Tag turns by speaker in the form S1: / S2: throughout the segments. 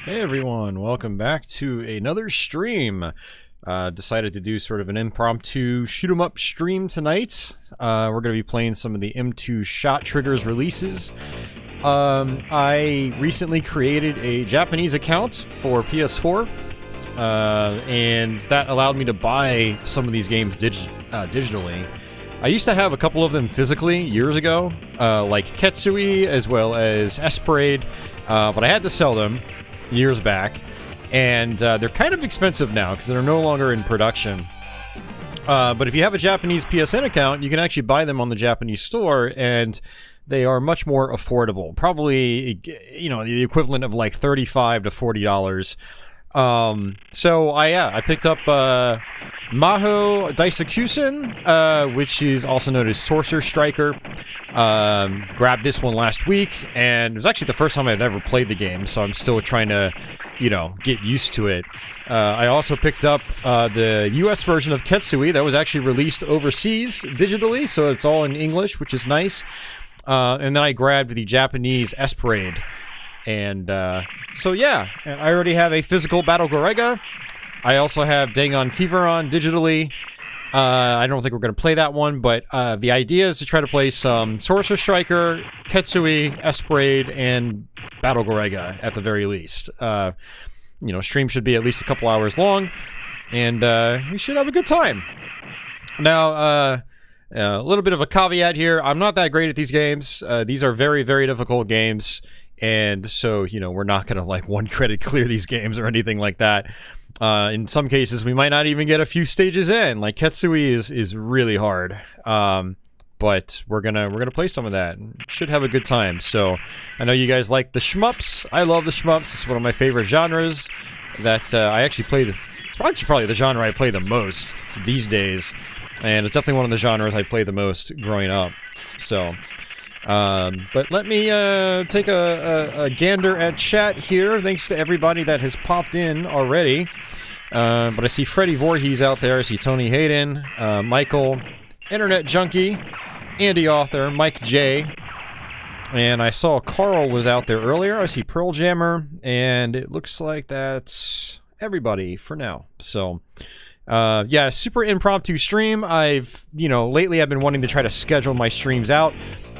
S1: Hey everyone, welcome back to another stream. Decided to do sort of an impromptu shoot 'em up stream tonight. We're going to be playing some of the M2 ShotTriggers releases. I recently created a Japanese account for PS4, and that allowed me to buy some of these games digitally. I used to have a couple of them physically years ago, like Ketsui as well as Esprade, but I had to sell them years back, and they're kind of expensive now because they're no longer in production. But if you have a Japanese PSN account, you can actually buy them on the Japanese store, and they are much more affordable. Probably, you know, the equivalent of like $35 to $40. So I picked up Mahou Daisakusen, which is also known as Sorcer Striker. Grabbed this one last week, and it was actually the first time I'd ever played the game, so I'm still trying to, you know, get used to it. I also picked up the US version of Ketsui that was actually released overseas digitally, so it's all in English, which is nice. And then I grabbed the Japanese Esprade. And so yeah, I already have a physical Battle Garegga. I also have Dangon Fever on digitally. I don't think we're going to play that one, but the idea is to try to play some Sorcer Striker, Ketsui, Esprade, and Battle Garegga at the very least. You know, stream should be at least a couple hours long, and we should have a good time. Now, a little bit of a caveat here. I'm not that great at these games. These are very, very difficult games. And so, you know, we're not going to, like, one credit clear these games or anything like that. In some cases, we might not even get a few stages in. Like, Ketsui is really hard. But we're gonna play some of that. Should have a good time. So, I know you guys like the shmups. I love the shmups. It's one of my favorite genres that I actually play. It's actually probably the genre I play the most these days. And it's definitely one of the genres I played the most growing up. So... but let me take a gander at chat here. Thanks to everybody that has popped in already. But I see Freddie Voorhees out there. I see Tony Hayden, Michael, Internet Junkie, Andy Author, Mike J. And I saw Carl was out there earlier. I see Pearl Jammer. And it looks like that's everybody for now. So... yeah, super impromptu stream. Lately I've been wanting to try to schedule my streams out.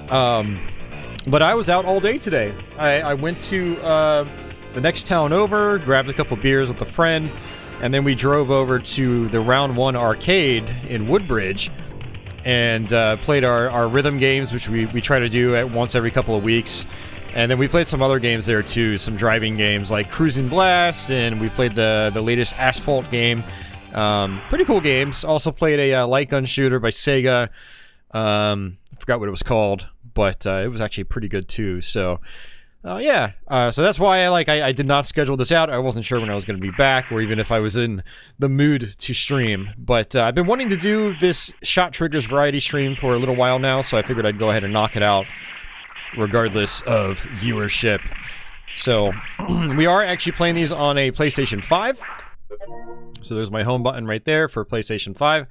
S1: But I was out all day today. I went to the next town over, grabbed a couple beers with a friend, and then we drove over to the Round 1 arcade in Woodbridge and played our rhythm games, which we try to do at once every couple of weeks. And then we played some other games there too, some driving games like Cruising Blast, and we played the latest Asphalt game. Pretty cool games. Also played a light gun shooter by Sega. I forgot what it was called, but it was actually pretty good too. So Yeah, so that's why I did not schedule this out. I wasn't sure when I was going to be back, or even if I was in the mood to stream. But I've been wanting to do this ShotTriggers variety stream for a little while now, so I figured I'd go ahead and knock it out, regardless of viewership. So we are actually playing these on a PlayStation 5. So there's my home button right there for PlayStation 5.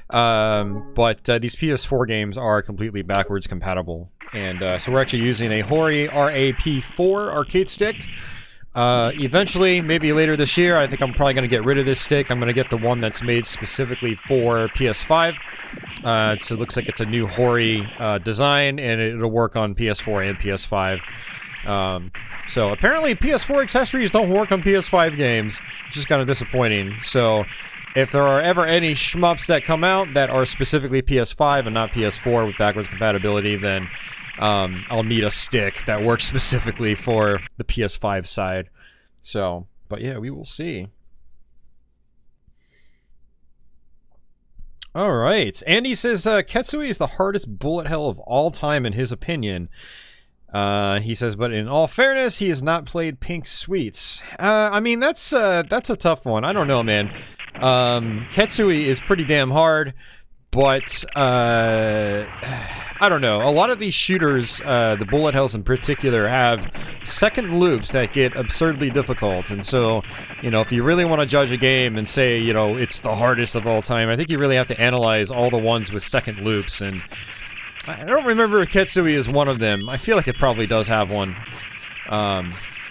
S1: But these PS4 games are completely backwards compatible. And so we're actually using a Hori RAP4 arcade stick. Eventually, maybe later this year, I think I'm probably going to get rid of this stick. I'm going to get the one that's made specifically for PS5. So it looks like it's a new Hori design, and it'll work on PS4 and PS5. So apparently PS4 accessories don't work on PS5 games, which is kind of disappointing. So if there are ever any shmups that come out that are specifically PS5 and not PS4 with backwards compatibility, then I'll need a stick that works specifically for the PS5 side. So, but yeah, we will see. All right. Andy says Ketsui is the hardest bullet hell of all time in his opinion. He says, but in all fairness, he has not played Pink Sweets. I mean, that's a tough one. I don't know, man. Ketsui is pretty damn hard, but I don't know. A lot of these shooters, the bullet hells in particular, have second loops that get absurdly difficult. And so, you know, if you really want to judge a game and say, you know, it's the hardest of all time, I think you really have to analyze all the ones with second loops. And I don't remember if Ketsui is one of them. I feel like it probably does have one.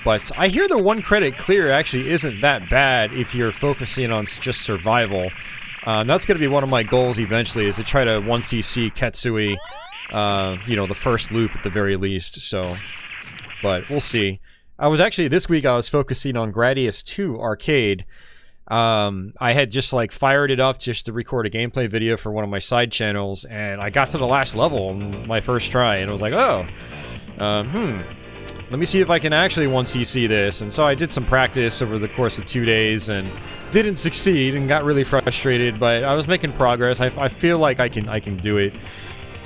S1: But I hear the one credit clear actually isn't that bad if you're focusing on just survival. That's going to be one of my goals eventually, is to try to 1cc Ketsui, you know, the first loop at the very least. So, but we'll see. This week I was focusing on Gradius 2 Arcade. I had just like fired it up just to record a gameplay video for one of my side channels, and I got to the last level on my first try, and I was like, oh, let me see if I can actually 1cc this. And so I did some practice over the course of 2 days and didn't succeed and got really frustrated, but I was making progress. I feel like I can do it.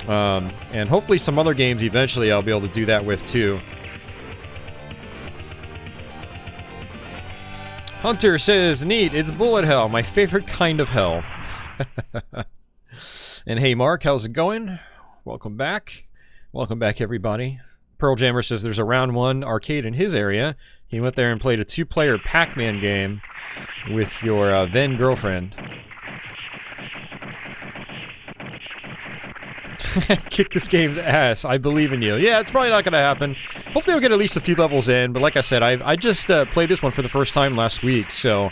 S1: And hopefully some other games eventually I'll be able to do that with too. Hunter says, neat, it's bullet hell, my favorite kind of hell. And hey Mark, how's it going? Welcome back. Welcome back everybody. Pearl Jammer says there's a round 1 arcade in his area. He went there and played a 2-player Pac-Man game with your then girlfriend. Kick this game's ass. I believe in you. Yeah, it's probably not going to happen. Hopefully we'll get at least a few levels in, but like I said, I just played this one for the first time last week, so,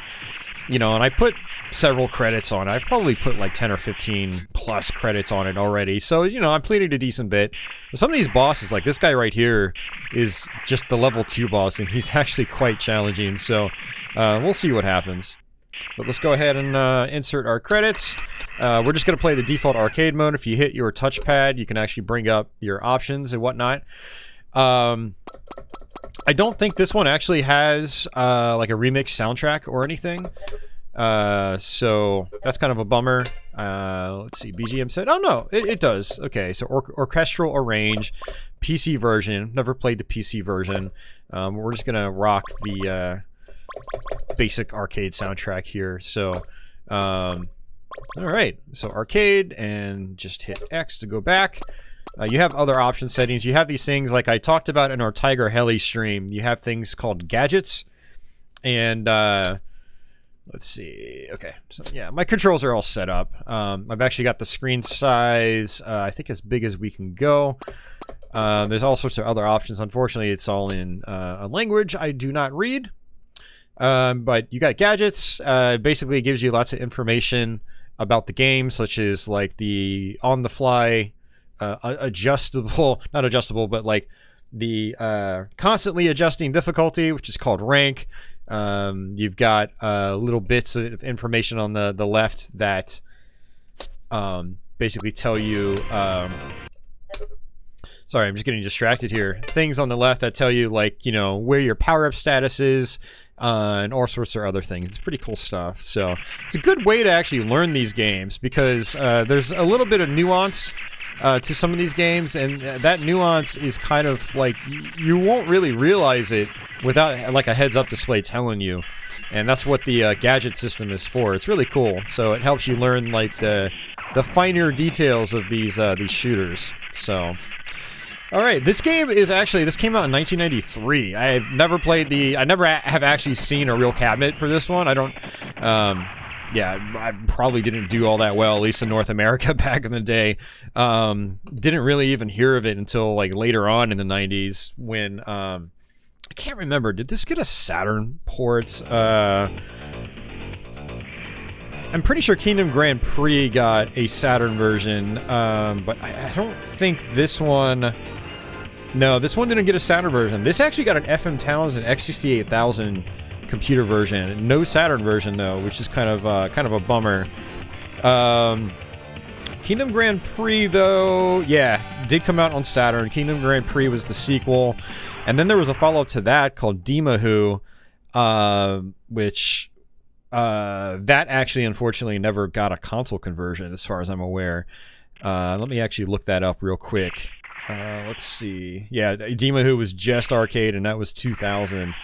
S1: you know, and I put several credits on it. I've probably put like 10 or 15 plus credits on it already, so, you know, I'm playing a decent bit. But some of these bosses, like this guy right here, is just the level 2 boss, and he's actually quite challenging, so we'll see what happens. But let's go ahead and insert our credits. We're just going to play the default arcade mode. If you hit your touchpad, you can actually bring up your options and whatnot. I don't think this one actually has like a remix soundtrack or anything. So that's kind of a bummer. Let's see, BGM set. Oh no, it does. Okay, so orchestral arrange, PC version. Never played the PC version. We're just going to rock the basic arcade soundtrack here. So alright, so arcade, and just hit X to go back. You have other option settings. You have these things like I talked about in our Tiger Heli stream. You have things called gadgets, and let's see. Okay, so yeah, my controls are all set up. I've actually got the screen size I think as big as we can go. There's all sorts of other options. Unfortunately, it's all in a language I do not read. But you got gadgets. Basically, it gives you lots of information about the game, such as like the on-the-fly, adjustable, not adjustable, but like the constantly adjusting difficulty, which is called rank. You've got little bits of information on the left that basically tell you Sorry, I'm just getting distracted here. Things on the left that tell you, like, you know, where your power-up status is, and all sorts of other things. It's pretty cool stuff. So it's a good way to actually learn these games, because there's a little bit of nuance to some of these games, and that nuance is kind of like, you won't really realize it without like a heads-up display telling you. And that's what the gadget system is for. It's really cool. So it helps you learn like the finer details of these shooters. So, all right, this game is actually, this came out in 1993. I've never played I never have actually seen a real cabinet for this one. I don't, yeah, I probably didn't do all that well, at least in North America back in the day. Didn't really even hear of it until like later on in the 90s when, I can't remember, did this get a Saturn port? I'm pretty sure Kingdom Grand Prix got a Saturn version, but I don't think this one... No, this one didn't get a Saturn version. This actually got an FM Townsend X68000 computer version. No Saturn version, though, which is kind of a bummer. Kingdom Grand Prix, though, yeah, did come out on Saturn. Kingdom Grand Prix was the sequel. And then there was a follow-up to that called Mahou, which that actually, unfortunately, never got a console conversion, as far as I'm aware. Let me actually look that up real quick. Let's see. Yeah, Mahou was just arcade, and that was 2000.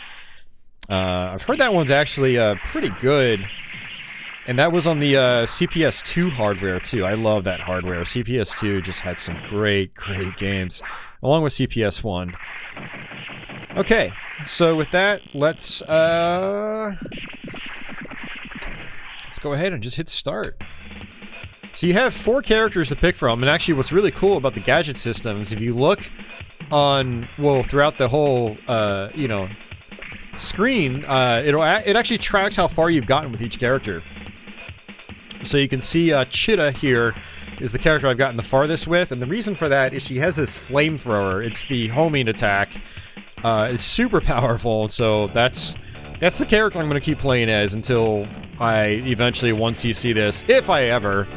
S1: I've heard that one's actually pretty good. And that was on the CPS2 hardware, too. I love that hardware. CPS2 just had some great, great games, along with CPS1. Okay, so with that, let's go ahead and just hit start. So you have 4 characters to pick from, and actually what's really cool about the gadget system is if you look on, well, throughout the whole, you know, screen, it actually tracks how far you've gotten with each character. So you can see Chitta here is the character I've gotten the farthest with, and the reason for that is she has this flamethrower. It's the homing attack. It's super powerful, so that's the character I'm going to keep playing as until I eventually, once you see this, if I ever.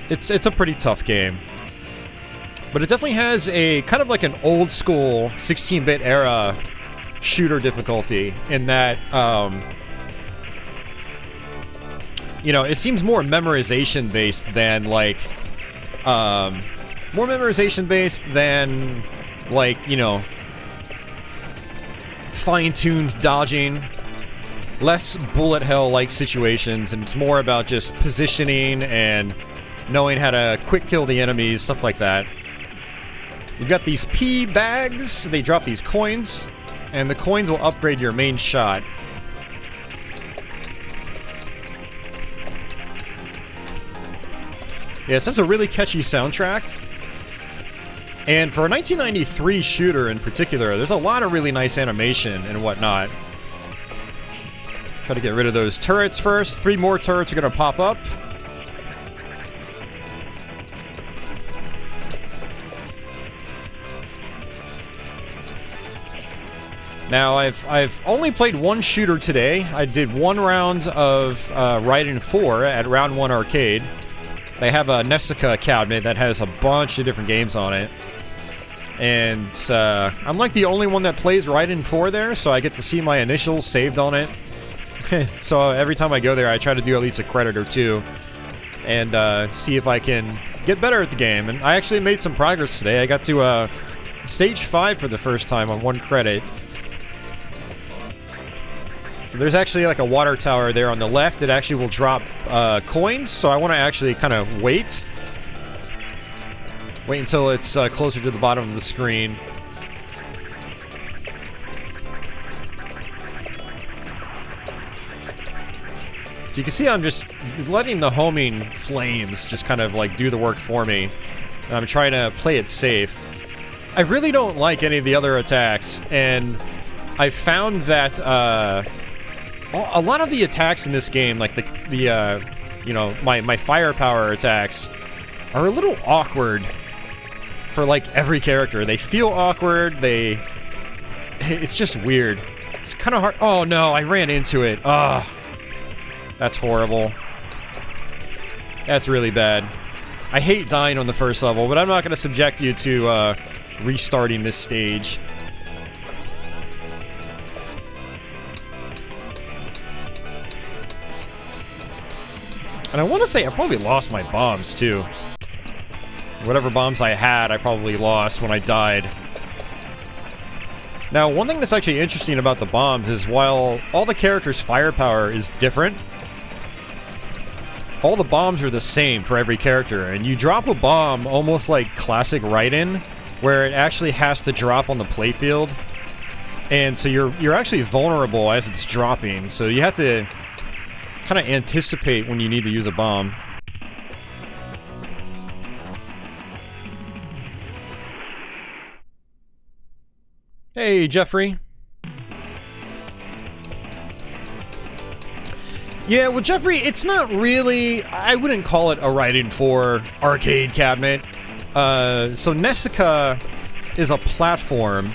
S1: It's a pretty tough game. But it definitely has a kind of like an old school 16-bit era shooter difficulty in that, you know, it seems more memorization based than like, you know, fine-tuned dodging, less bullet hell like situations, and it's more about just positioning and knowing how to quick kill the enemies, stuff like that. You've got these P bags, they drop these coins, and the coins will upgrade your main shot. Yes, that's a really catchy soundtrack. And for a 1993 shooter in particular, there's a lot of really nice animation and whatnot. Try to get rid of those turrets first. 3 more turrets are going to pop up. Now, I've only played 1 shooter today. I did 1 round of Raiden 4 at Round 1 Arcade. They have a Nessica cabinet that has a bunch of different games on it. And I'm like the only one that plays Raiden 4 there, so I get to see my initials saved on it. So every time I go there, I try to do at least a credit or 2 and see if I can get better at the game. And I actually made some progress today. I got to stage 5 for the first time on 1 credit. There's actually like a water tower there on the left. It actually will drop coins, so I want to actually kind of wait until it's closer to the bottom of the screen. So you can see I'm just letting the homing flames just kind of like do the work for me. And I'm trying to play it safe. I really don't like any of the other attacks, and I found that a lot of the attacks in this game, like the you know, my firepower attacks, are a little awkward for like every character. They feel awkward. It's just weird. It's kind of hard. Oh no, I ran into it. Ah, that's horrible. That's really bad. I hate dying on the first level, but I'm not going to subject you to restarting this stage. And I want to say I probably lost my bombs, too. Whatever bombs I had, I probably lost when I died. Now, one thing that's actually interesting about the bombs is while all the characters' firepower is different, all the bombs are the same for every character. And you drop a bomb almost like classic Raiden, where it actually has to drop on the playfield. And so you're actually vulnerable as it's dropping. So you have to kind of anticipate when you need to use a bomb. Hey, Jeffrey. Yeah, well, Jeffrey, it's not really... I wouldn't call it a Raiden 4 arcade cabinet. So Nessica is a platform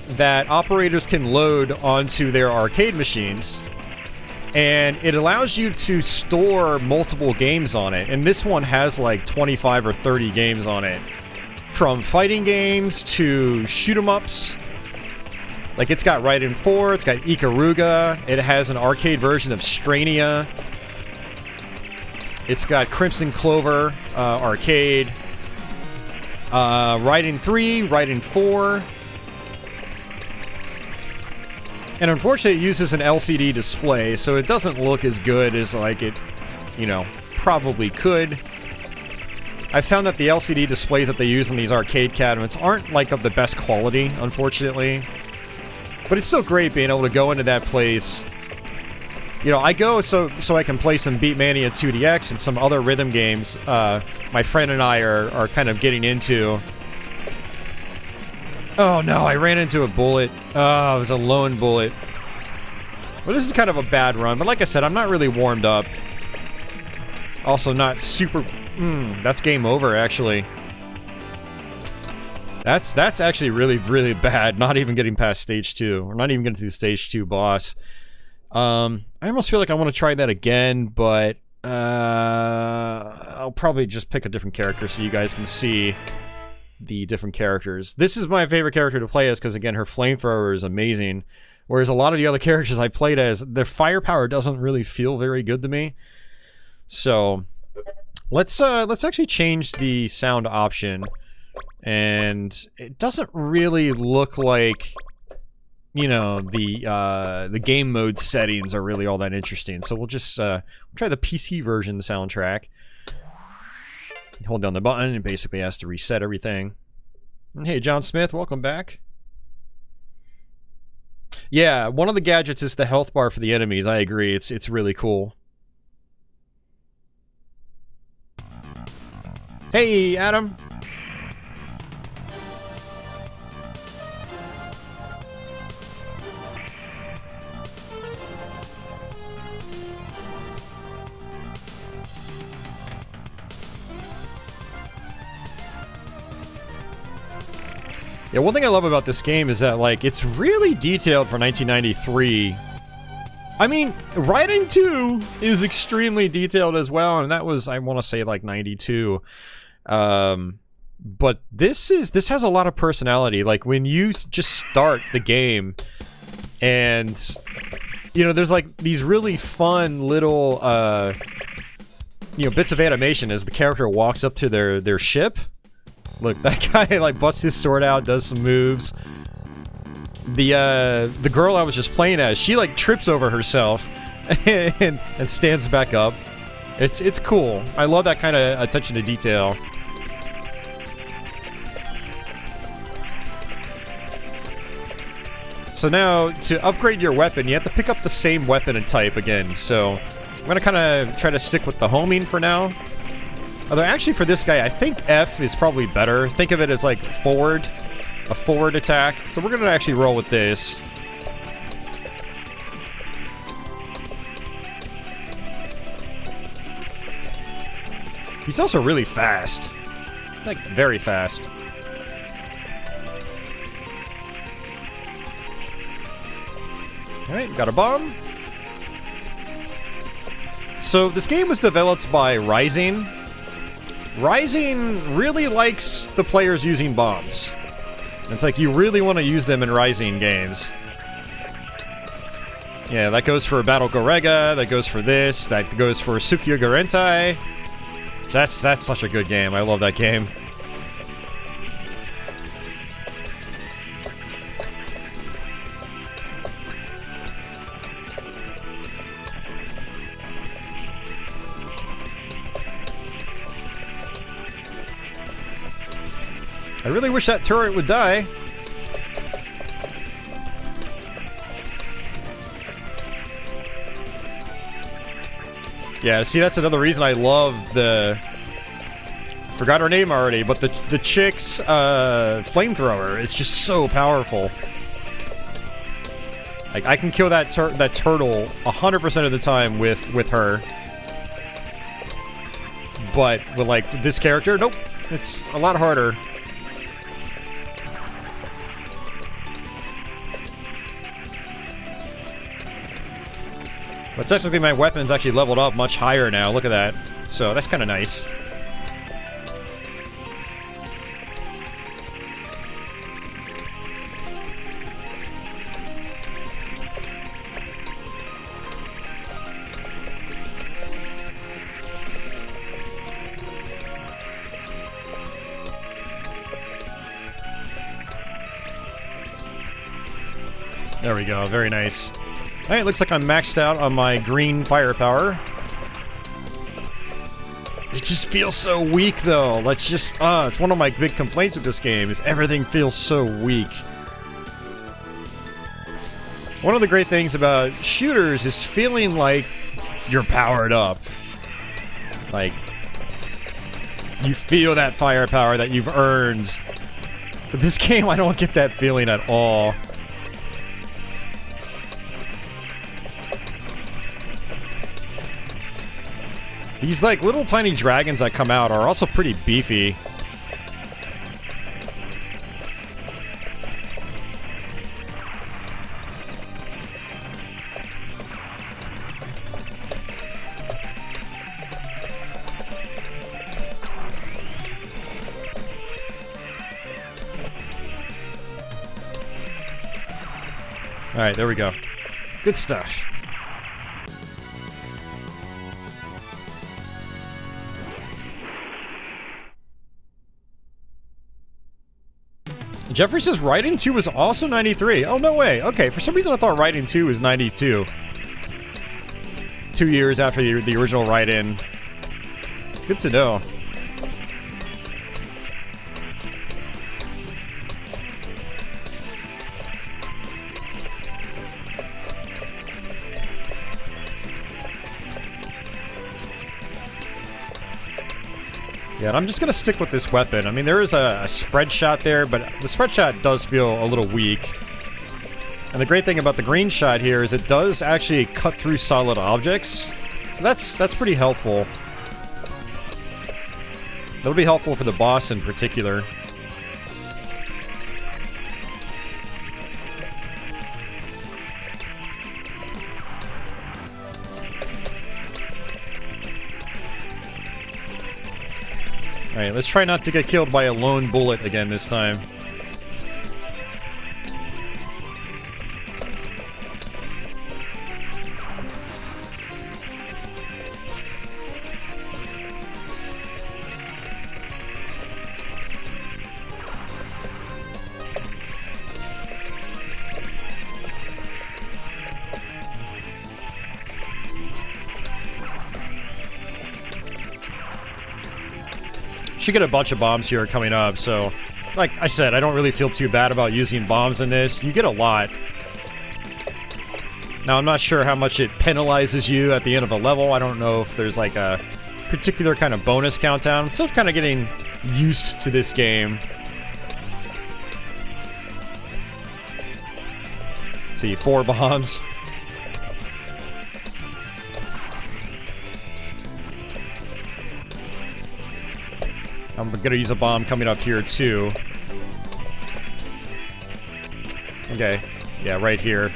S1: that operators can load onto their arcade machines. And it allows you to store multiple games on it. And this one has like 25 or 30 games on it. From fighting games to shoot-em-ups. Like, it's got Raiden 4, it's got Ikaruga, it has an arcade version of Strania. It's got Crimson Clover arcade. Raiden 3, Raiden 4. And unfortunately it uses an LCD display, so it doesn't look as good as, like, it, you know, probably could. I found that the LCD displays that they use in these arcade cabinets aren't, like, of the best quality, unfortunately. But it's still great being able to go into that place. You know, I go so I can play some Beatmania 2DX and some other rhythm games my friend and I are kind of getting into. Oh no, I ran into a bullet. Oh, it was a lone bullet. Well, this is kind of a bad run, but like I said, I'm not really warmed up. Also not super... that's game over, actually. That's actually really, really bad. Not even getting past stage 2. Or not even getting to the stage 2 boss. I almost feel like I want to try that again, but I'll probably just pick a different character so you guys can see the different characters. This is my favorite character to play as because, again, her flamethrower is amazing. Whereas a lot of the other characters I played as, their firepower doesn't really feel very good to me. So... Let's actually change the sound option, and it doesn't really look like, you know, the game mode settings are really all that interesting. So we'll just try the PC version soundtrack. Hold down the button, and it basically has to reset everything. And hey, John Smith, welcome back. Yeah, one of the gadgets is the health bar for the enemies. I agree, it's really cool. Hey, Adam. Yeah, one thing I love about this game is that, like, it's really detailed for 1993. I mean, Raiden 2 is extremely detailed as well, and that was, I want to say, like, 92. But this has a lot of personality. Like, when you just start the game, and, you know, there's, like, these really fun little, you know, bits of animation as the character walks up to their ship. Look, that guy, like, busts his sword out, does some moves. The girl I was just playing as, she, like, trips over herself and stands back up. It's cool. I love that kind of attention to detail. So now, to upgrade your weapon, you have to pick up the same weapon and type again. So, I'm gonna kind of try to stick with the homing for now. Although, actually, for this guy, I think F is probably better. Think of it as, like, forward. A forward attack. So we're gonna actually roll with this. He's also really fast. Like, very fast. Alright, got a bomb. So, this game was developed by Rising. Rising really likes the players using bombs. It's like you really want to use them in Rising games. Yeah, that goes for Battle Garegga, that goes for this, that goes for Sukiya Garentai. That's such a good game. I love that game. I really wish that turret would die. Yeah, see, that's another reason I love the... Forgot her name already, but the chick's flamethrower is just so powerful. Like, I can kill that turtle 100% of the time with her. But with, like, this character, nope. It's a lot harder. But technically my weapon's actually leveled up much higher now, look at that. So that's kind of nice. There we go, very nice. Alright, looks like I'm maxed out on my green firepower. It just feels so weak, though. Let's just, it's one of my big complaints with this game, is everything feels so weak. One of the great things about shooters is feeling like you're powered up. Like, you feel that firepower that you've earned. But this game, I don't get that feeling at all. These, like, little tiny dragons that come out are also pretty beefy. Alright, there we go. Good stuff. Jeffrey says Writing 2 was also 93. Oh, no way. Okay, for some reason I thought Writing 2 was 92. 2 years after the original Write-In. Good to know. Yeah, and I'm just gonna stick with this weapon. I mean, there is a spread shot there, but the spread shot does feel a little weak. And the great thing about the green shot here is it does actually cut through solid objects. So that's pretty helpful. That'll be helpful for the boss in particular. Alright, let's try not to get killed by a lone bullet again this time. Should get a bunch of bombs here coming up, so like I said, I don't really feel too bad about using bombs in this. You get a lot. Now, I'm not sure how much it penalizes you at the end of a level. I don't know if there's like a particular kind of bonus countdown. I'm still kind of getting used to this game. Let's see, 4 bombs. I'm gonna use a bomb coming up here too. Okay, yeah, right here.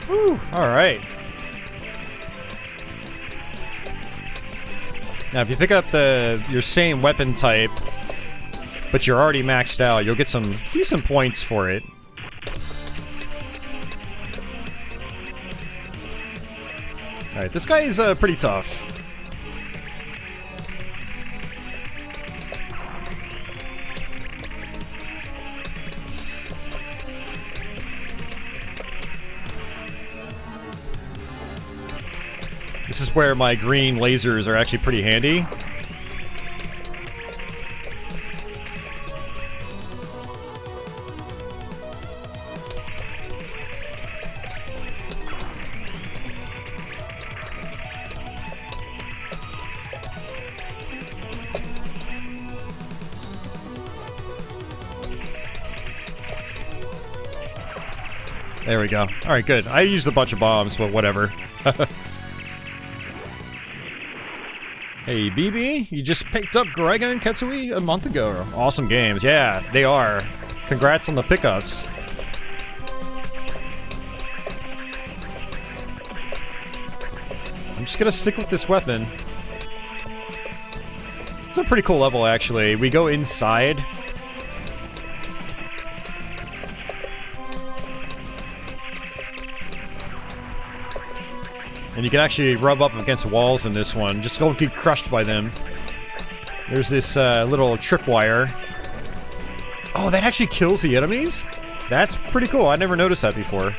S1: Whew, alright. Now if you pick up your same weapon type, but you're already maxed out, you'll get some decent points for it. Alright, this guy is pretty tough. This is where my green lasers are actually pretty handy. There we go. Alright, good. I used a bunch of bombs, but whatever. Hey, BB, you just picked up Garegga and Ketsui a month ago. Awesome games. Yeah, they are. Congrats on the pickups. I'm just gonna stick with this weapon. It's a pretty cool level, actually. We go inside. And you can actually rub up against walls in this one. Just don't get crushed by them. There's this little tripwire. Oh, that actually kills the enemies? That's pretty cool. I never noticed that before.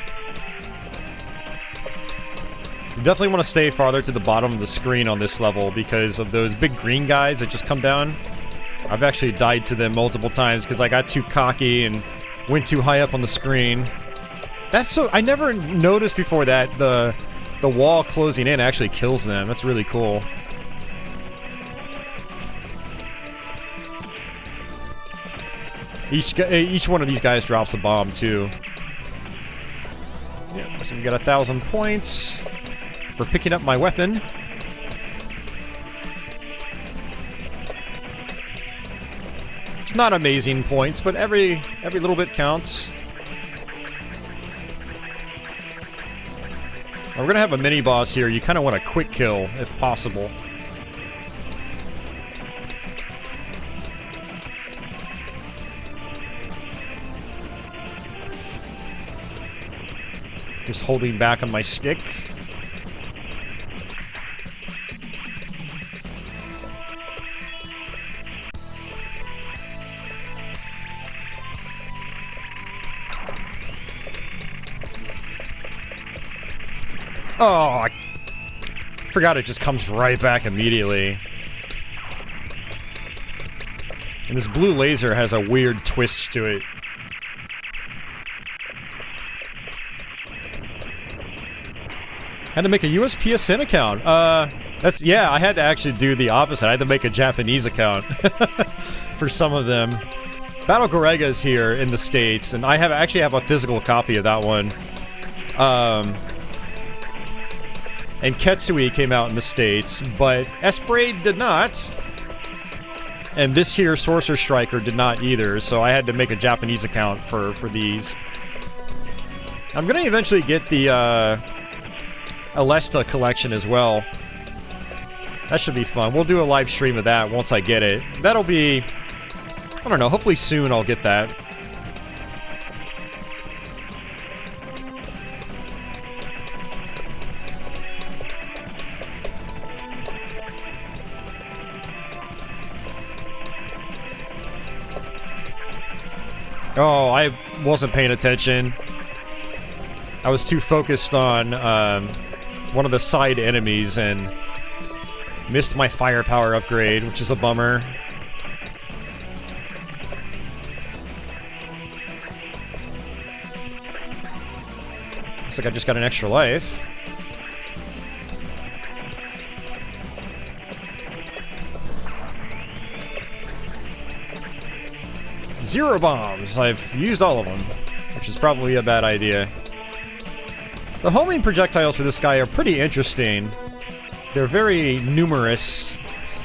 S1: You definitely want to stay farther to the bottom of the screen on this level because of those big green guys that just come down. I've actually died to them multiple times because I got too cocky and went too high up on the screen. That's so... I never noticed before that the wall closing in actually kills them. That's really cool. Each one of these guys drops a bomb, too. Yeah, so we got 1,000 points for picking up my weapon. It's not amazing points, but every little bit counts. We're gonna have a mini-boss here. You kind of want a quick kill, if possible. Just holding back on my stick. Oh, I forgot it just comes right back immediately. And this blue laser has a weird twist to it. Had to make a USPSN account. Yeah, I had to actually do the opposite. I had to make a Japanese account for some of them. Battle Garegga is here in the States, and I actually have a physical copy of that one. And Ketsui came out in the States, but Esprade did not. And this here, Sorcer Striker, did not either, so I had to make a Japanese account for these. I'm gonna eventually get the Alesta collection as well. That should be fun. We'll do a live stream of that once I get it. That'll be... I don't know, hopefully soon I'll get that. Oh, I wasn't paying attention. I was too focused on one of the side enemies and missed my firepower upgrade, which is a bummer. Looks like I just got an extra life. Zero bombs! I've used all of them, which is probably a bad idea. The homing projectiles for this guy are pretty interesting. They're very numerous.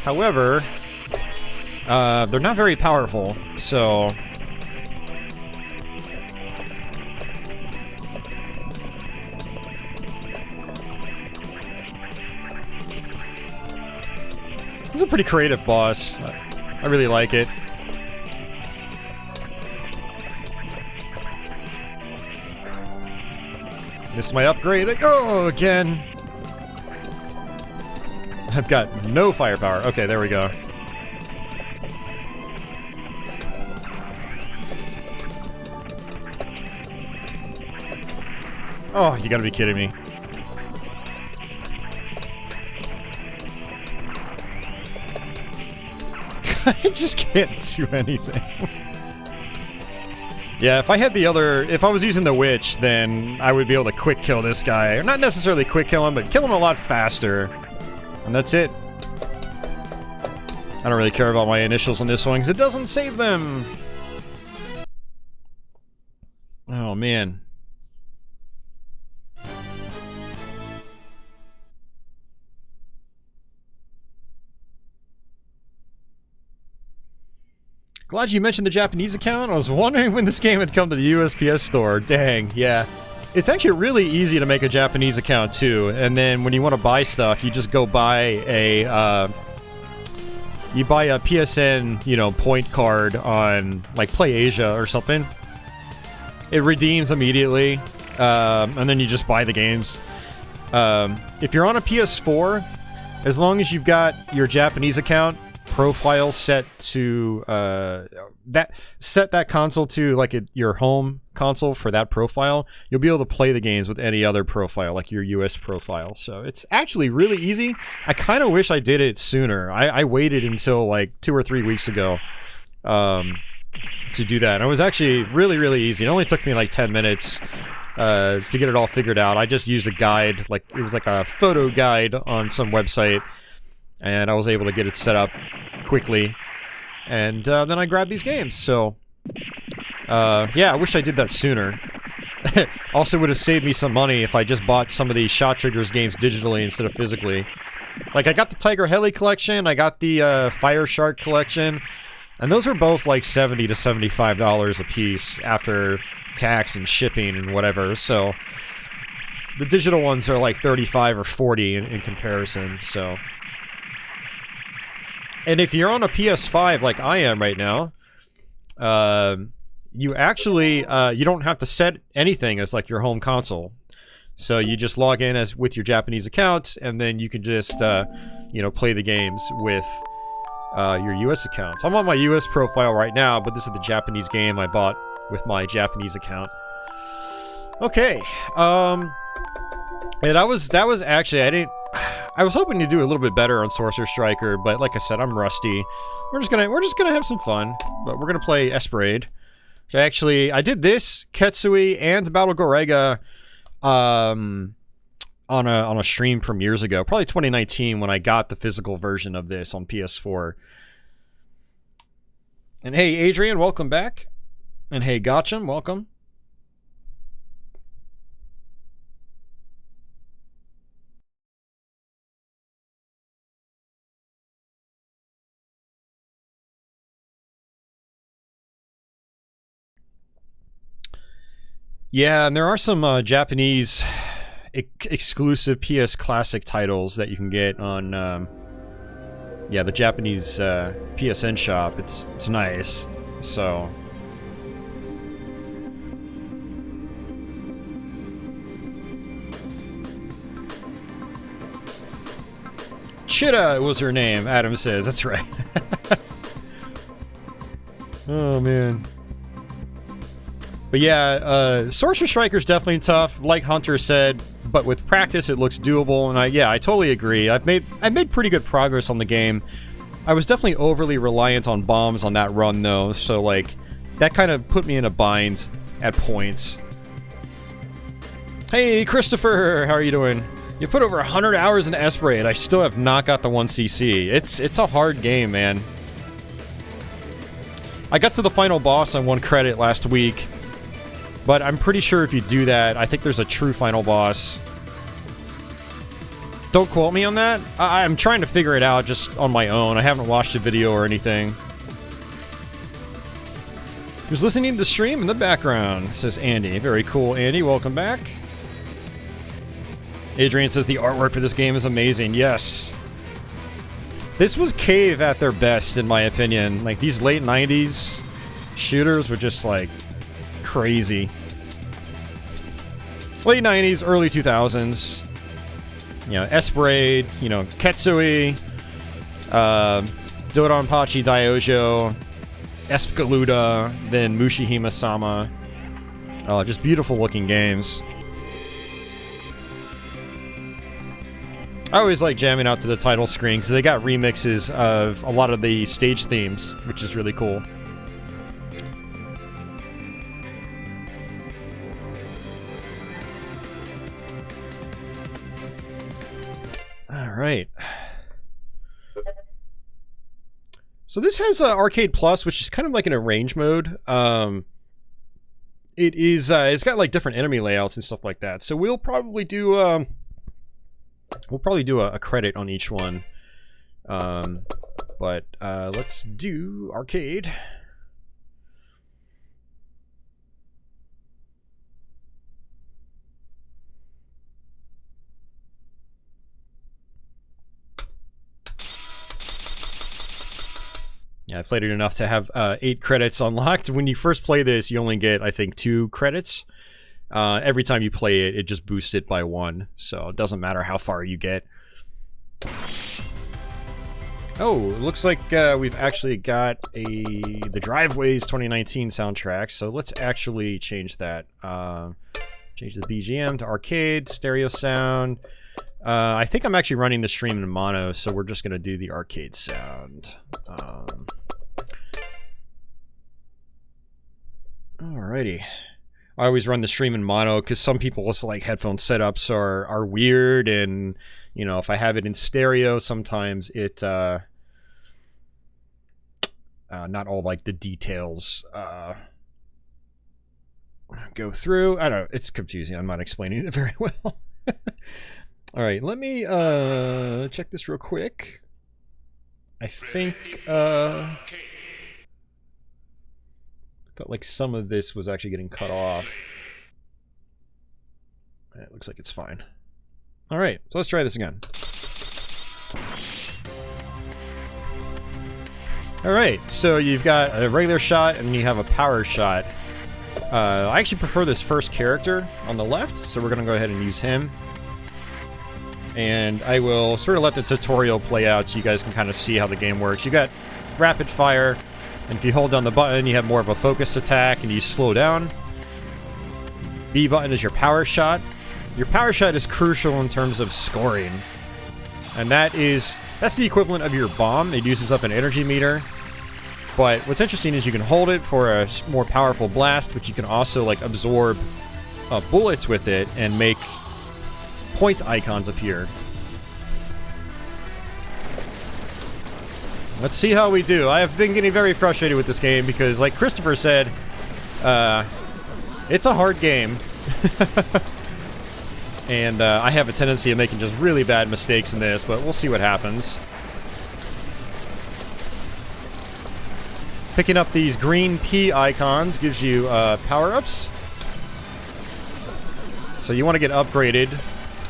S1: However, they're not very powerful, so... It's a pretty creative boss. I really like it. Missed my upgrade. Oh, again. I've got no firepower. Okay, there we go. Oh, you gotta be kidding me. I just can't do anything. Yeah, if I had the other... If I was using the witch, then I would be able to quick kill this guy. Or not necessarily quick kill him, but kill him a lot faster. And that's it. I don't really care about my initials on this one, because it doesn't save them! Oh, man. Glad you mentioned the Japanese account. I was wondering when this game had come to the USPS store. Dang, yeah. It's actually really easy to make a Japanese account, too. And then when you want to buy stuff, you just go buy a, you buy a PSN, you know, point card on, like, PlayAsia or something. It redeems immediately, and then you just buy the games. If you're on a PS4, as long as you've got your Japanese account profile set to set that console to like your home console for that profile, you'll be able to play the games with any other profile, like your US profile. So it's actually really easy. I kind of wish I did it sooner. I waited until like 2 or 3 weeks ago to do that. And it was actually really, really easy. It only took me like 10 minutes to get it all figured out. I just used a guide, like it was like a photo guide on some website, and I was able to get it set up quickly, and then I grabbed these games. So yeah, I wish I did that sooner. Also would have saved me some money if I just bought some of these ShotTriggers games digitally instead of physically. Like, I got the Tiger Heli collection, I got the Fire Shark collection, and those are both like $70 to $75 a piece after tax and shipping and whatever. So the digital ones are like $35 or $40 in comparison. So, and if you're on a PS5 like I am right now, you actually you don't have to set anything as like your home console. So you just log in as with your Japanese account, and then you can just you know, play the games with your US accounts. I'm on my US profile right now, but this is the Japanese game I bought with my Japanese account. Okay, and that was actually, I was hoping to do a little bit better on Sorcer Striker, but like I said, I'm rusty. We're just gonna have some fun, but we're gonna play Esprade. So actually, I did this, Ketsui, and Battle Garegga on a stream from years ago, probably 2019, when I got the physical version of this on PS4. And hey, Adrian, welcome back. And hey, Gotcham, welcome. Yeah, and there are some Japanese exclusive PS Classic titles that you can get on, yeah, the Japanese PSN shop. It's nice. So, Chitta was her name, Adam says. That's right. Oh, man. But yeah, Sorcer Striker's definitely tough, like Hunter said, but with practice it looks doable, and I totally agree. I've made pretty good progress on the game. I was definitely overly reliant on bombs on that run though, so like, that kind of put me in a bind at points. Hey Christopher, how are you doing? You put over 100 hours into Esprade, and I still have not got the 1cc. It's a hard game, man. I got to the final boss on 1 credit last week, but I'm pretty sure if you do that, I think there's a true final boss. Don't quote me on that. I'm trying to figure it out just on my own. I haven't watched a video or anything. Who's listening to the stream in the background, says Andy. Very cool, Andy. Welcome back. Adrian says the artwork for this game is amazing. Yes. This was Cave at their best, in my opinion. Like, these late 90s shooters were just, like, crazy. Late 90s, early 2000s. You know, Esprade, you know, Ketsui, Dodonpachi Daiojo, Escaluda, then Mushihima-sama. Just beautiful looking games. I always like jamming out to the title screen because they got remixes of a lot of the stage themes, which is really cool. Alright. So this has Arcade Plus, which is kind of like an arrange mode. It's got like different enemy layouts and stuff like that. So we'll probably do a credit on each one. But let's do arcade. Yeah, I played it enough to have 8 credits unlocked. When you first play this, you only get, I think, 2 credits. Every time you play it, it just boosts it by 1. So it doesn't matter how far you get. Oh, it looks like we've actually got the Driveways 2019 soundtrack. So let's actually change that. Change the BGM to arcade, stereo sound. I think I'm actually running the stream in mono, so we're just going to do the arcade sound. Alrighty. I always run the stream in mono because some people's like headphone setups are weird, and you know, if I have it in stereo, sometimes it not all like the details go through. I don't know, it's confusing. I'm not explaining it very well. Alright, let me check this real quick. I think felt like some of this was actually getting cut off. It looks like it's fine. Alright, so let's try this again. Alright, so you've got a regular shot and you have a power shot. I actually prefer this first character on the left, so we're going to go ahead and use him. And I will sort of let the tutorial play out so you guys can kind of see how the game works. You got rapid fire, and if you hold down the button, you have more of a focused attack, and you slow down. B button is your power shot. Your power shot is crucial in terms of scoring. And that's the equivalent of your bomb. It uses up an energy meter. But what's interesting is you can hold it for a more powerful blast, but you can also like absorb bullets with it and make point icons appear. Let's see how we do. I have been getting very frustrated with this game because, like Christopher said, it's a hard game. And I have a tendency of making just really bad mistakes in this, but we'll see what happens. Picking up these green P icons gives you power-ups. So you want to get upgraded.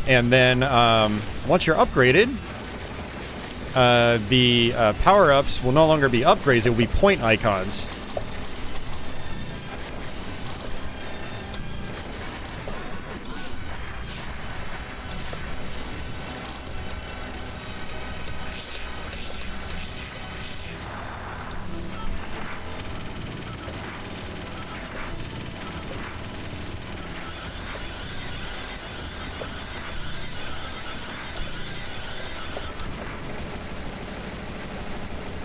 S1: And then, once you're upgraded, the power-ups will no longer be upgrades, it will be point icons.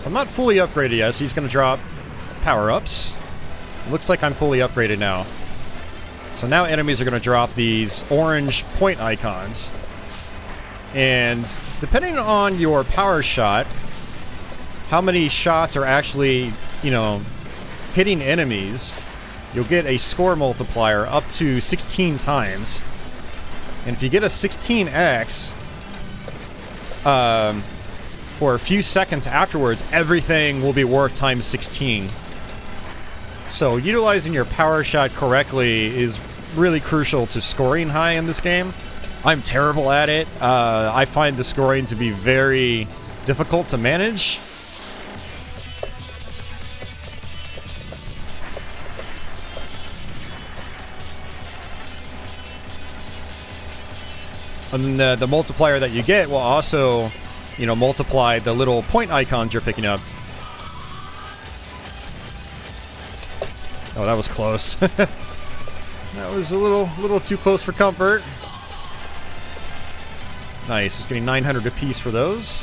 S1: I'm not fully upgraded yet, so he's going to drop power-ups. Looks like I'm fully upgraded now. So now enemies are going to drop these orange point icons. And depending on your power shot, how many shots are actually, you know, hitting enemies, you'll get a score multiplier up to 16 times. And if you get a 16x, for a few seconds afterwards, everything will be worth times 16. So utilizing your power shot correctly is really crucial to scoring high in this game. I'm terrible at it. I find the scoring to be very difficult to manage. And then the multiplier that you get will also, you know, multiply the little point icons you're picking up. Oh, that was close. That was a little too close for comfort. Nice. It's getting 900 apiece for those.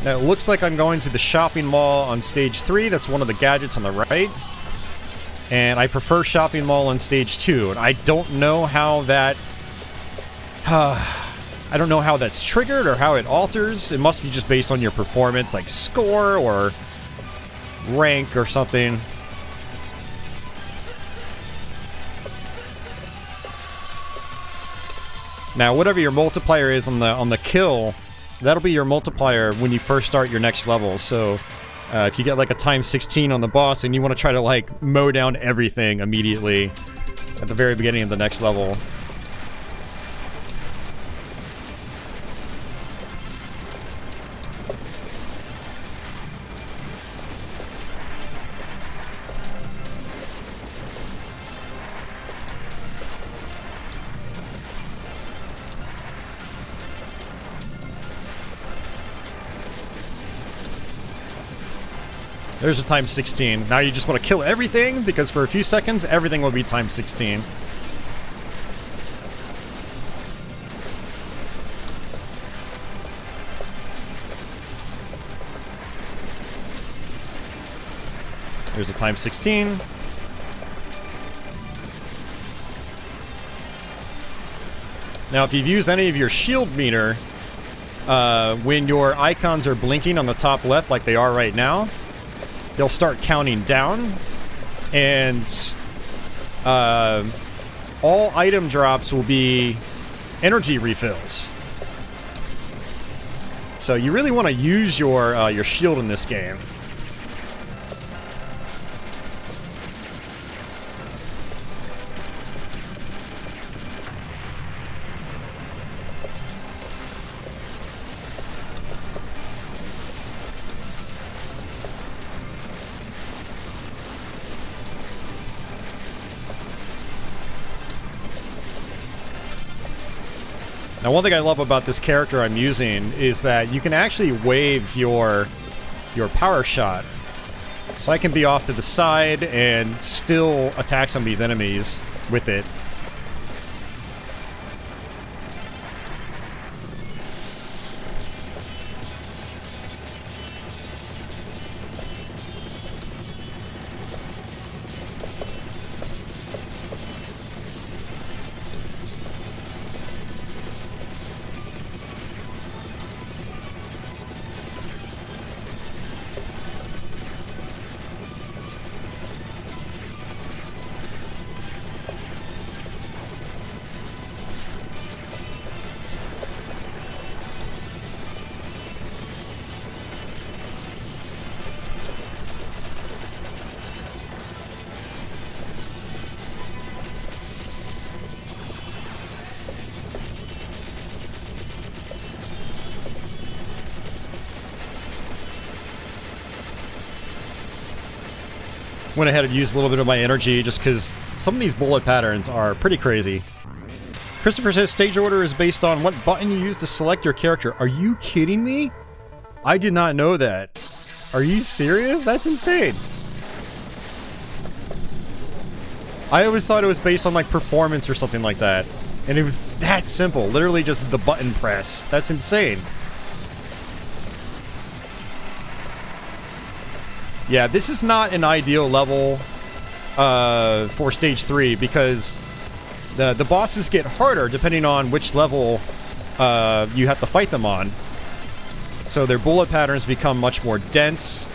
S1: Now it looks like I'm going to the shopping mall on stage 3. That's one of the gadgets on the right. And I prefer shopping mall on stage 2. And I don't know how that... I don't know how that's triggered or how it alters. It must be just based on your performance, like score or rank or something. Now, whatever your multiplier is on the kill, that'll be your multiplier when you first start your next level. So, if you get like a times 16 on the boss and you want to try to like mow down everything immediately at the very beginning of the next level. There's a times 16. Now you just want to kill everything, because for a few seconds, everything will be times 16. There's a times 16. Now, if you've used any of your shield meter, when your icons are blinking on the top left like they are right now, they'll start counting down, and all item drops will be energy refills. So you really want to use your shield in this game. Now, one thing I love about this character I'm using is that you can actually wave your power shot. So I can be off to the side and still attack some of these enemies with it. Went ahead and used a little bit of my energy just because some of these bullet patterns are pretty crazy. Christopher says stage order is based on what button you use to select your character. Are you kidding me? I did not know that. Are you serious? That's insane. I always thought it was based on like performance or something like that. And it was that simple. Literally just the button press. That's insane. Yeah, this is not an ideal level for stage 3 because the bosses get harder depending on which level you have to fight them on. So their bullet patterns become much more dense.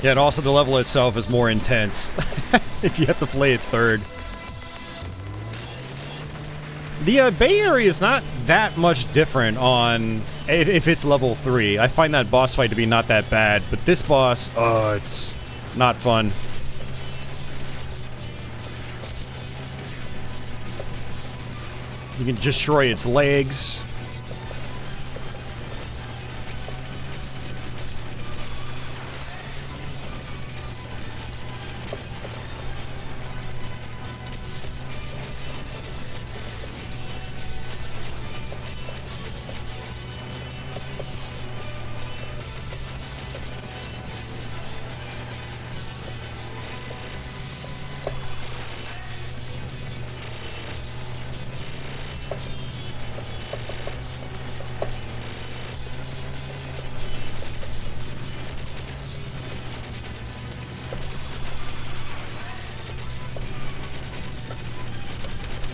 S1: Yeah, and also the level itself is more intense if you have to play it third. The Bay Area is not that much different on if it's level 3. I find that boss fight to be not that bad, but this boss, oh, it's not fun. You can destroy its legs.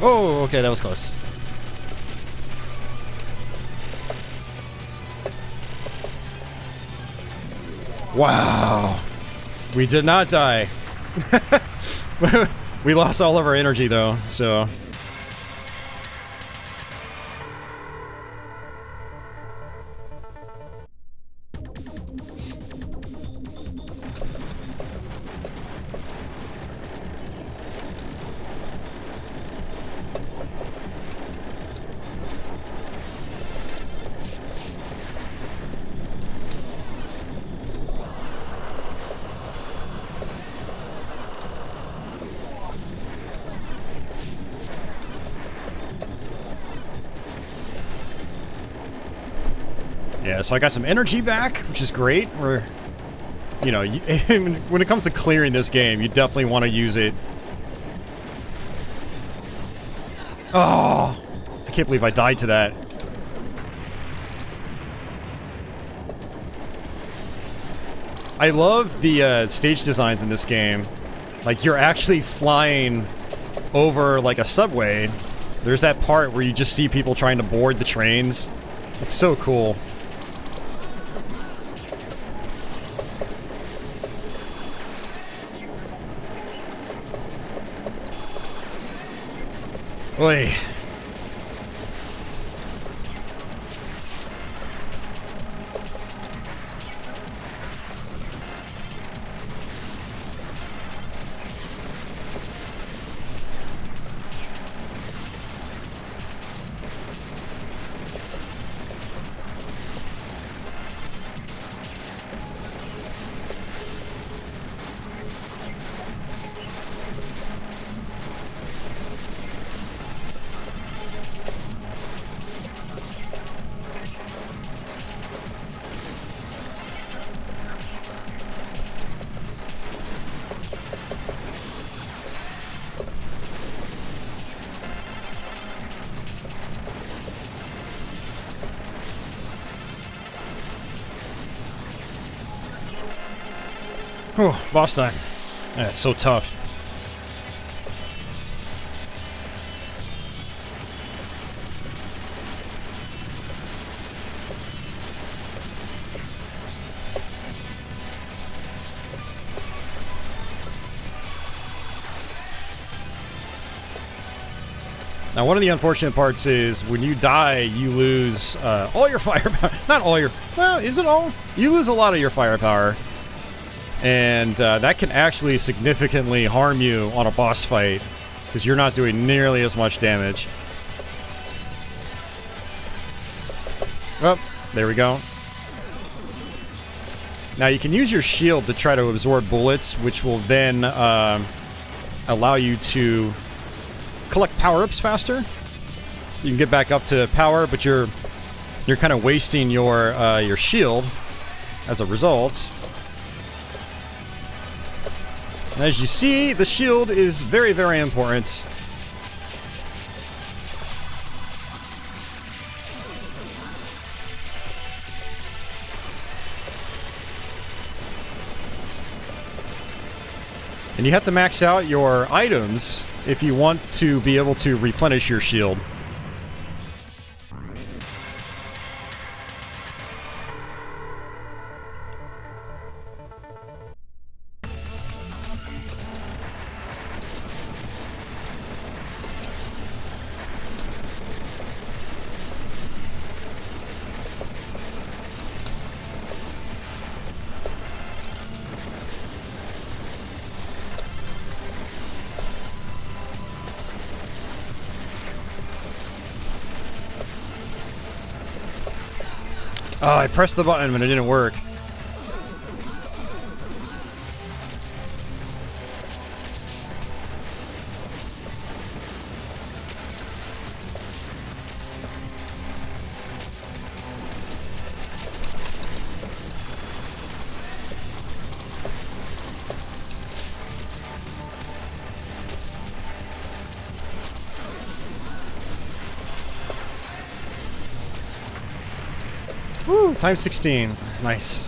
S1: Oh, okay, that was close. Wow. We did not die. We lost all of our energy, though, so... Yeah, so I got some energy back, which is great. We're, you know, when it comes to clearing this game, you definitely want to use it. Oh, I can't believe I died to that. I love the stage designs in this game. Like, you're actually flying over, like, a subway. There's that part where you just see people trying to board the trains. It's so cool. Oy. Oh, boss time. That's so tough. Now, one of the unfortunate parts is when you die, you lose all your firepower. Not all your... Well, is it all? You lose a lot of your firepower. And that can actually significantly harm you on a boss fight, because you're not doing nearly as much damage. Oh, there we go. Now you can use your shield to try to absorb bullets, which will then allow you to collect power-ups faster. You can get back up to power, but you're kind of wasting your shield as a result. And as you see, the shield is very, very important. And you have to max out your items if you want to be able to replenish your shield. Oh, I pressed the button, but it didn't work. Woo, times 16. Nice.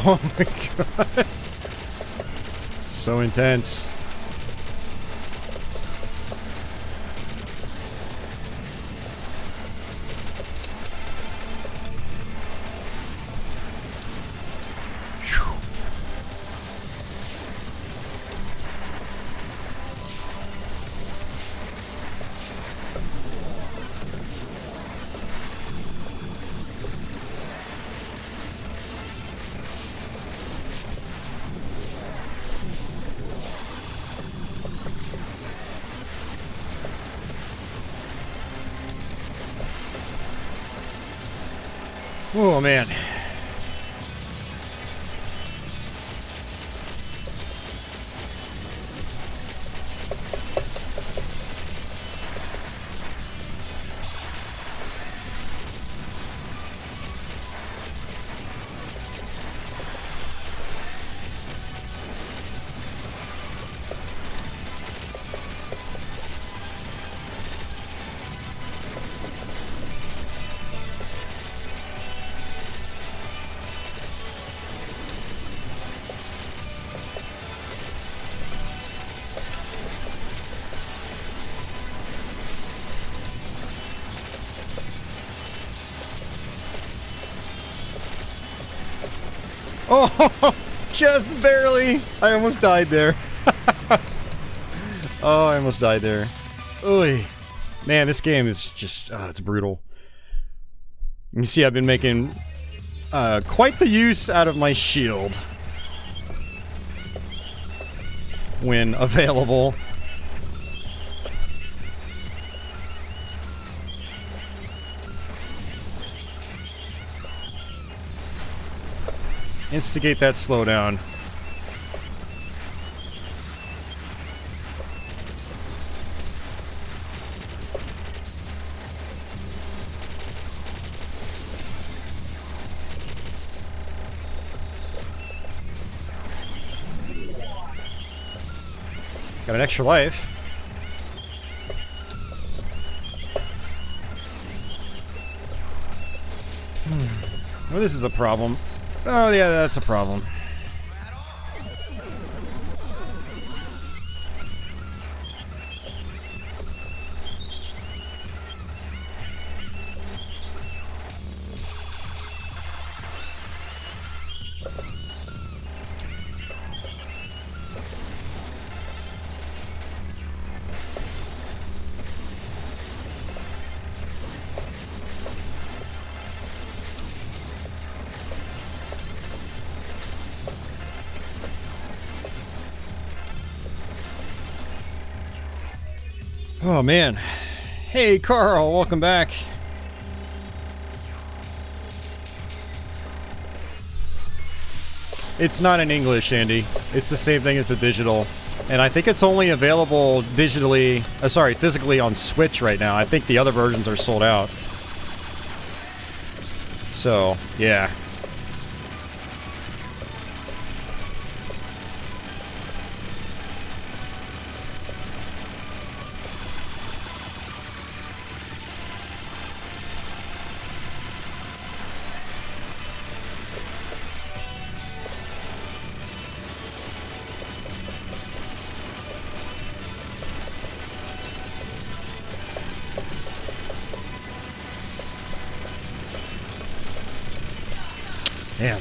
S1: Oh my god. So intense. Oh man. Oh, just barely. I almost died there. Oh, I almost died there. Oy. Man, this game is just, it's brutal. You see, I've been making quite the use out of my shield when available. Instigate that slowdown. Got an extra life. Well, this is a problem. Oh yeah, that's a problem. Oh man. Hey Carl, welcome back. It's not in English, Andy. It's the same thing as the digital. And I think it's only available digitally, physically on Switch right now. I think the other versions are sold out. So, yeah. Damn.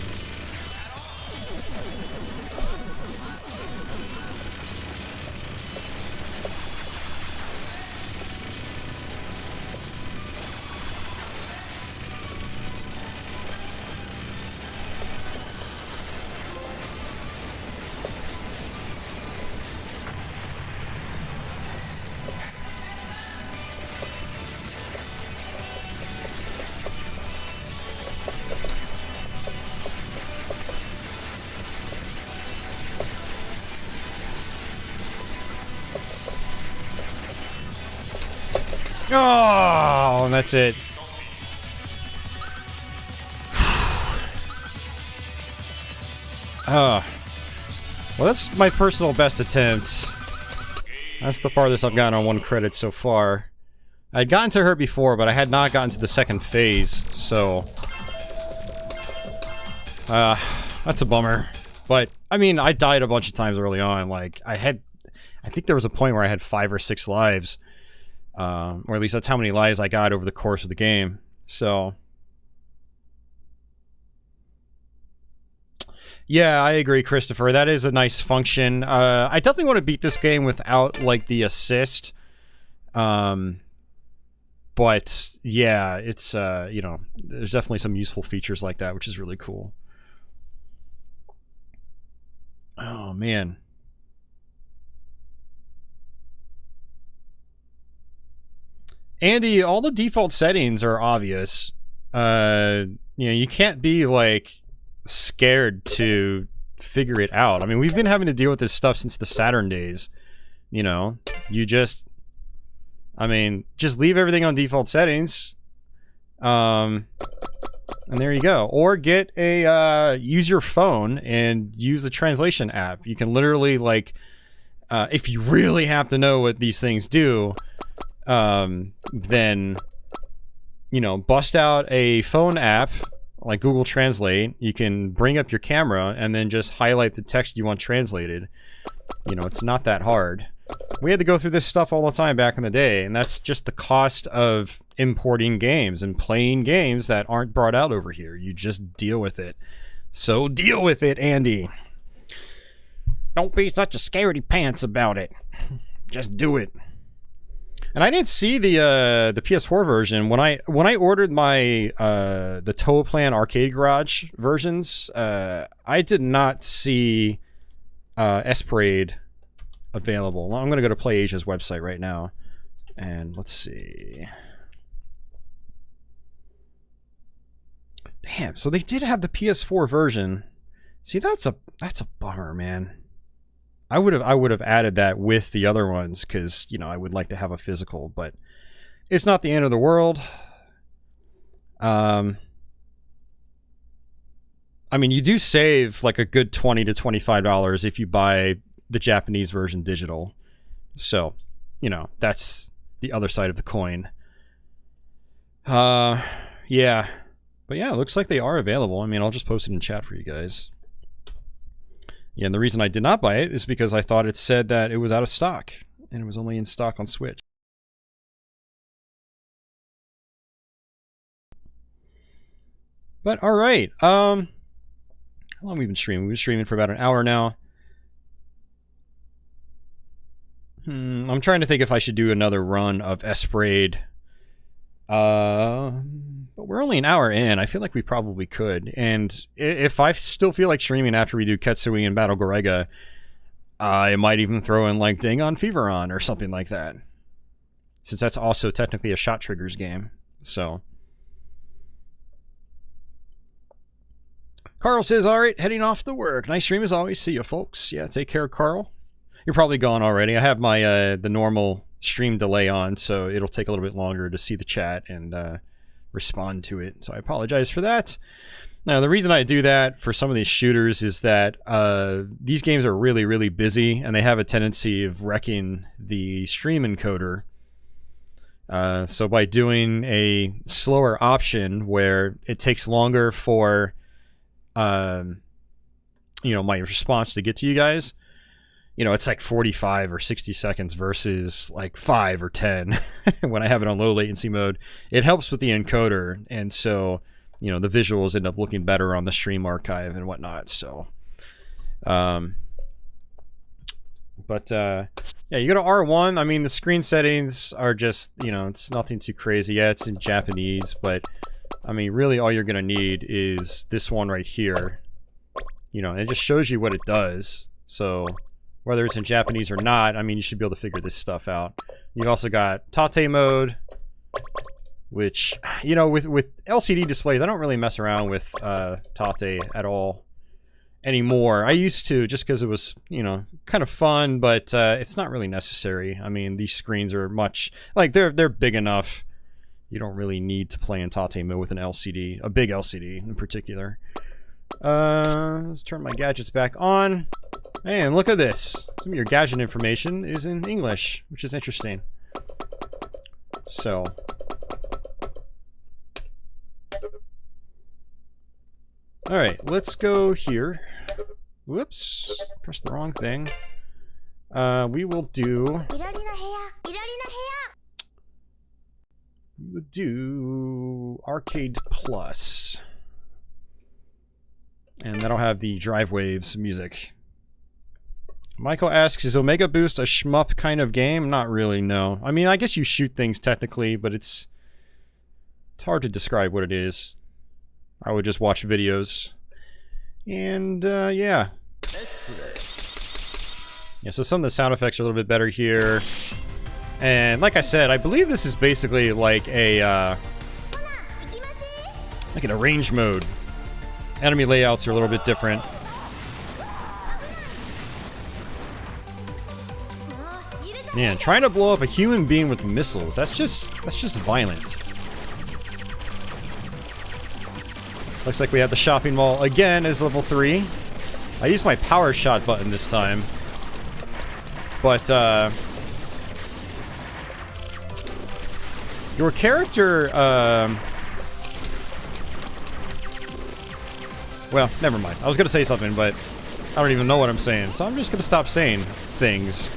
S1: Oh, and that's it. Well, that's my personal best attempt. That's the farthest I've gotten on 1 credit so far. I'd gotten to her before, but I had not gotten to the second phase, so... that's a bummer. But, I mean, I died a bunch of times early on. Like, I think there was a point where I had 5 or 6 lives. Or at least that's how many lives I got over the course of the game. So... yeah, I agree, Christopher. That is a nice function. I definitely want to beat this game without, like, the assist. But, yeah, it's, you know, there's definitely some useful features like that, which is really cool. Oh, man. Andy, all the default settings are obvious. You know, you can't be, like... scared to figure it out. I mean, we've been having to deal with this stuff since the Saturn days. You know, you just... I mean, just leave everything on default settings. And there you go. Or get a, use your phone and use the translation app. You can literally, like, if you really have to know what these things do, then, you know, bust out a phone app, like Google Translate. You can bring up your camera and then just highlight the text you want translated. You know, it's not that hard. We had to go through this stuff all the time back in the day, and that's just the cost of importing games and playing games that aren't brought out over here. You just deal with it. So deal with it, Andy. Don't be such a scaredy pants about it. Just do it. And I didn't see the PS4 version when I ordered my the Toaplan Arcade Garage versions. I did not see Esprade available. I'm gonna go to PlayAsia's website right now, and let's see. Damn, so they did have the PS4 version. See, that's a bummer, man. I would have added that with the other ones, because, you know, I would like to have a physical, but it's not the end of the world. I mean, you do save like a good $20 to $25 if you buy the Japanese version digital. So, you know, that's the other side of the coin. Yeah. But yeah, it looks like they are available. I mean, I'll just post it in chat for you guys. Yeah, and the reason I did not buy it is because I thought it said that it was out of stock, and it was only in stock on Switch. But, alright, how long have we been streaming? We've been streaming for about an hour now. I'm trying to think if I should do another run of Esprade. But we're only an hour in. I feel like we probably could. And if I still feel like streaming after we do Ketsui and Battle Garegga, I might even throw in like Dangon Feveron or something like that. Since that's also technically a ShotTriggers game. So. Carl says, alright, heading off to work. Nice stream as always. See you, folks. Yeah, take care, Carl. You're probably gone already. I have my the normal stream delay on, so it'll take a little bit longer to see the chat and respond to it. So I apologize for that. Now, the reason I do that for some of these shooters is that these games are really, really busy, and they have a tendency of wrecking the stream encoder. So by doing a slower option where it takes longer for you know, my response to get to you guys, you know, it's like 45 or 60 seconds versus like 5 or 10 when I have it on low latency mode. It helps with the encoder, and so, you know, the visuals end up looking better on the stream archive and whatnot. So, yeah, you go to R1. I mean, the screen settings are just, you know, it's nothing too crazy. Yeah, it's in Japanese, but I mean, really all you're gonna need is this one right here. You know, and it just shows you what it does. So whether it's in Japanese or not, I mean, you should be able to figure this stuff out. You've also got Tate mode, which, you know, with LCD displays, I don't really mess around with Tate at all anymore. I used to, just because it was, you know, kind of fun, but it's not really necessary. I mean, these screens are much, like, they're big enough. You don't really need to play in Tate mode with an LCD, a big LCD in particular. Let's turn my gadgets back on. And look at this. Some of your gadget information is in English, which is interesting. So. Alright, let's go here. Whoops. Pressed the wrong thing. We will do Arcade Plus. And that'll have the Drive Waves music. Michael asks, is Omega Boost a shmup kind of game? Not really, no. I mean, I guess you shoot things technically, but it's hard to describe what it is. I would just watch videos. And, yeah. Yeah, so some of the sound effects are a little bit better here. And like I said, I believe this is basically like a, like an arrange mode. Enemy layouts are a little bit different. Man, trying to blow up a human being with missiles, that's just violent. Looks like we have the shopping mall again as level 3. I used my power shot button this time. But, your character, well, never mind. I was gonna say something, but I don't even know what I'm saying, so I'm just gonna stop saying things.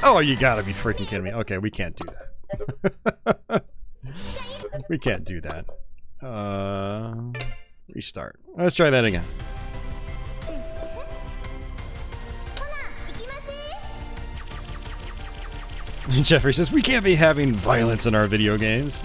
S1: Oh, you gotta be freaking kidding me. Okay, we can't do that. We can't do that. Restart. Let's try that again. Jeffrey says, we can't be having violence in our video games.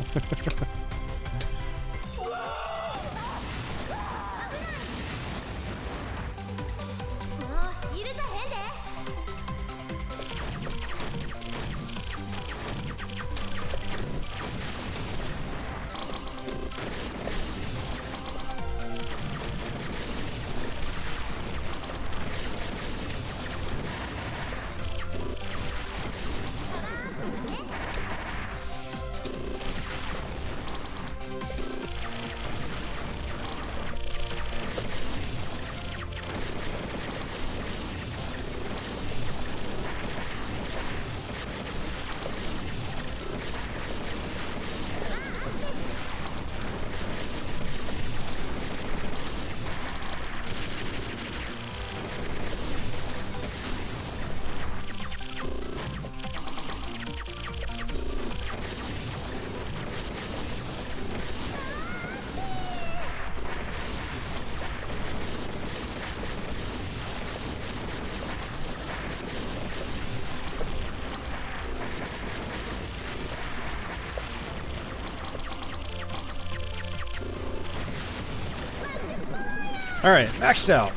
S1: Alright, maxed out.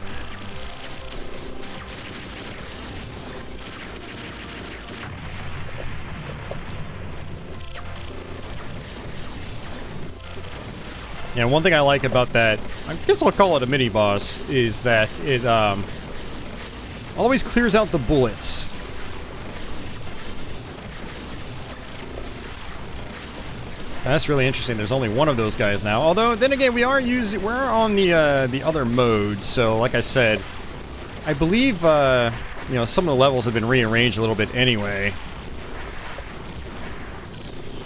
S1: Yeah, one thing I like about that, I guess I'll call it a mini-boss, is that it always clears out the bullets. That's really interesting. There's only one of those guys now. Although, then again, we're on the other mode. So, like I said, I believe you know, some of the levels have been rearranged a little bit anyway.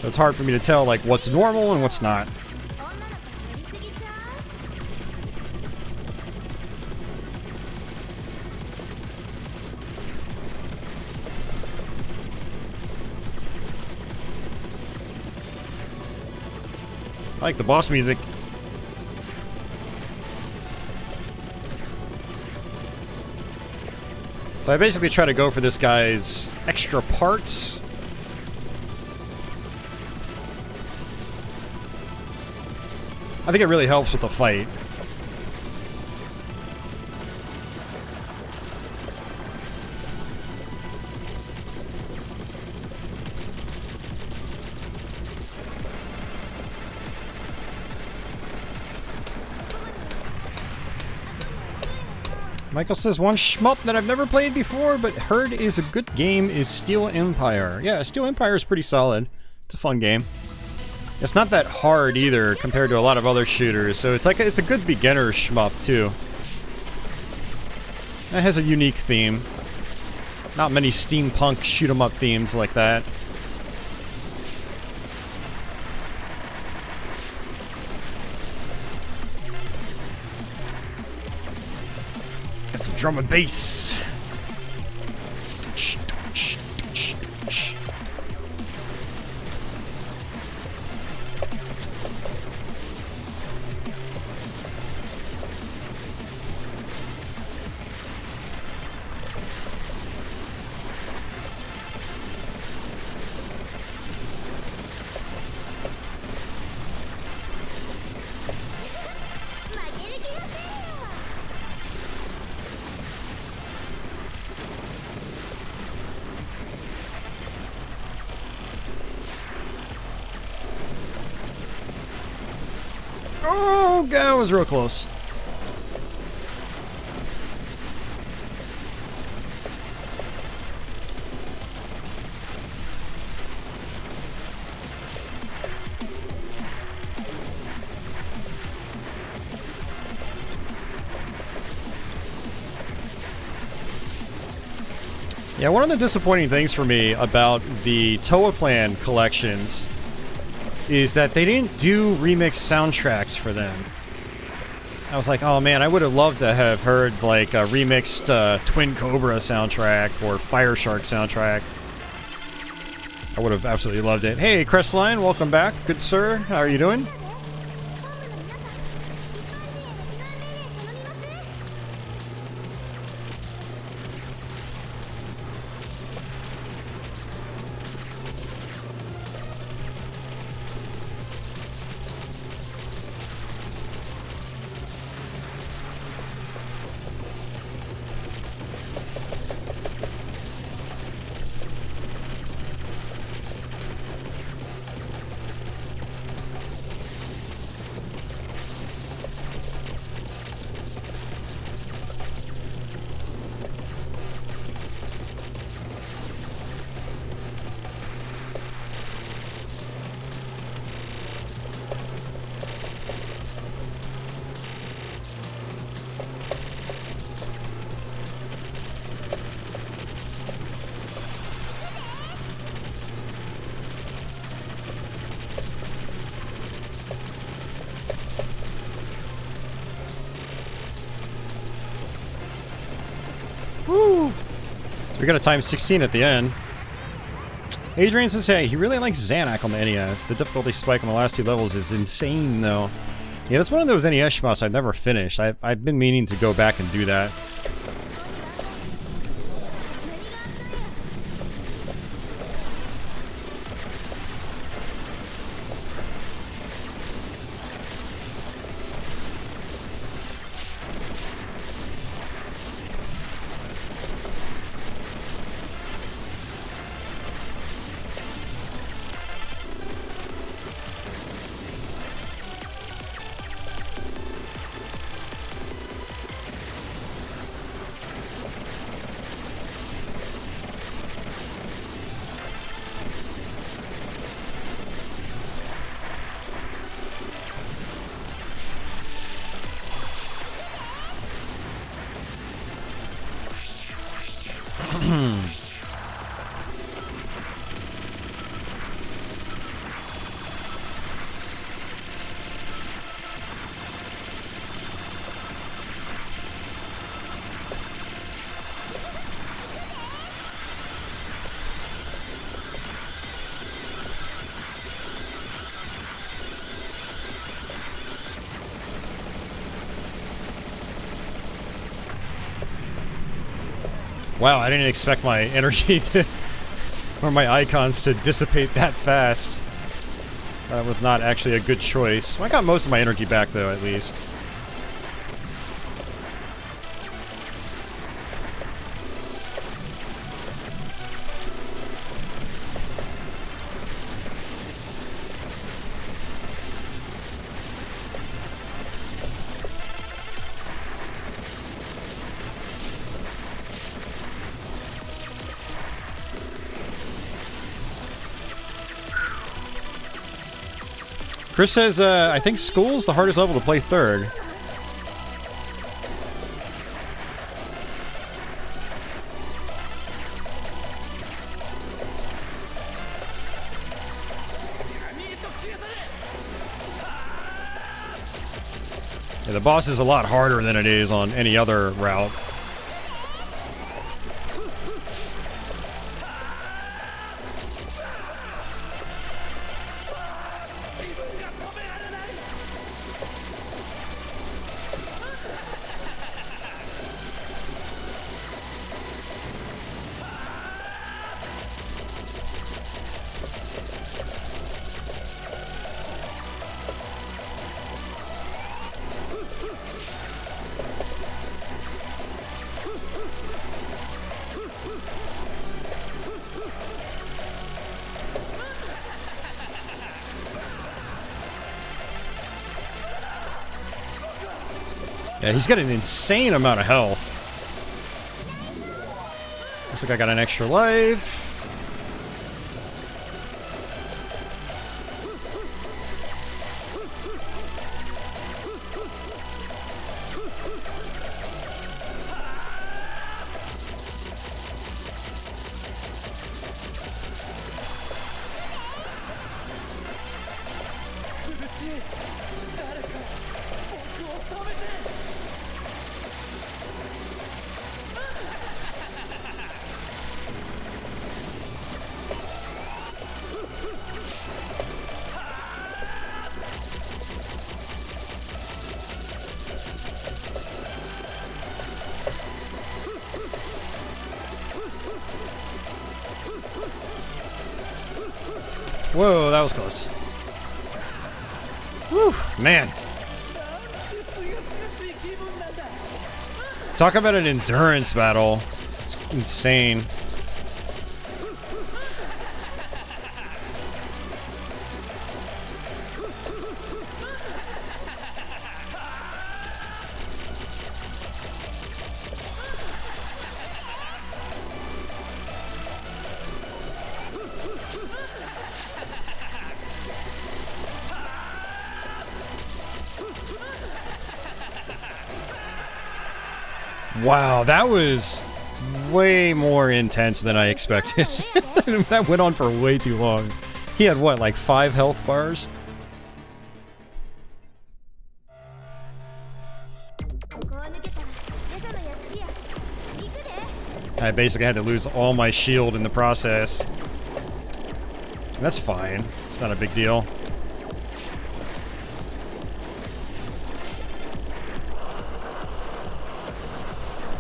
S1: So it's hard for me to tell like what's normal and what's not. I like the boss music. So I basically try to go for this guy's extra parts. I think it really helps with the fight. Michael says, one shmup that I've never played before, but heard is a good game is Steel Empire. Yeah, Steel Empire is pretty solid. It's a fun game. It's not that hard either compared to a lot of other shooters, so it's like it's a good beginner shmup too. It has a unique theme. Not many steampunk shoot 'em up themes like that. Got some drum and bass. Oh, God, that was real close. Yeah, one of the disappointing things for me about the Toa Plan collections is that they didn't do remix soundtracks for them. I was like, oh man, I would have loved to have heard like a remixed Twin Cobra soundtrack or Fire Shark soundtrack. I would have absolutely loved it. Hey, Crestline, welcome back. Good sir, how are you doing? Woo! We got a time 16 at the end. Adrian says, hey, he really likes Xanac on the NES. The difficulty spike on the last two levels is insane, though. Yeah, that's one of those NES shmups I've never finished. I've been meaning to go back and do that. Wow, I didn't expect my energy to, or my icons to dissipate that fast. That was not actually a good choice. I got most of my energy back though, at least. Chris says, I think school's the hardest level to play third. Yeah, the boss is a lot harder than it is on any other route. Yeah, he's got an insane amount of health. Looks like I got an extra life. Whoa, that was close. Whew, man. Talk about an endurance battle. It's insane. Wow, that was way more intense than I expected. That went on for way too long. He had what, like 5 health bars? I basically had to lose all my shield in the process. That's fine. It's not a big deal.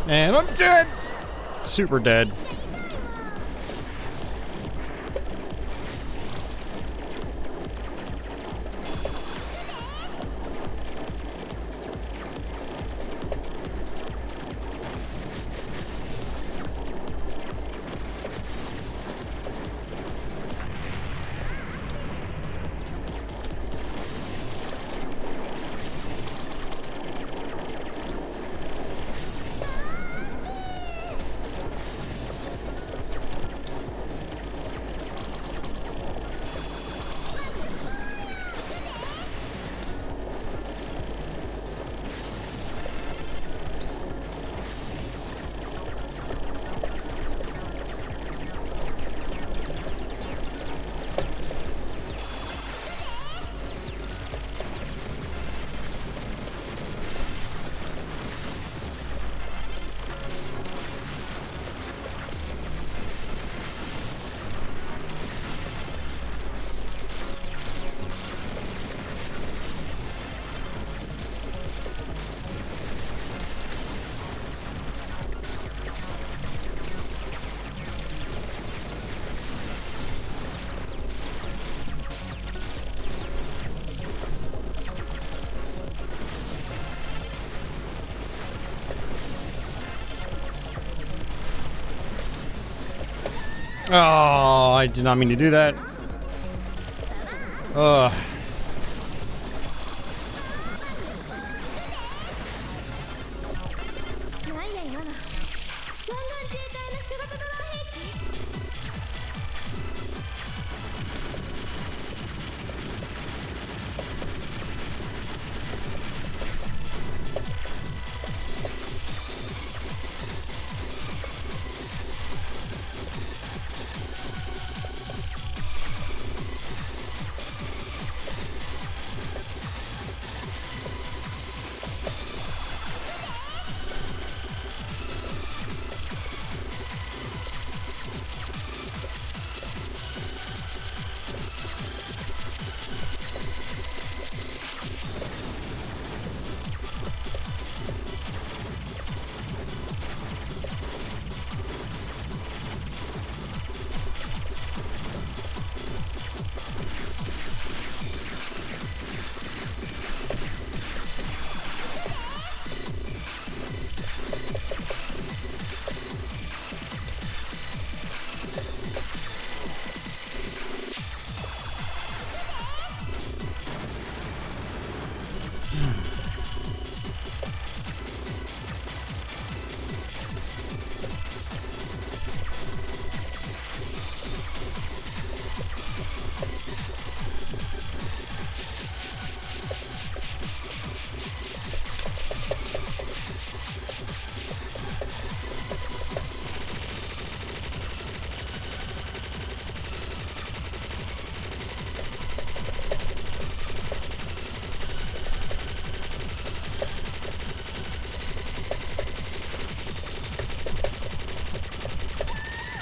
S1: And I'm dead! Super dead. Oh, I did not mean to do that. Ugh.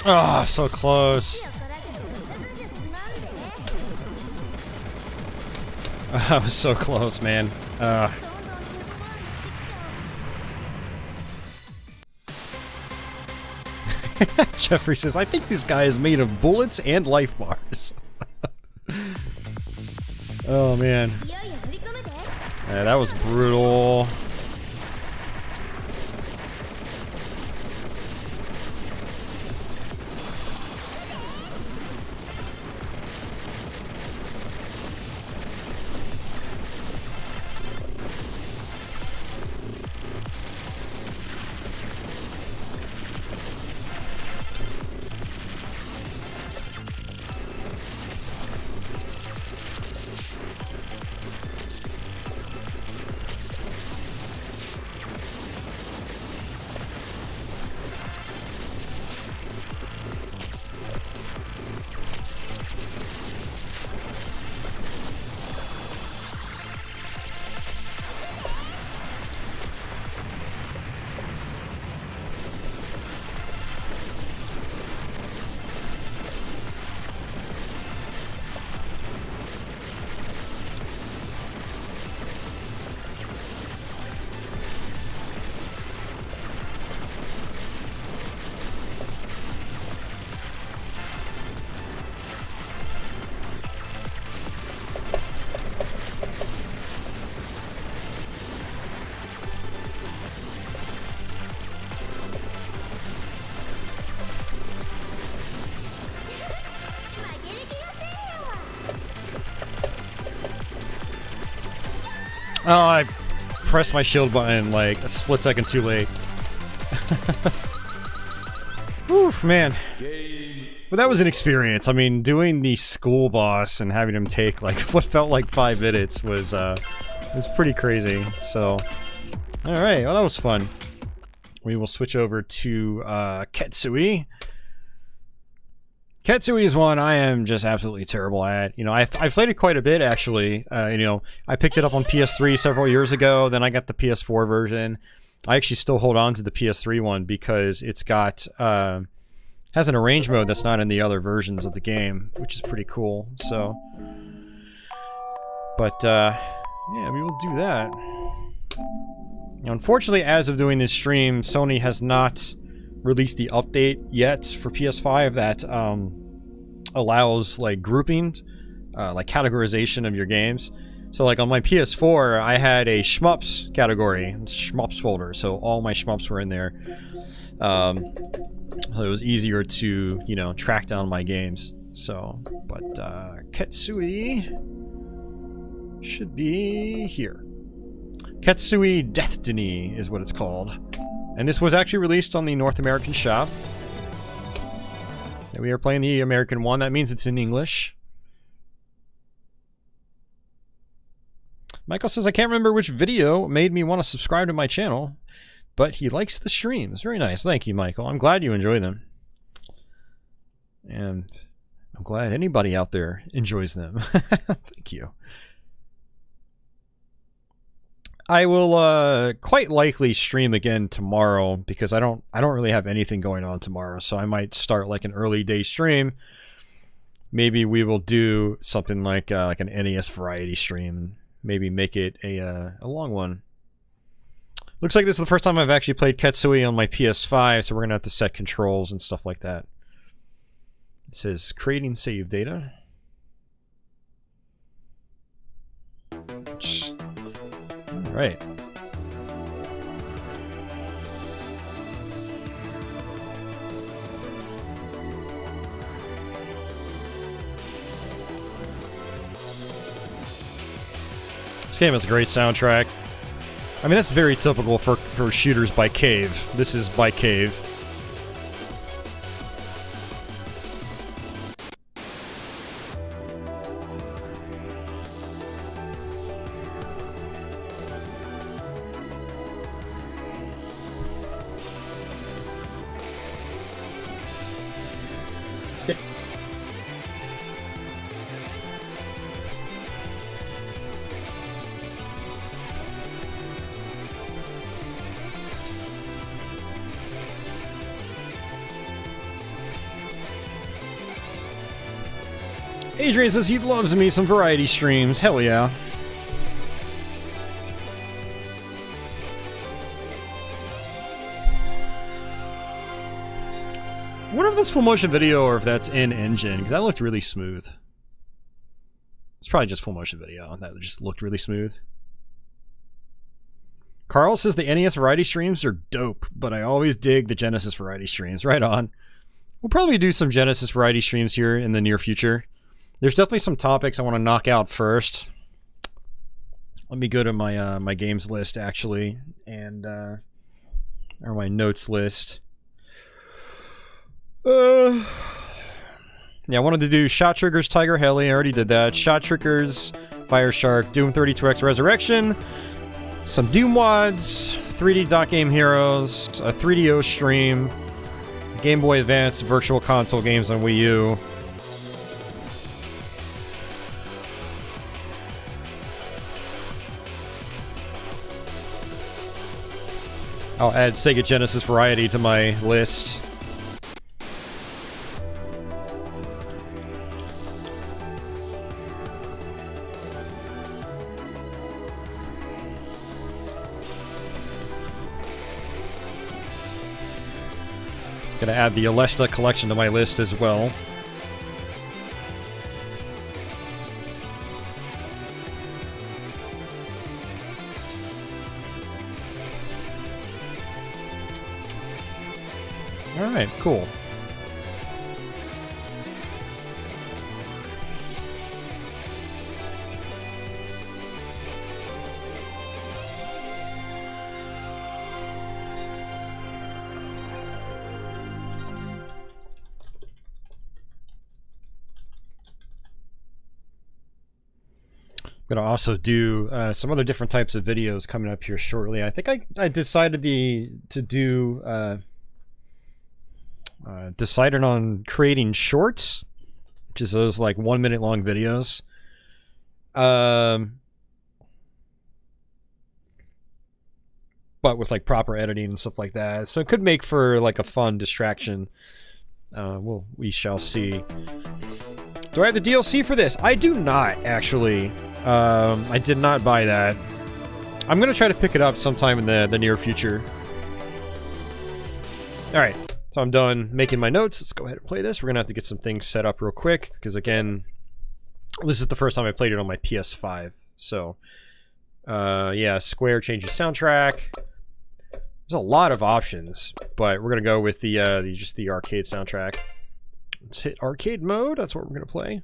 S1: Oh, so close. I was so close, man. Jeffrey says, I think this guy is made of bullets and life bars. Oh, man. Yeah, that was brutal. Oh, I pressed my shield button like a split second too late. Oof, man. But that was an experience. I mean, doing the school boss and having him take like what felt like 5 minutes was pretty crazy. So, all right, well that was fun. We will switch over to Ketsui. Ketsui is one I am just absolutely terrible at. You know, I've played it quite a bit, actually. You know, I picked it up on PS3 several years ago, then I got the PS4 version. I actually still hold on to the PS3 one because it's got, has an arrange mode that's not in the other versions of the game, which is pretty cool, so. But, yeah, we will do that. Now, unfortunately, as of doing this stream, Sony has not released the update yet for PS5 that allows like grouping, like categorization of your games. So like on my PS4 I had a shmups category, shmups folder, so all my shmups were in there. So it was easier to, you know, track down my games. So, but Ketsui should be here. Ketsui Deathtiny is what it's called. And this was actually released on the North American shop. And we are playing the American one. That means it's in English. Michael says, I can't remember which video made me want to subscribe to my channel, but he likes the streams. Very nice. Thank you, Michael. I'm glad you enjoy them. And I'm glad anybody out there enjoys them. Thank you. I will quite likely stream again tomorrow because I don't really have anything going on tomorrow, so I might start like an early day stream. Maybe we will do something like an NES variety stream. Maybe make it a long one. Looks like this is the first time I've actually played Ketsui on my PS5, so we're gonna have to set controls and stuff like that. It says creating save data. Right. This game has a great soundtrack. I mean, that's very typical for shooters by Cave. This is by Cave. Adrian says he loves me some variety streams. Hell yeah. I wonder if that's full motion video or if that's in engine, because that looked really smooth. It's probably just full motion video. That just looked really smooth. Carl says the NES variety streams are dope, but I always dig the Genesis variety streams. Right on. We'll probably do some Genesis variety streams here in the near future. There's definitely some topics I want to knock out first. Let me go to my my games list actually, and or my notes list. Yeah, I wanted to do ShotTriggers, Tiger Heli. I already did that. ShotTriggers, Fire Shark, Doom 32X Resurrection, some Doom WODs, 3D Dot Game Heroes, a 3DO stream, Game Boy Advance Virtual Console games on Wii U. I'll add Sega Genesis variety to my list. Gonna add the Alesta collection to my list as well. Alright, cool. I'm gonna also do some other different types of videos coming up here shortly. I think I decided decided on creating shorts, which is those like 1 minute long videos. But with like proper editing and stuff like that, so it could make for like a fun distraction. We shall see. Do I have the DLC for this? I do not actually. I did not buy that. I'm gonna try to pick it up sometime in the near future. All right. So I'm done making my notes. Let's go ahead and play this. We're gonna have to get some things set up real quick because again, this is the first time I played it on my PS5. So, yeah, Square changes soundtrack. There's a lot of options, but we're gonna go with the just the arcade soundtrack. Let's hit arcade mode. That's what we're gonna play.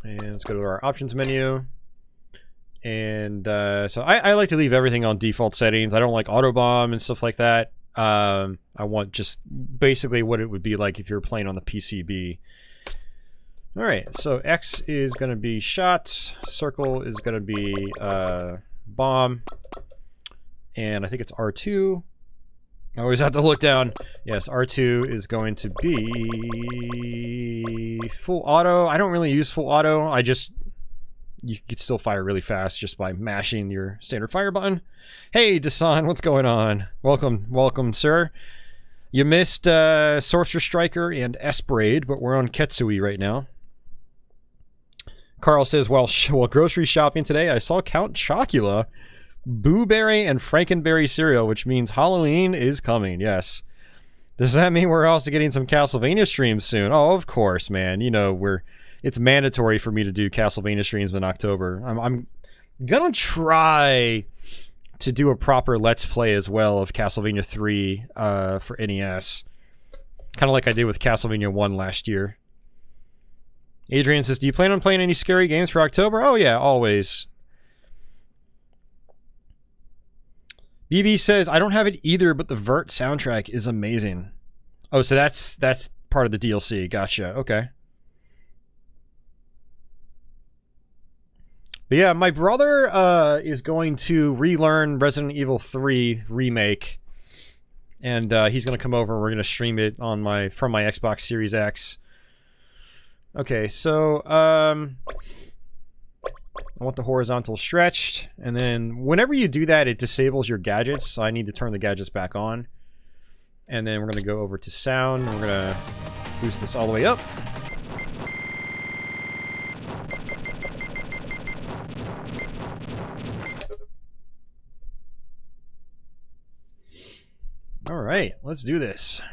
S1: And let's go to our options menu. And so I like to leave everything on default settings. I don't like autobomb and stuff like that. I want just basically what it would be like if you're playing on the PCB. All right, so X is going to be shot, circle is going to be bomb, and I think it's R2. I always have to look down. Yes, R2 is going to be full auto. I don't really use full auto. You could still fire really fast just by mashing your standard fire button. Hey, Dasan, what's going on? Welcome, welcome, sir. You missed Sorcer Striker and Esprade, but we're on Ketsui right now. Carl says, while grocery shopping today, I saw Count Chocula, Booberry, and Frankenberry cereal, which means Halloween is coming, yes. Does that mean we're also getting some Castlevania streams soon? Oh, of course, man. You know, it's mandatory for me to do Castlevania streams in October. I'm gonna try to do a proper Let's Play as well of Castlevania 3 for NES. Kind of like I did with Castlevania 1 last year. Adrian says, do you plan on playing any scary games for October? Oh yeah, always. BB says, I don't have it either, but the Vert soundtrack is amazing. Oh, so that's part of the DLC. Gotcha, okay. But yeah, my brother is going to relearn Resident Evil 3 Remake. And he's going to come over and we're going to stream it on from my Xbox Series X. Okay, so I want the horizontal stretched, and then whenever you do that, it disables your gadgets, so I need to turn the gadgets back on. And then we're going to go over to sound, and we're going to boost this all the way up. Alright, let's do this.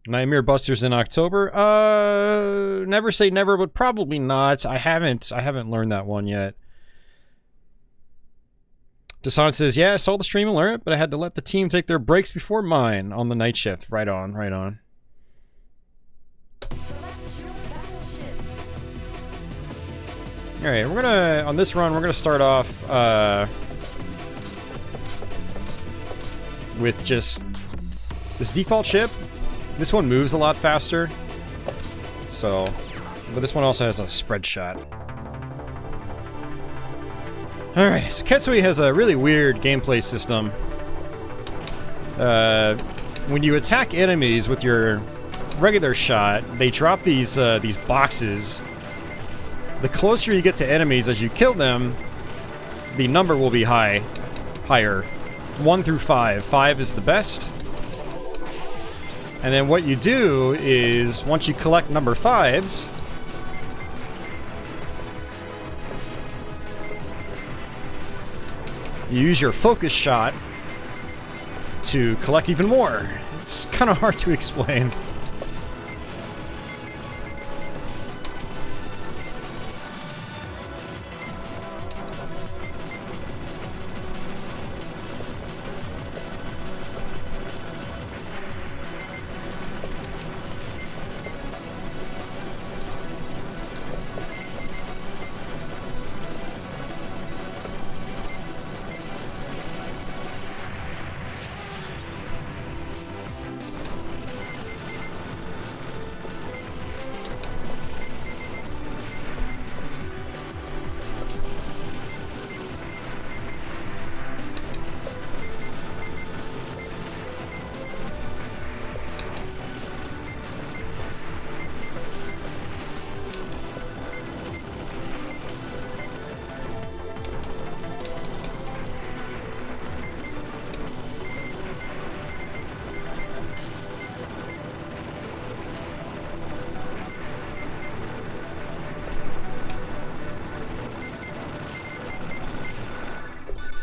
S1: Nightmare Busters in October? Never say never, but probably not. I haven't learned that one yet. Dasan says, yeah, I saw the stream and learned it, but I had to let the team take their breaks before mine on the night shift. Right on, right on. Alright, on this run, we're gonna start off, with just this default ship. This one moves a lot faster, but this one also has a spread shot. Alright, so Ketsui has a really weird gameplay system. When you attack enemies with your regular shot, they drop these boxes. The closer you get to enemies as you kill them, the number will be higher. 1 through 5. 5 is the best. And then what you do is, once you collect number 5s, you use your focus shot to collect even more. It's kind of hard to explain.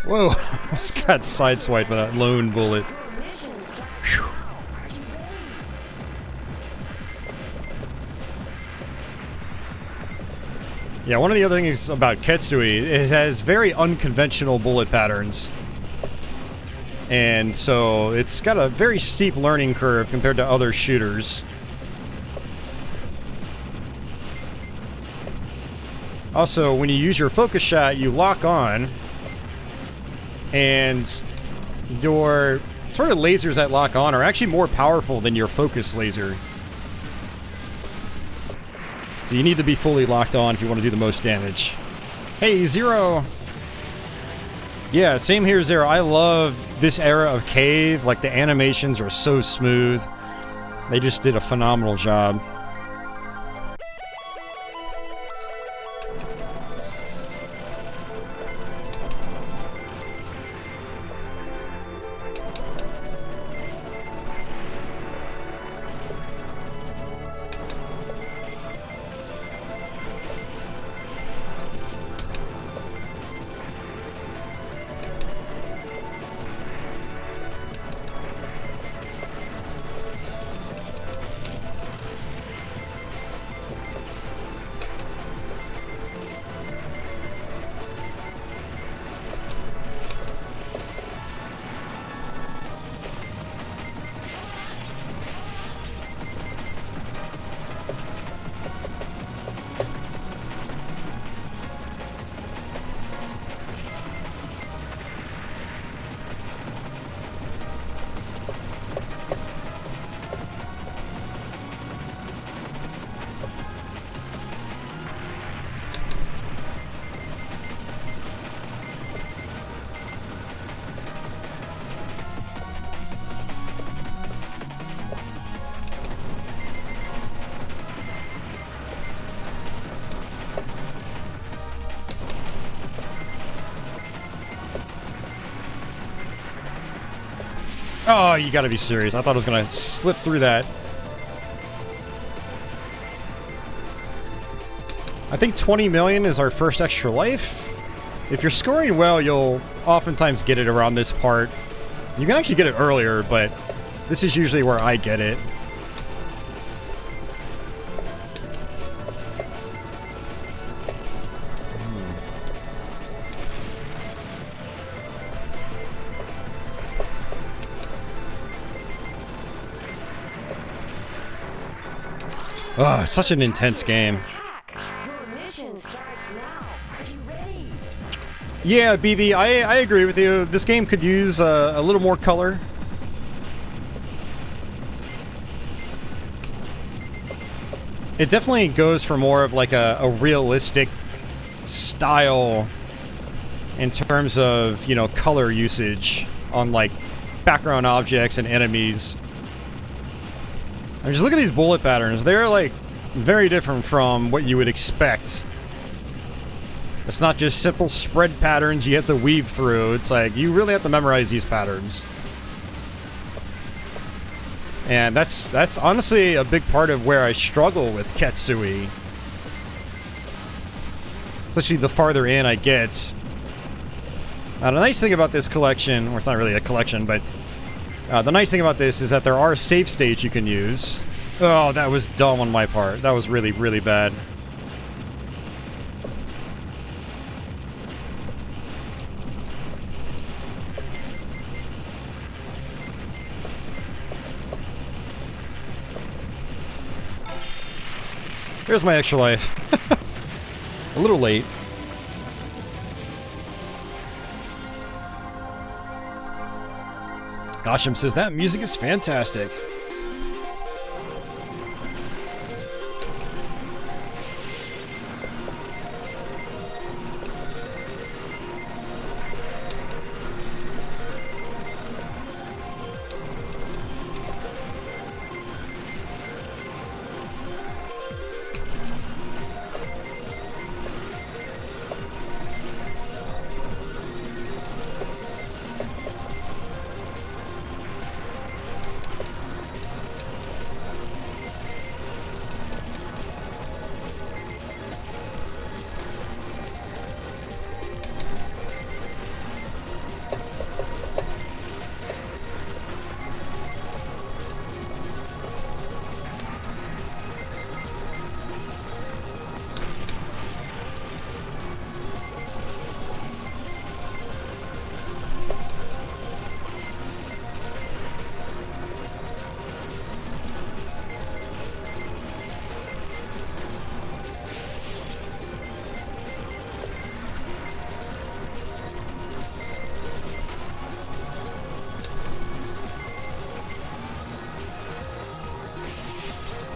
S1: Whoa, almost got sideswiped by that lone bullet. Whew. Yeah, one of the other things about Ketsui, it has very unconventional bullet patterns. And so it's got a very steep learning curve compared to other shooters. Also, when you use your focus shot, you lock on, and your sort of lasers that lock on are actually more powerful than your focus laser. So you need to be fully locked on if you want to do the most damage. Hey, Zero! Yeah, same here, Zero. I love this era of Cave. Like, the animations are so smooth. They just did a phenomenal job. Oh, you gotta be serious. I thought I was gonna slip through that. I think 20 million is our first extra life. If you're scoring well, you'll oftentimes get it around this part. You can actually get it earlier, but this is usually where I get it. Oh, it's such an intense game. Yeah, BB, I agree with you. This game could use a little more color. It definitely goes for more of like a realistic style in terms of, you know, color usage on like background objects and enemies. I mean, just look at these bullet patterns. They're like very different from what you would expect. It's not just simple spread patterns you have to weave through. It's like you really have to memorize these patterns. And that's honestly a big part of where I struggle with Ketsui. Especially the farther in I get. Now, the nice thing about this collection, or it's not really a collection, but the nice thing about this is that there are save states you can use. Oh, that was dumb on my part. That was really, really bad. Here's my extra life. A little late. Gosham says, that music is fantastic.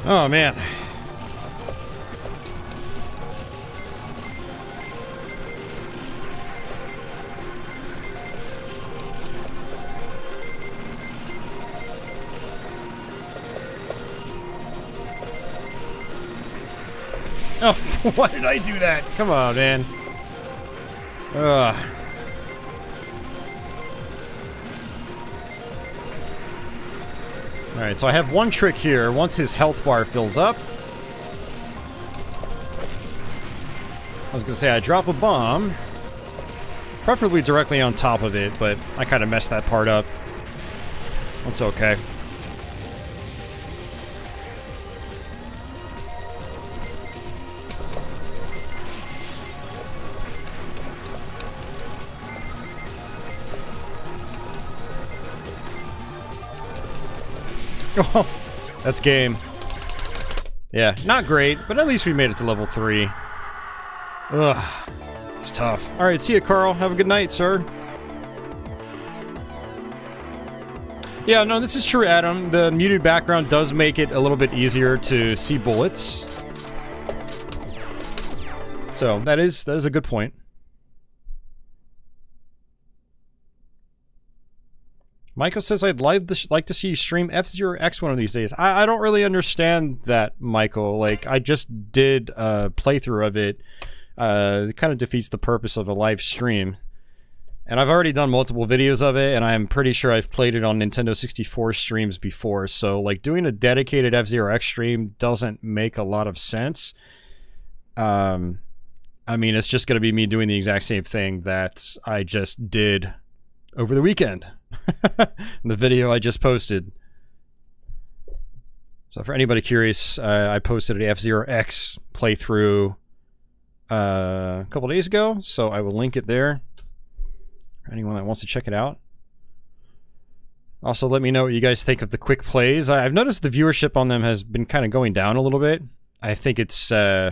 S1: Oh, man. Oh, why did I do that? Come on, man. Ugh. Alright, so I have one trick here. Once his health bar fills up, I was gonna say I drop a bomb, preferably directly on top of it, but I kind of messed that part up. That's okay. Oh, that's game. Yeah, not great, but at least we made it to level 3. Ugh, it's tough. Alright, see ya, Carl. Have a good night, sir. Yeah, no, this is true, Adam. The muted background does make it a little bit easier to see bullets. So, that is a good point. Michael says, I'd like to see you stream F0X one of these days. I don't really understand that, Michael. Like, I just did a playthrough of it. It kind of defeats the purpose of a live stream. And I've already done multiple videos of it, and I'm pretty sure I've played it on Nintendo 64 streams before. So, like, doing a dedicated F0X stream doesn't make a lot of sense. I mean, it's just going to be me doing the exact same thing that I just did over the weekend. The video I just posted. So for anybody curious, I posted an F0X playthrough a couple days ago, so I will link it there for anyone that wants to check it out. Also, let me know what you guys think of the quick plays. I've noticed the viewership on them has been kind of going down a little bit. I think it's yeah,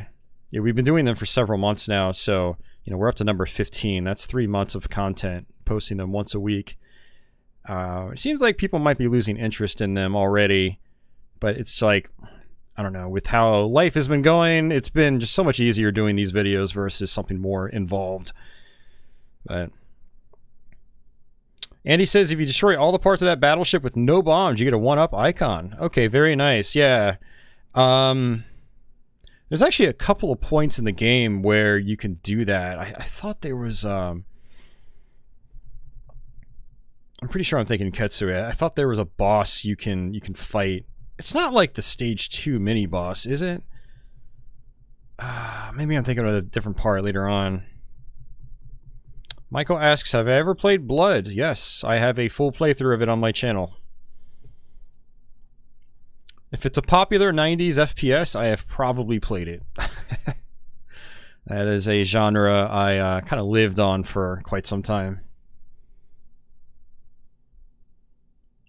S1: we've been doing them for several months now, so you know, we're up to number 15. That's 3 months of content, posting them once a week. It seems like people might be losing interest in them already, but it's like, I don't know, with how life has been going, it's been just so much easier doing these videos versus something more involved. But Andy says, if you destroy all the parts of that battleship with no bombs, you get a 1-up icon. Okay, very nice, yeah. There's actually a couple of points in the game where you can do that. I thought there was, I'm pretty sure I'm thinking Ketsui. I thought there was a boss you can fight. It's not like the stage 2 mini boss, is it? Maybe I'm thinking of a different part later on. Michael asks, have I ever played Blood? Yes, I have a full playthrough of it on my channel. If it's a popular 90s FPS, I have probably played it. That is a genre I kind of lived on for quite some time.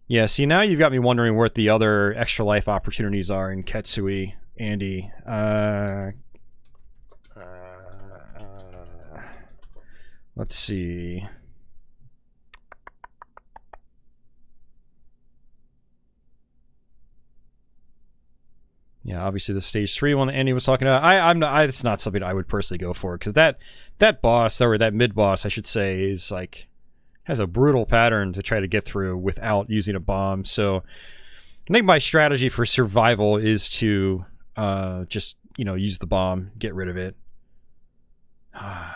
S1: Yeah, see, now you've got me wondering what the other extra life opportunities are in Ketsui, Andy. Let's see. Yeah, obviously the stage 3 one that Andy was talking about. It's not something I would personally go for, because that boss, or that mid boss, I should say, is like, has a brutal pattern to try to get through without using a bomb. So I think my strategy for survival is to just, you know, use the bomb, get rid of it.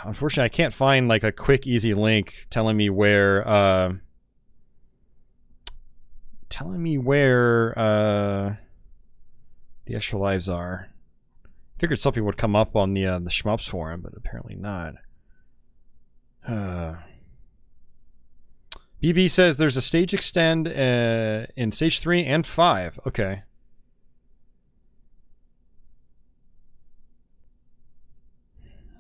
S1: Unfortunately, I can't find like a quick, easy link telling me where the extra lives are. Figured something would come up on the shmups forum, but apparently not. BB says there's a stage extend in stage 3 and 5. Okay.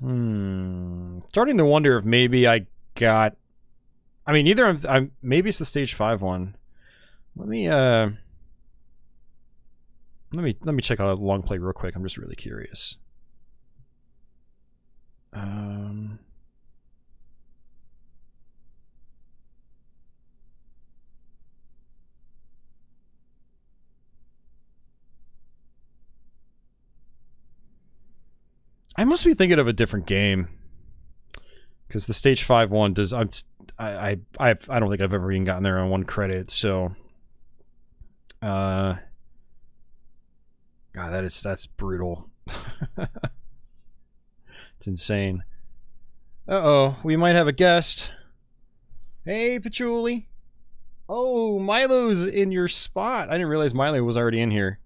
S1: Starting to wonder if maybe I got... I mean, either I'm maybe it's the stage 5 one. Let me check out a long play real quick. I'm just really curious. I must be thinking of a different game. Because the stage 5 one does... I don't think I've ever even gotten there on 1 credit, so... God, that's brutal. It's insane. Uh-oh, we might have a guest. Hey, Patchouli. Oh, Milo's in your spot. I didn't realize Milo was already in here.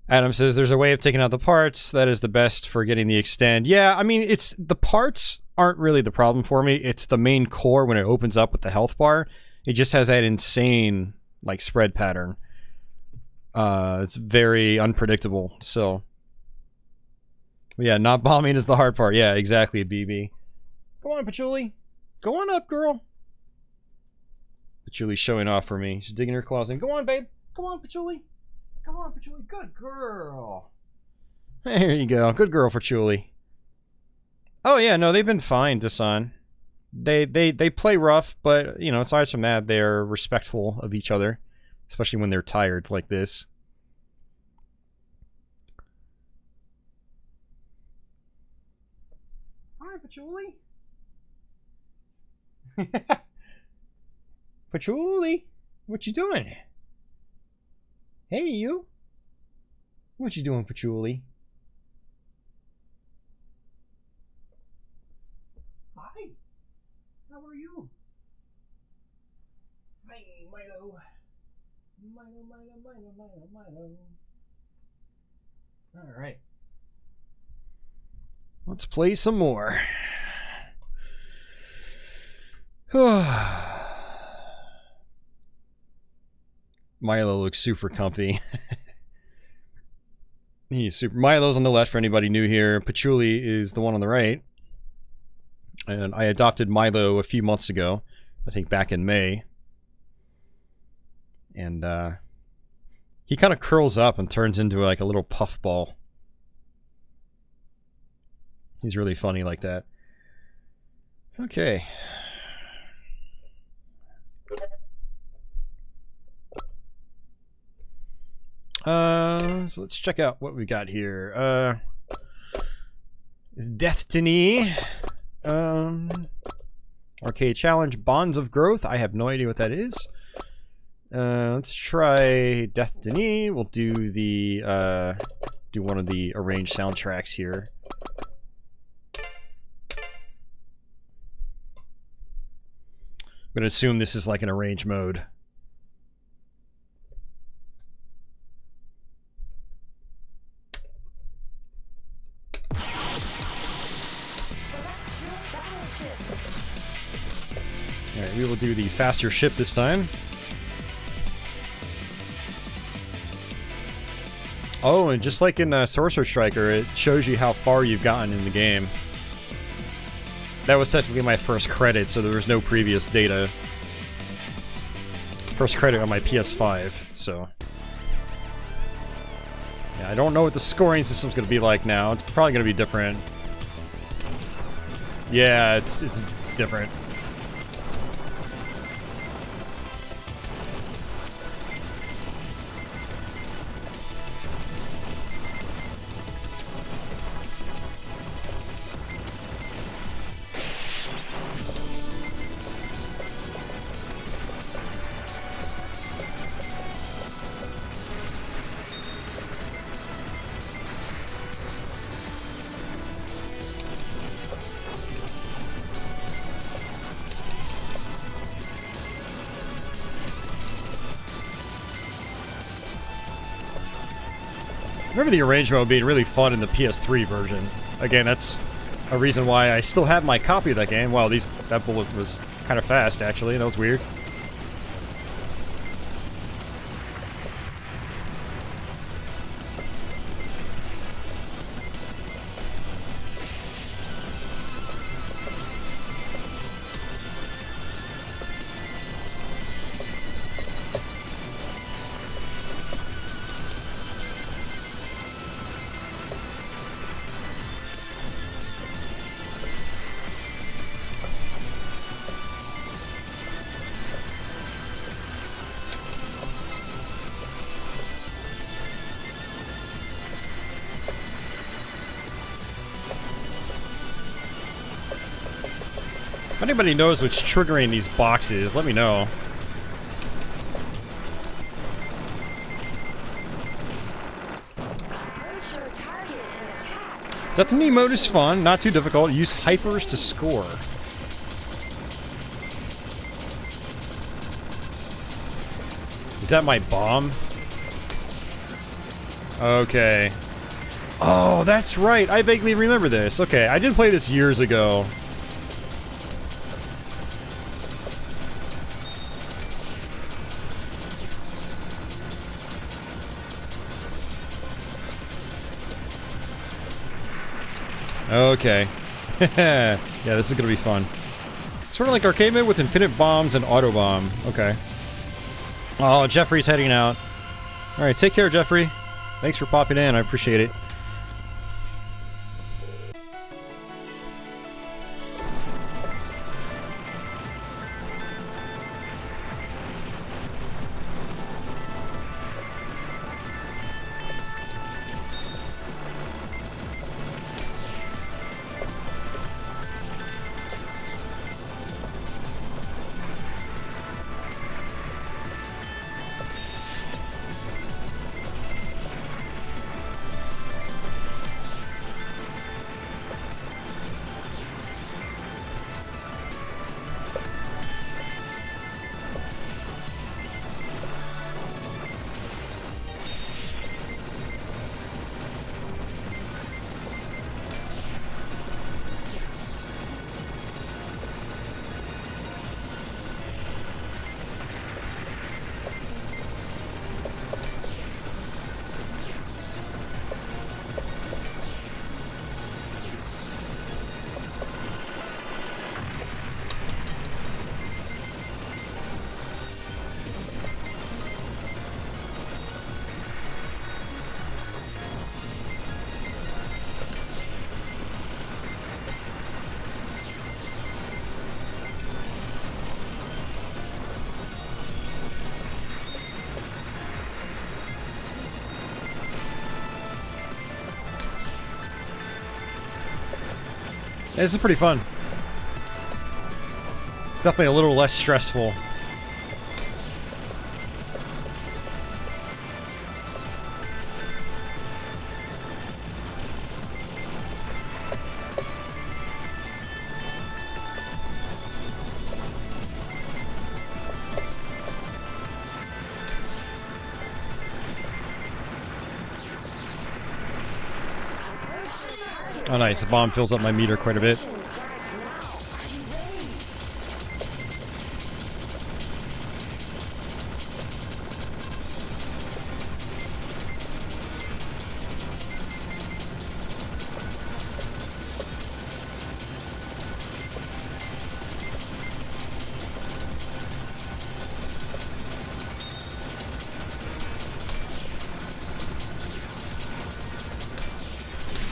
S1: Adam says there's a way of taking out the parts that is the best for getting the extend. Yeah, I mean, it's the parts aren't really the problem for me. It's the main core when it opens up with the health bar. It just has that insane like spread pattern. It's very unpredictable. So yeah, not bombing is the hard part. Yeah, exactly, BB. Go on, Patchouli. Go on up, girl. Patchouli's showing off for me. She's digging her claws in. Go on, babe. Go on, Patchouli. Come on, Patchouli. Good girl. There you go. Good girl, Patchouli. Oh yeah, no, they've been fine, Dasan. They play rough, but you know, aside from that, they're respectful of each other, especially when they're tired like this. Hi, Patchouli. Patchouli, what you doing? Hey, you. What you doing, Patchouli? Hi. How are you? Hi, Milo. Milo. Alright. Let's play some more. Milo looks super comfy. He's super. Milo's on the left for anybody new here. Patchouli is the one on the right. And I adopted Milo a few months ago. I think back in May. And he kind of curls up and turns into like a little puff ball. He's really funny like that. Okay. So let's check out what we got here. Is Deathtiny. Arcade Challenge, Bonds of Growth. I have no idea what that is. Let's try Deathtiny. We'll do the do one of the arranged soundtracks here. I'm gonna assume this is like an arranged mode. Alright, we will do the faster ship this time. Oh, and just like in Sorcer Striker, it shows you how far you've gotten in the game. That was technically my first credit, so there was no previous data. First credit on my PS5, so... yeah, I don't know what the scoring system's gonna be like now. It's probably gonna be different. Yeah, it's different. I remember the arranged mode being really fun in the PS3 version. Again, that's a reason why I still have my copy of that game. Wow, that bullet was kind of fast, actually. That was weird. anybody knows what's triggering these boxes, let me know. Deathtiny mode is fun, not too difficult. Use hypers to score. Is that my bomb? Okay. Oh, that's right. I vaguely remember this. Okay, I did play this years ago. Okay. Yeah, this is gonna be fun. It's sort of like arcade mode with infinite bombs and auto bomb. Okay. Oh, Jeffrey's heading out. Alright, take care, Jeffrey. Thanks for popping in, I appreciate it. This is pretty fun. Definitely a little less stressful. Oh nice, the bomb fills up my meter quite a bit.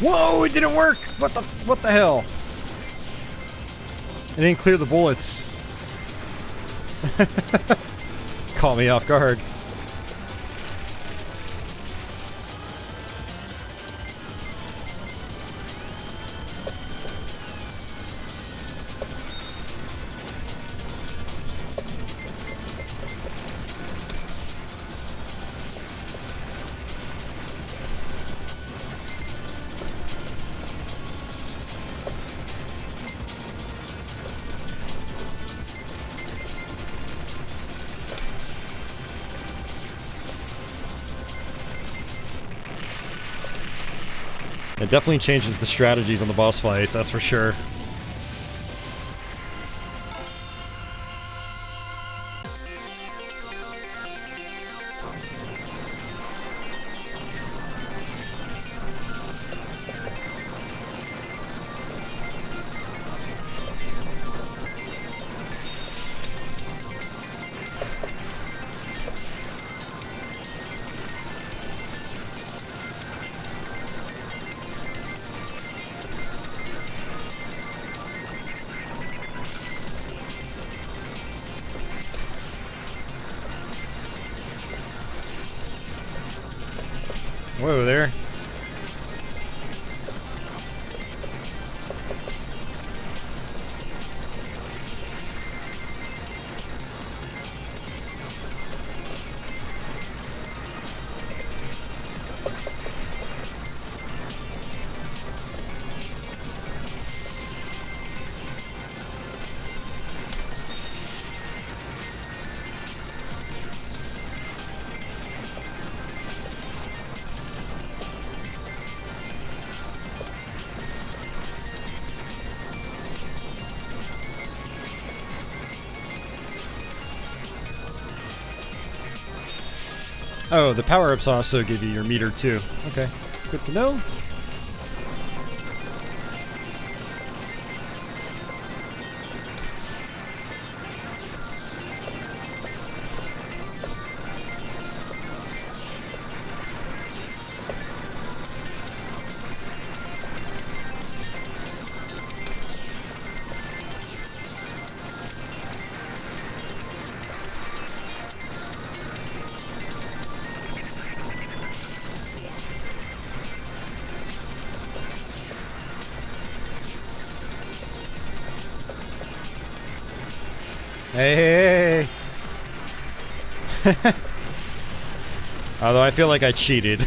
S1: Whoa, it didn't work! What the hell? It didn't clear the bullets. Caught me off guard. It definitely changes the strategies on the boss fights, that's for sure. Whoa there. Oh, the power-ups also give you your meter too. Okay, good to know. Hey, hey, hey. Although I feel like I cheated.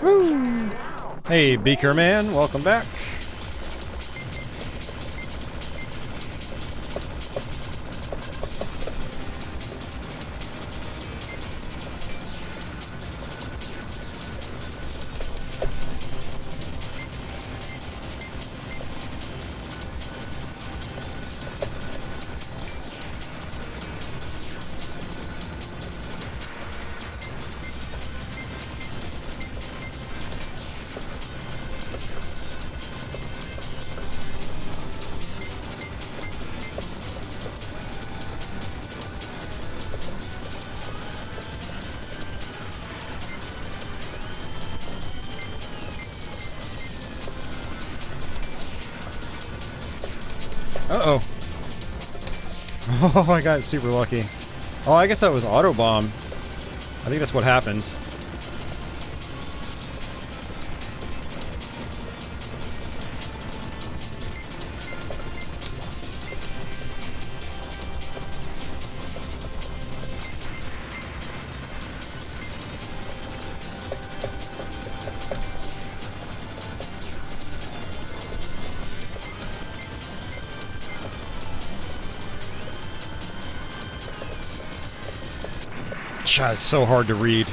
S1: Woo! Hey, Beaker Man, welcome back. Uh-oh. Oh, I got super lucky. Oh, I guess that was auto bomb. I think that's what happened. God, it's so hard to read.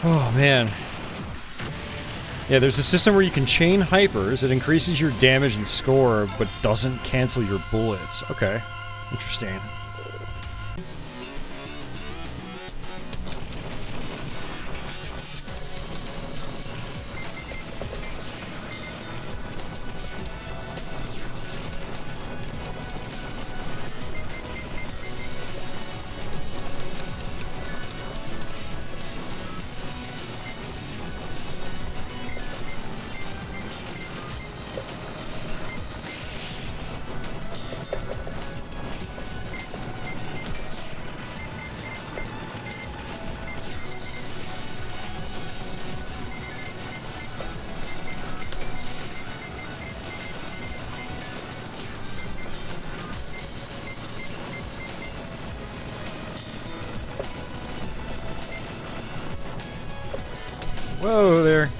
S1: Oh, man. Yeah, there's a system where you can chain hypers. It increases your damage and score, but doesn't cancel your bullets. Okay. Interesting. Whoa there.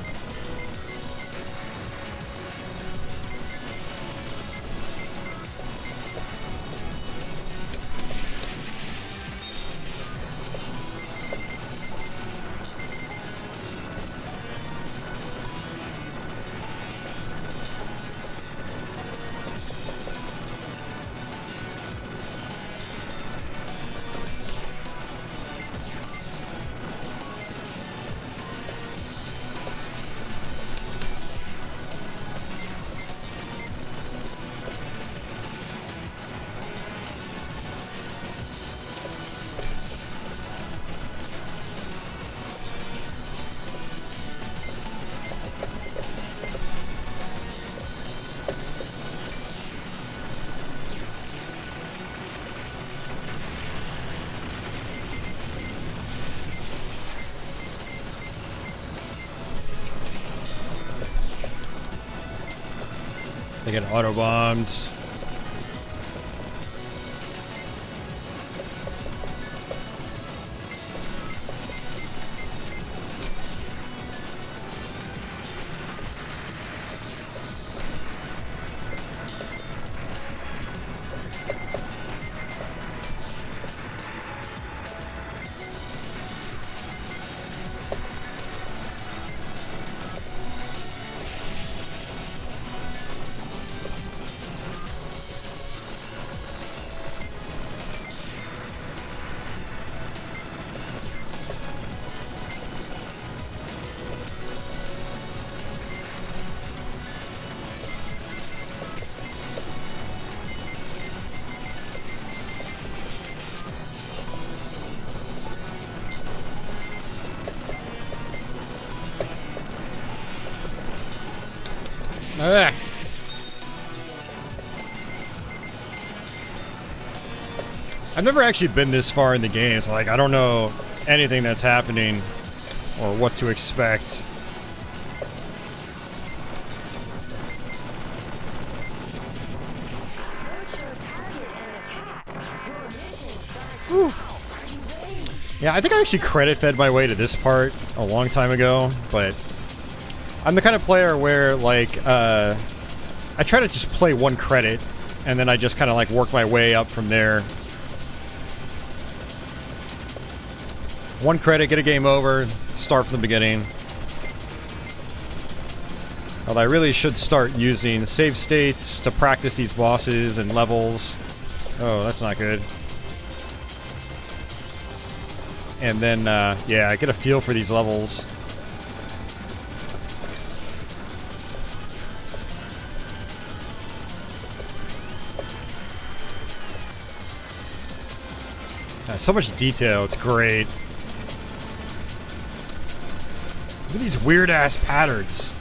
S1: They get auto-bombed. Ugh. I've never actually been this far in the game, so like I don't know anything that's happening or what to expect. Whew. Yeah, I think I actually credit fed my way to this part a long time ago, but I'm the kind of player where, like, I try to just play one credit, and then I just kind of, like, work my way up from there. One credit, get a game over, start from the beginning. Although I really should start using save states to practice these bosses and levels. Oh, that's not good. And then, yeah, I get a feel for these levels. So much detail, it's great. Look at these weird-ass patterns.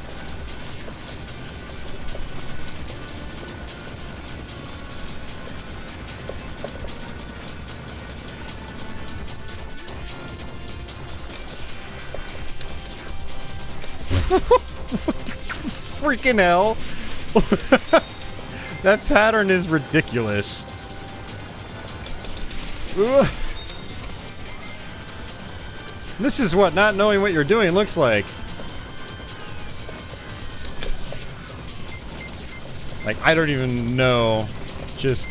S1: Freaking hell. That pattern is ridiculous. Ugh. This is what not knowing what you're doing looks like. Like, I don't even know. Just...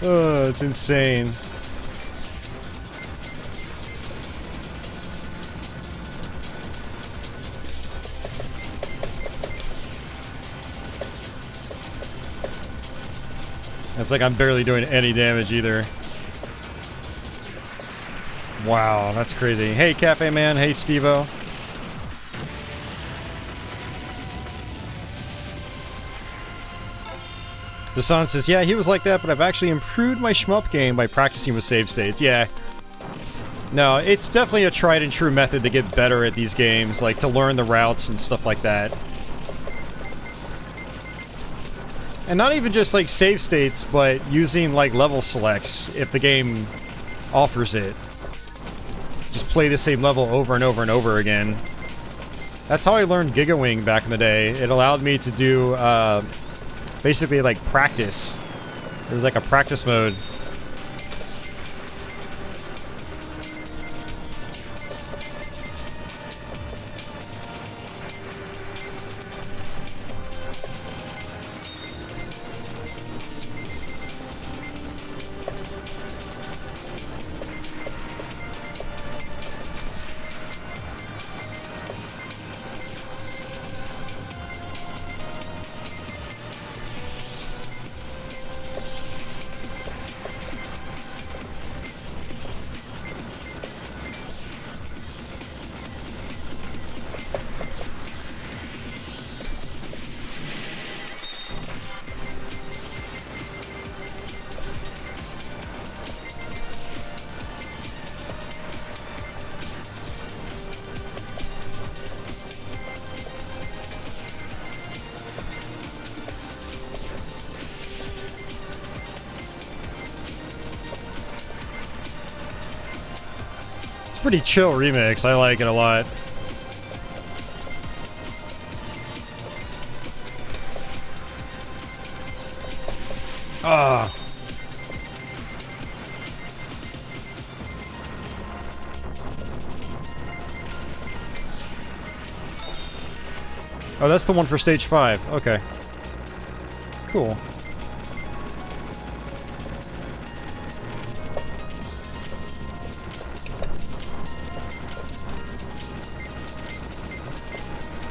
S1: oh, it's insane. It's like I'm barely doing any damage either. Wow, that's crazy. Hey, Cafe Man. Hey, Stevo. Dasan says, yeah, he was like that, but I've actually improved my shmup game by practicing with save states. Yeah. No, it's definitely a tried and true method to get better at these games, like to learn the routes and stuff like that. And not even just like save states, but using like level selects if the game offers it. Just play the same level over and over and over again. That's how I learned Gigawing back in the day. It allowed me to do basically like practice. It was like a practice mode. pretty chill remix. I like it a lot. Ah. Oh, that's the one for stage 5. Okay. Cool.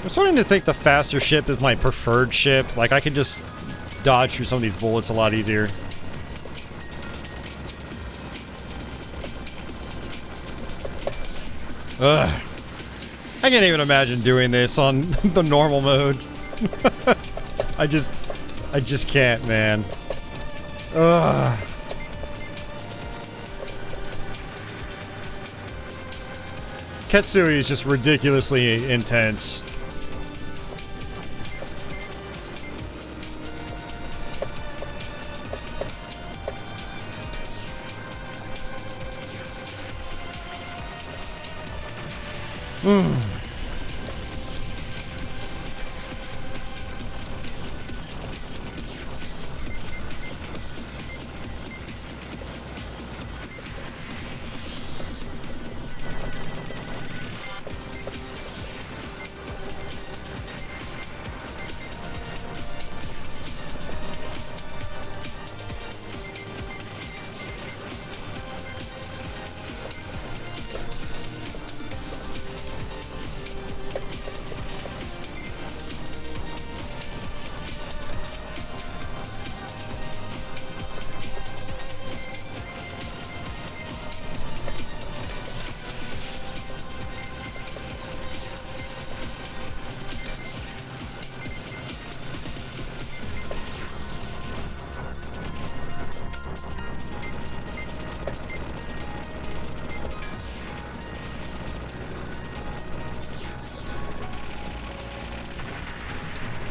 S1: I'm starting to think the faster ship is my preferred ship. Like, I can just dodge through some of these bullets a lot easier. Ugh. I can't even imagine doing this on the normal mode. I just can't, man. Ugh. Ketsui is just ridiculously intense.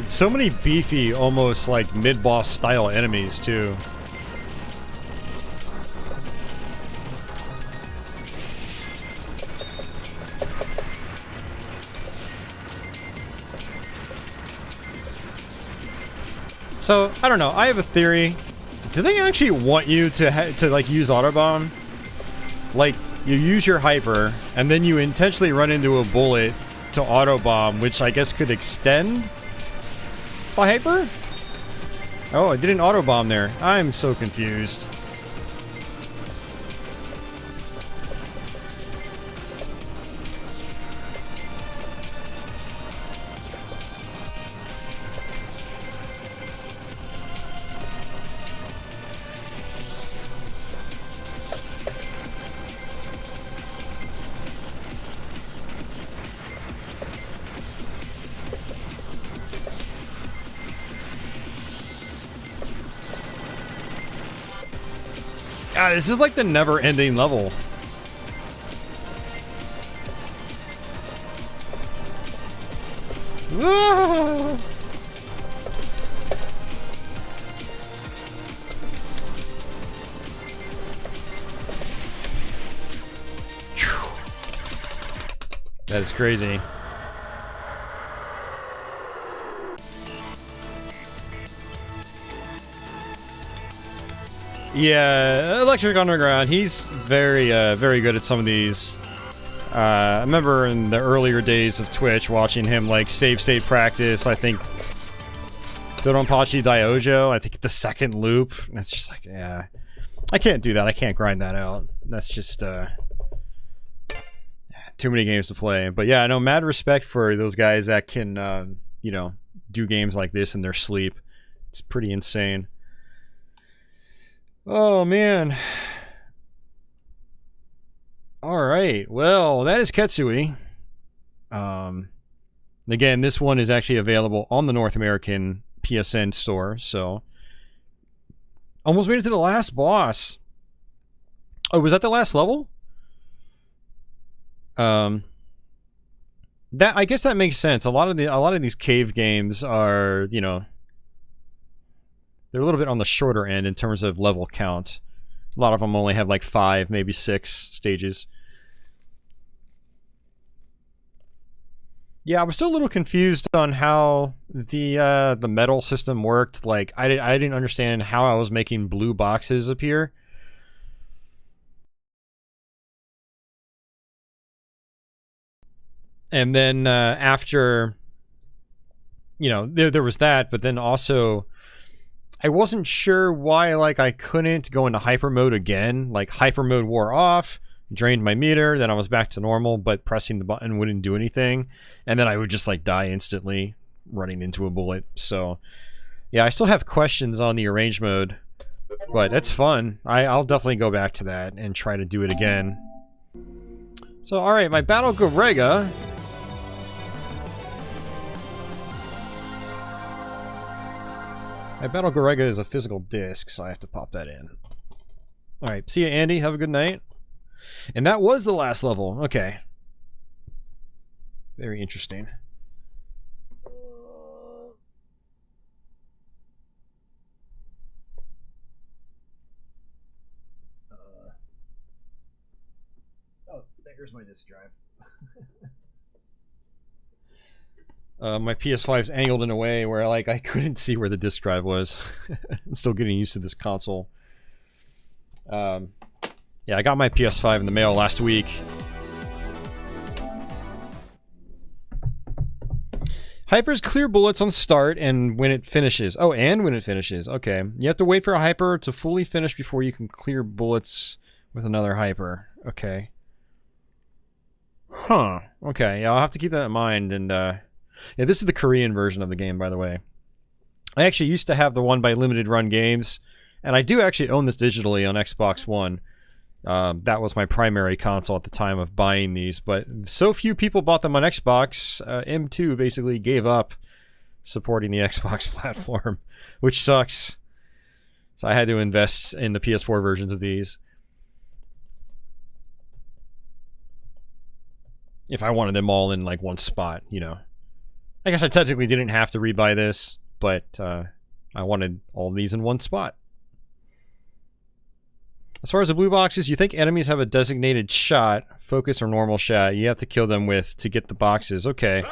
S1: So many beefy, almost like mid-boss style enemies, too. So, I don't know. I have a theory. Do they actually want you to like, use Autobomb? Like, you use your hyper, and then you intentionally run into a bullet to Autobomb, which I guess could extend the hyper? Oh, I did an Autobomb there. I'm so confused. God, this is like the never-ending level. Ah! That is crazy. Yeah, Electric Underground, he's very good at some of these. I remember in the earlier days of Twitch watching him, like, save state practice, I think, Dodonpachi Daiojo, I think the second loop. And it's just like, yeah. I can't do that. I can't grind that out. That's just, too many games to play. But yeah, no, mad respect for those guys that can, you know, do games like this in their sleep. It's pretty insane. Oh, man. Alright, well, that is Ketsui. Again, this one is actually available on the North American PSN store, so... Almost made it to the last boss. Oh, was that the last level? That, I guess that makes sense. A lot of these cave games are, you know... They're a little bit on the shorter end in terms of level count. A lot of them only have like 5, maybe 6 stages. Yeah, I was still a little confused on how the medal system worked. Like, I didn't understand how I was making blue boxes appear. And then after, you know, there was that, but then also I wasn't sure why, like, I couldn't go into hyper mode again. Like, hyper mode wore off, drained my meter, then I was back to normal, but pressing the button wouldn't do anything. And then I would just, like, die instantly running into a bullet. So, yeah, I still have questions on the arrange mode, but that's fun. I'll definitely go back to that and try to do it again. So, alright, my battle Garegga. My battle Garegga is a physical disc, so I have to pop that in. Alright, see ya, Andy. Have a good night. And that was the last level. Okay. Very interesting. Oh, there's my disk drive. My PS5's angled in a way where, like, I couldn't see where the disk drive was. I'm still getting used to this console. Yeah, I got my PS5 in the mail last week. Hypers clear bullets on start and when it finishes. Oh, and when it finishes. Okay. You have to wait for a hyper to fully finish before you can clear bullets with another hyper. Okay. Huh. Okay, yeah, I'll have to keep that in mind. And, yeah, this is the Korean version of the game, by the way. I actually used to have the one by Limited Run Games, and I do actually own this digitally on Xbox One. That was my primary console at the time of buying these, but so few people bought them on Xbox, M2 basically gave up supporting the Xbox platform, which sucks. So I had to invest in the PS4 versions of these. If I wanted them all in, like, one spot, you know. I guess I technically didn't have to rebuy this, but I wanted all of these in one spot. As far as the blue boxes, you think enemies have a designated shot, focus or normal shot, you have to kill them with to get the boxes. Okay.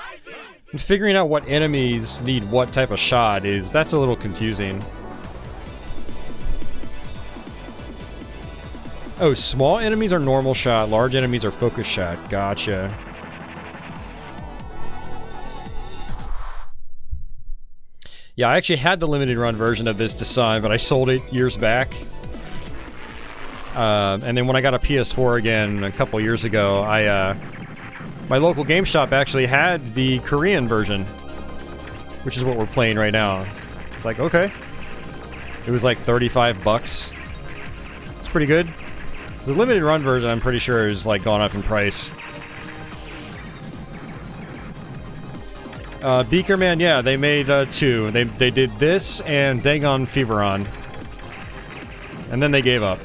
S1: And figuring out what enemies need what type of shot that's a little confusing. Oh, small enemies are normal shot, large enemies are focus shot. Gotcha. Yeah, I actually had the limited run version of this design, but I sold it years back. And then when I got a PS4 again a couple years ago, my local game shop actually had the Korean version, which is what we're playing right now. It's like, okay. It was like 35 bucks. It's pretty good. The limited run version, I'm pretty sure, is like gone up in price. Beaker Man, yeah, they made two. They did this and Dagon Feveron. And then they gave up.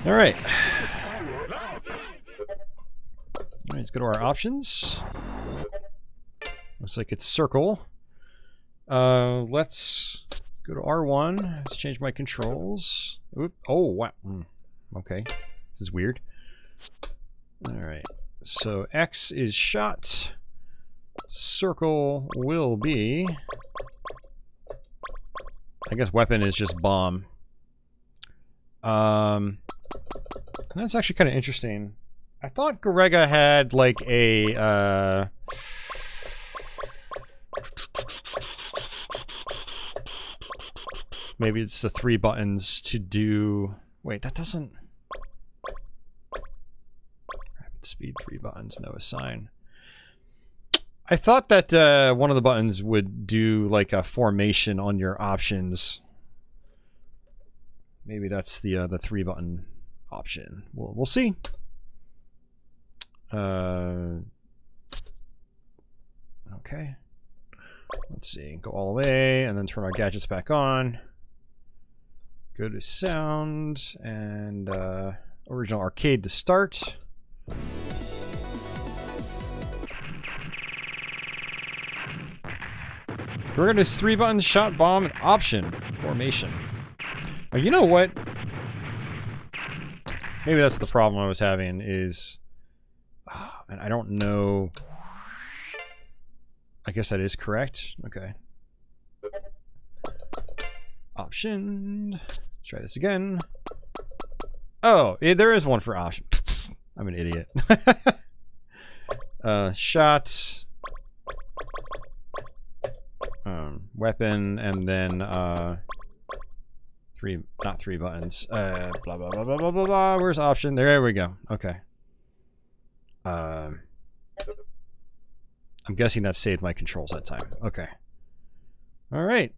S1: Alright. Alright, let's go to our options. Looks like it's circle. Let's go to R1. Let's change my controls. Oop. Oh, wow. Okay. This is weird. Alright. So X is shot. Circle will be... I guess weapon is just bomb. That's actually kind of interesting. I thought Garegga had like a... maybe it's the 3 buttons to do... Wait, that doesn't... Rapid speed, 3 buttons, no assign. I thought that one of the buttons would do like a formation on your options. Maybe that's the 3 button option. We'll see. Okay. Let's see. Go all the way and then turn our gadgets back on. Go to sound and original arcade to start. We're going to 3 buttons, shot, bomb, and option formation. Oh, you know what? Maybe that's the problem I was having is... and I don't know... I guess that is correct. Okay. Option. Let's try this again. Oh, there is one for option. I'm an idiot. Shot. Weapon, and then not three buttons. Blah blah blah blah blah blah blah. Where's option? There we go. Okay. I'm guessing that saved my controls that time. Okay. All right.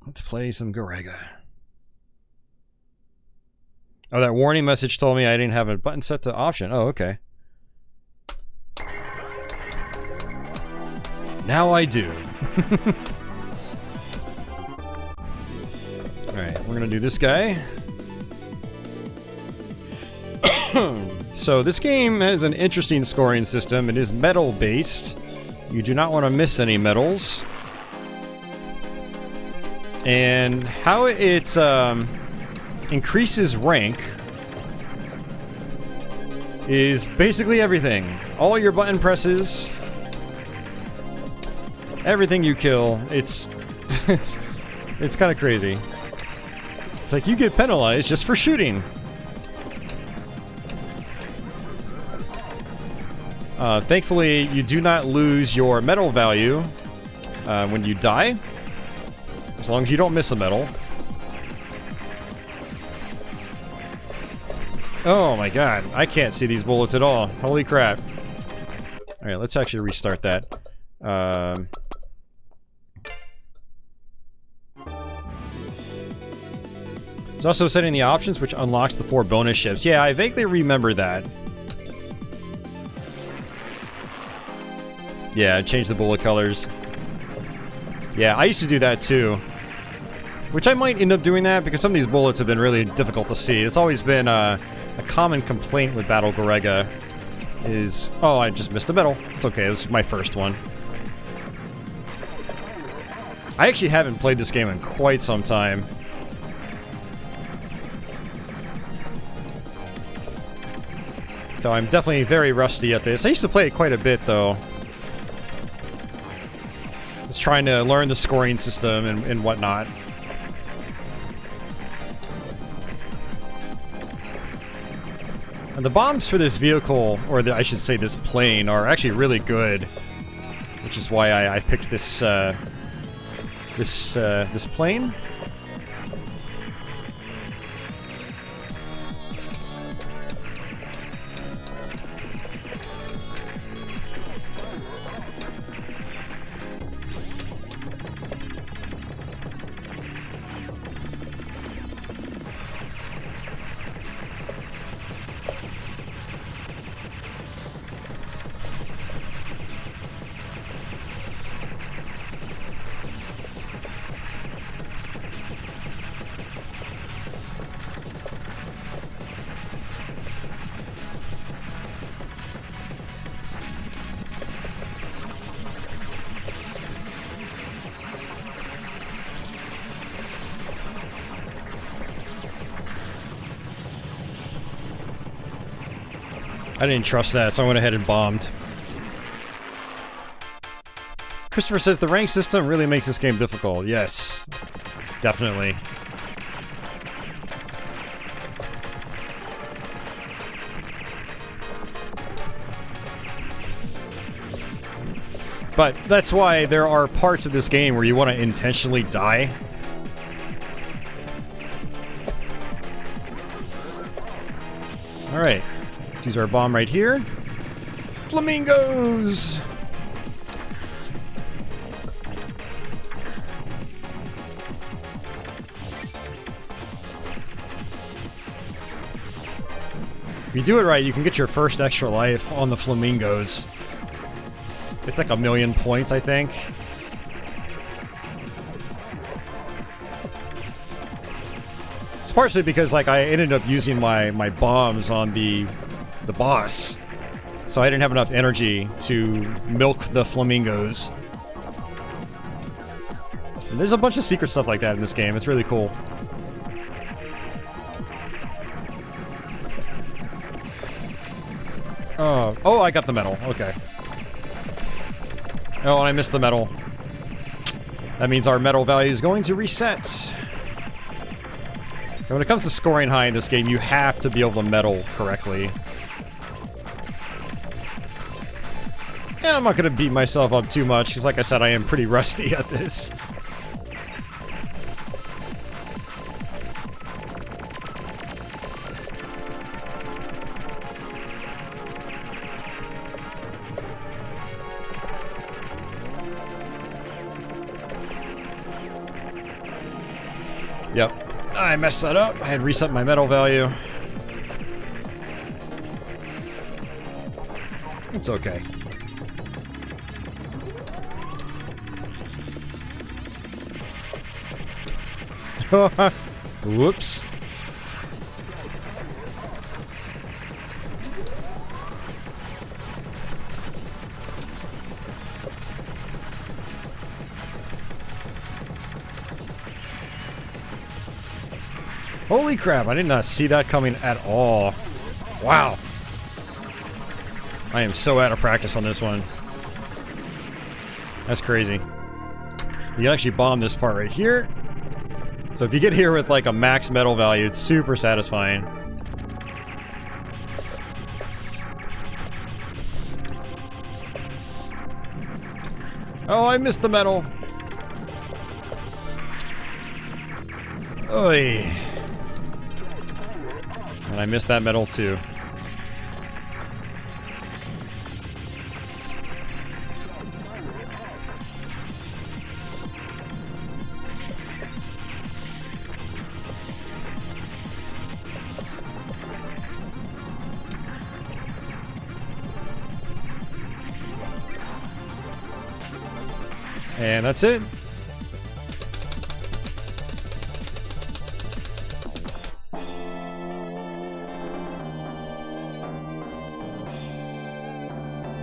S1: Let's play some Garegga. Oh, that warning message told me I didn't have a button set to option. Oh, okay. Now I do. Alright, we're gonna do this guy. So this game has an interesting scoring system. It is medal based. You do not want to miss any medals. And how it increases rank is basically everything. All your button presses, everything you kill. It's kind of crazy. It's like you get penalized just for shooting. Thankfully, you do not lose your medal value when you die, as long as you don't miss a medal. Oh my god, I can't see these bullets at all. Holy crap. Alright, let's actually restart that. There's also setting the options, which unlocks the 4 bonus ships. Yeah, I vaguely remember that. Yeah, change the bullet colors. Yeah, I used to do that too. Which I might end up doing that because some of these bullets have been really difficult to see. It's always been a common complaint with Battle Garegga is... Oh, I just missed a medal. It's okay, this is my first one. I actually haven't played this game in quite some time. So I'm definitely very rusty at this. I used to play it quite a bit though. Just trying to learn the scoring system and whatnot. And the bombs for this vehicle, or I should say this plane, are actually really good. Which is why I picked this, this plane. I didn't trust that, so I went ahead and bombed. Christopher says the rank system really makes this game difficult. Yes, definitely. But that's why there are parts of this game where you want to intentionally die. Alright. Let's use our bomb right here. Flamingos! If you do it right, you can get your first extra life on the flamingos. It's like 1,000,000 points, I think. It's partially because, like, I ended up using my bombs on the boss, so I didn't have enough energy to milk the flamingos. And there's a bunch of secret stuff like that in this game. It's really cool. Oh, I got the medal. Okay. Oh, and I missed the medal. That means our medal value is going to reset. And when it comes to scoring high in this game, you have to be able to medal correctly. And I'm not going to beat myself up too much, because like I said, I am pretty rusty at this. Yep. I messed that up. I had reset my medal value. It's okay. Whoops. Holy crap, I did not see that coming at all. Wow. I am so out of practice on this one. That's crazy. You can actually bomb this part right here. So if you get here with like a max medal value, it's super satisfying. Oh, I missed the medal. Oy. And I missed that medal too. And that's it.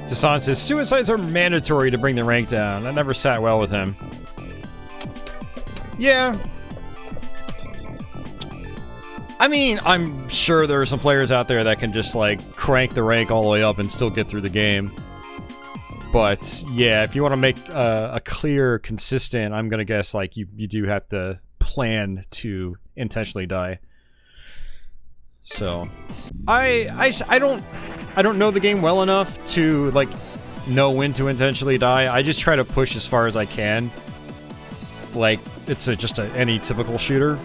S1: Dasan says, suicides are mandatory to bring the rank down. That never sat well with him. Yeah. I mean, I'm sure there are some players out there that can just, like, crank the rank all the way up and still get through the game. But, yeah, if you want to make a clear, consistent, I'm gonna guess, like, you do have to plan to intentionally die. So, I don't know the game well enough to, like, know when to intentionally die. I just try to push as far as I can. Like, it's just any typical shooter.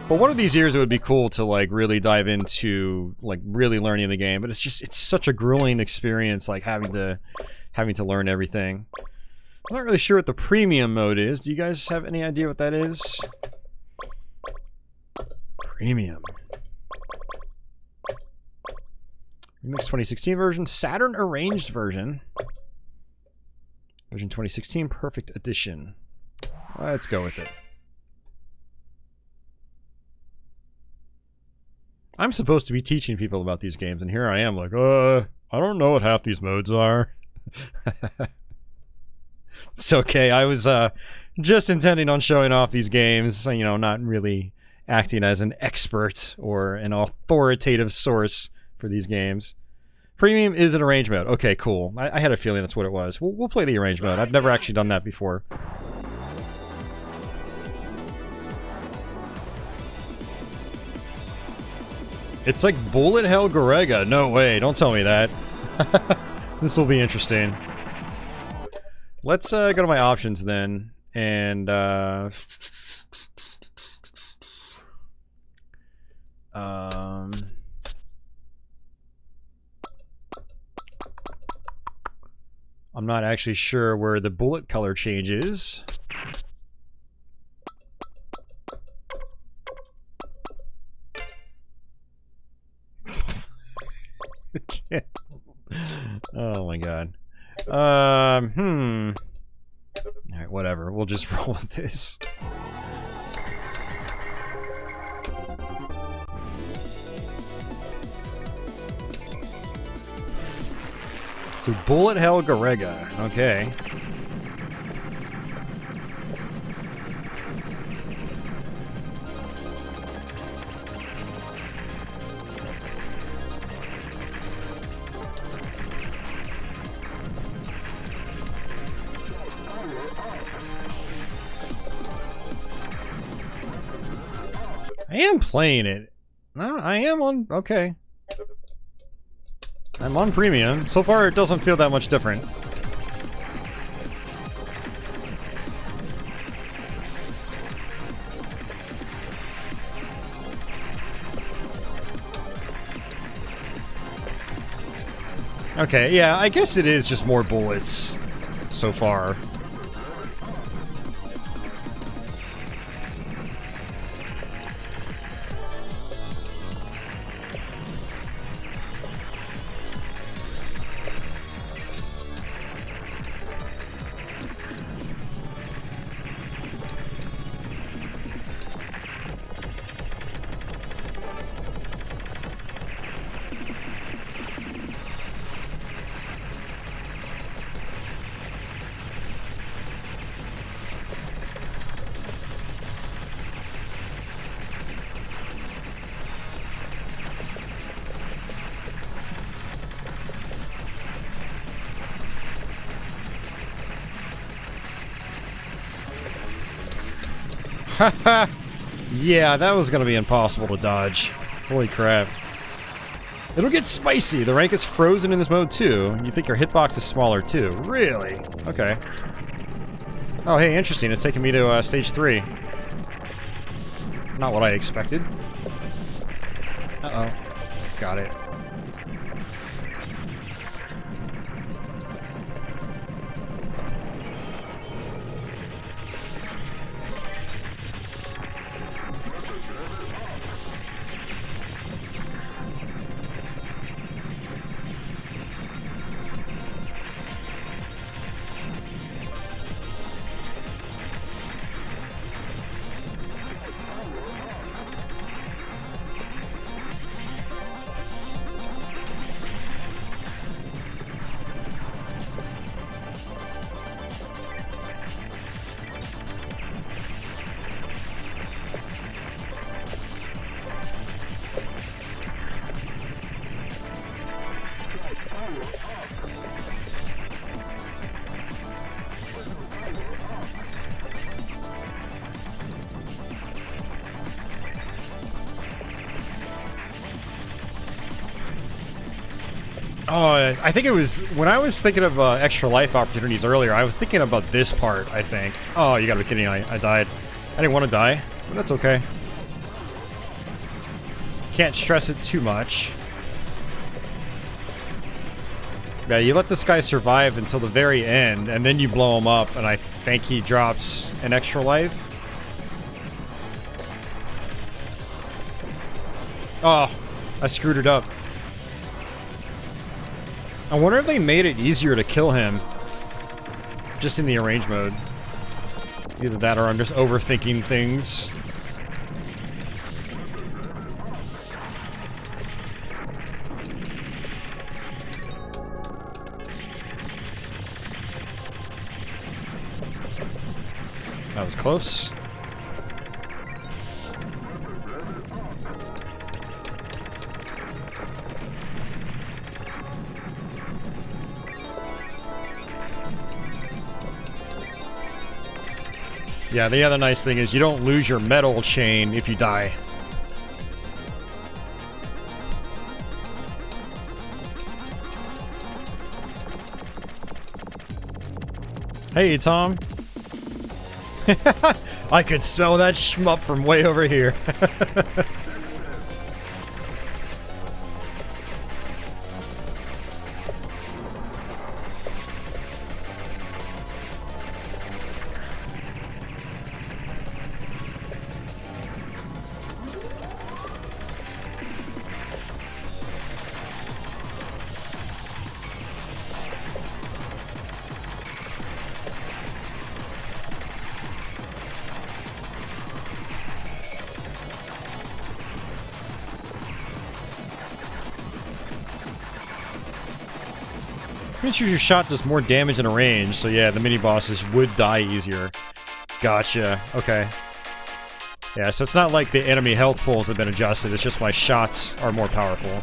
S1: But one of these years it would be cool to, like, really dive into, like, really learning the game. But it's just, it's such a grueling experience, like, having to learn everything. I'm not really sure what the premium mode is. Do you guys have any idea what that is? Premium. Remix 2016 version, Saturn Arranged version. Version 2016, Perfect Edition. Let's go with it. I'm supposed to be teaching people about these games, and here I am like, I don't know what half these modes are. It's okay, I was just intending on showing off these games, you know, not really acting as an expert or an authoritative source for these games. Premium is an arrange mode. Okay, cool. I had a feeling that's what it was. We'll play the arrange mode. I've never actually done that before. It's like bullet hell Garegga. No way, don't tell me that. This will be interesting. Let's go to my options then, and I'm not actually sure where the bullet color changes. Oh my god. Alright, whatever. We'll just roll with this. So, bullet hell Garegga. Okay. I am playing it. No, I am on... Okay. I'm on premium. So far, it doesn't feel that much different. Okay, yeah, I guess it is just more bullets so far. Haha! Yeah, that was gonna be impossible to dodge. Holy crap. It'll get spicy. The rank is frozen in this mode too. You think your hitbox is smaller too. Really? Okay. Oh, hey, interesting. It's taking me to stage 3. Not what I expected. Uh-oh. Got it. Oh, I think it was... When I was thinking of extra life opportunities earlier, I was thinking about this part, I think. Oh, you gotta be kidding, I died. I didn't want to die, but that's okay. Can't stress it too much. Yeah, you let this guy survive until the very end, and then you blow him up, and I think he drops an extra life. Oh, I screwed it up. I wonder if they made it easier to kill him just in the arrange mode. Either that or I'm just overthinking things. That was close. Yeah, the other nice thing is you don't lose your metal chain if you die. Hey, Tom. I could smell that shmup from way over here. Pretty sure your shot does more damage in a range, so yeah, the mini-bosses would die easier. Gotcha. Okay. Yeah, so it's not like the enemy health pools have been adjusted, it's just my shots are more powerful.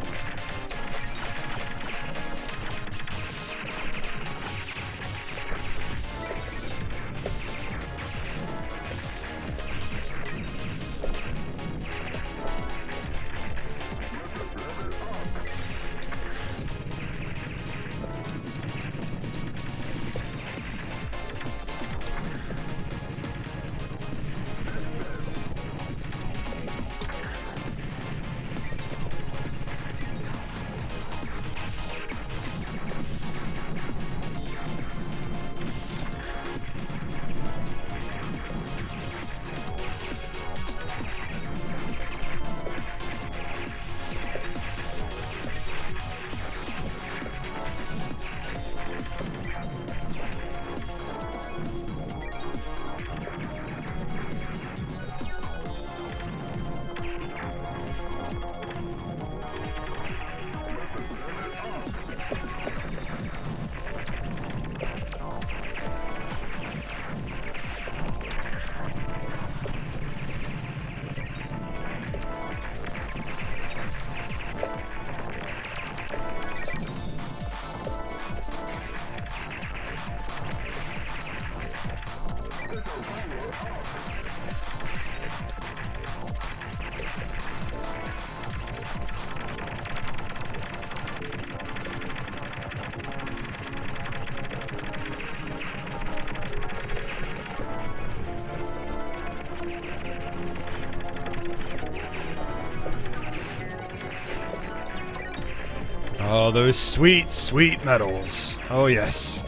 S1: Oh, those sweet, sweet medals. Oh, yes.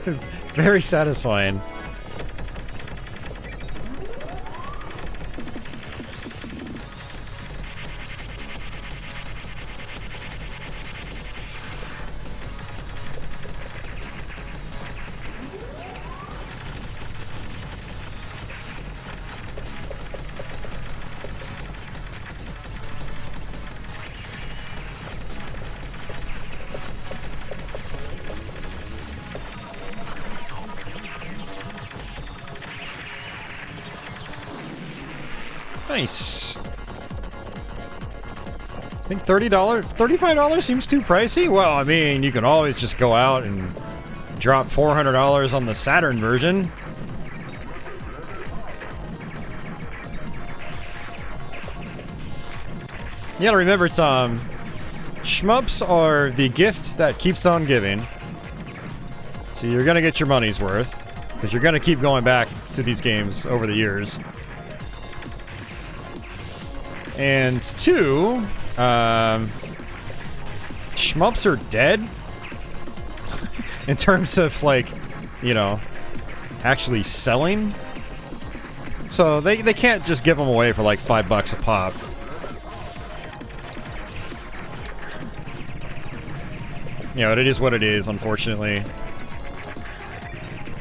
S1: It's very satisfying. Nice. I think $30, $35 seems too pricey. Well, I mean, you can always just go out and drop $400 on the Saturn version. You gotta remember, Tom, shmups are the gift that keeps on giving. So you're gonna get your money's worth, because you're gonna keep going back to these games over the years. And two, shmups are dead in terms of, like, you know, actually selling. So they can't just give them away for like $5 a pop. You know, it is what it is, unfortunately.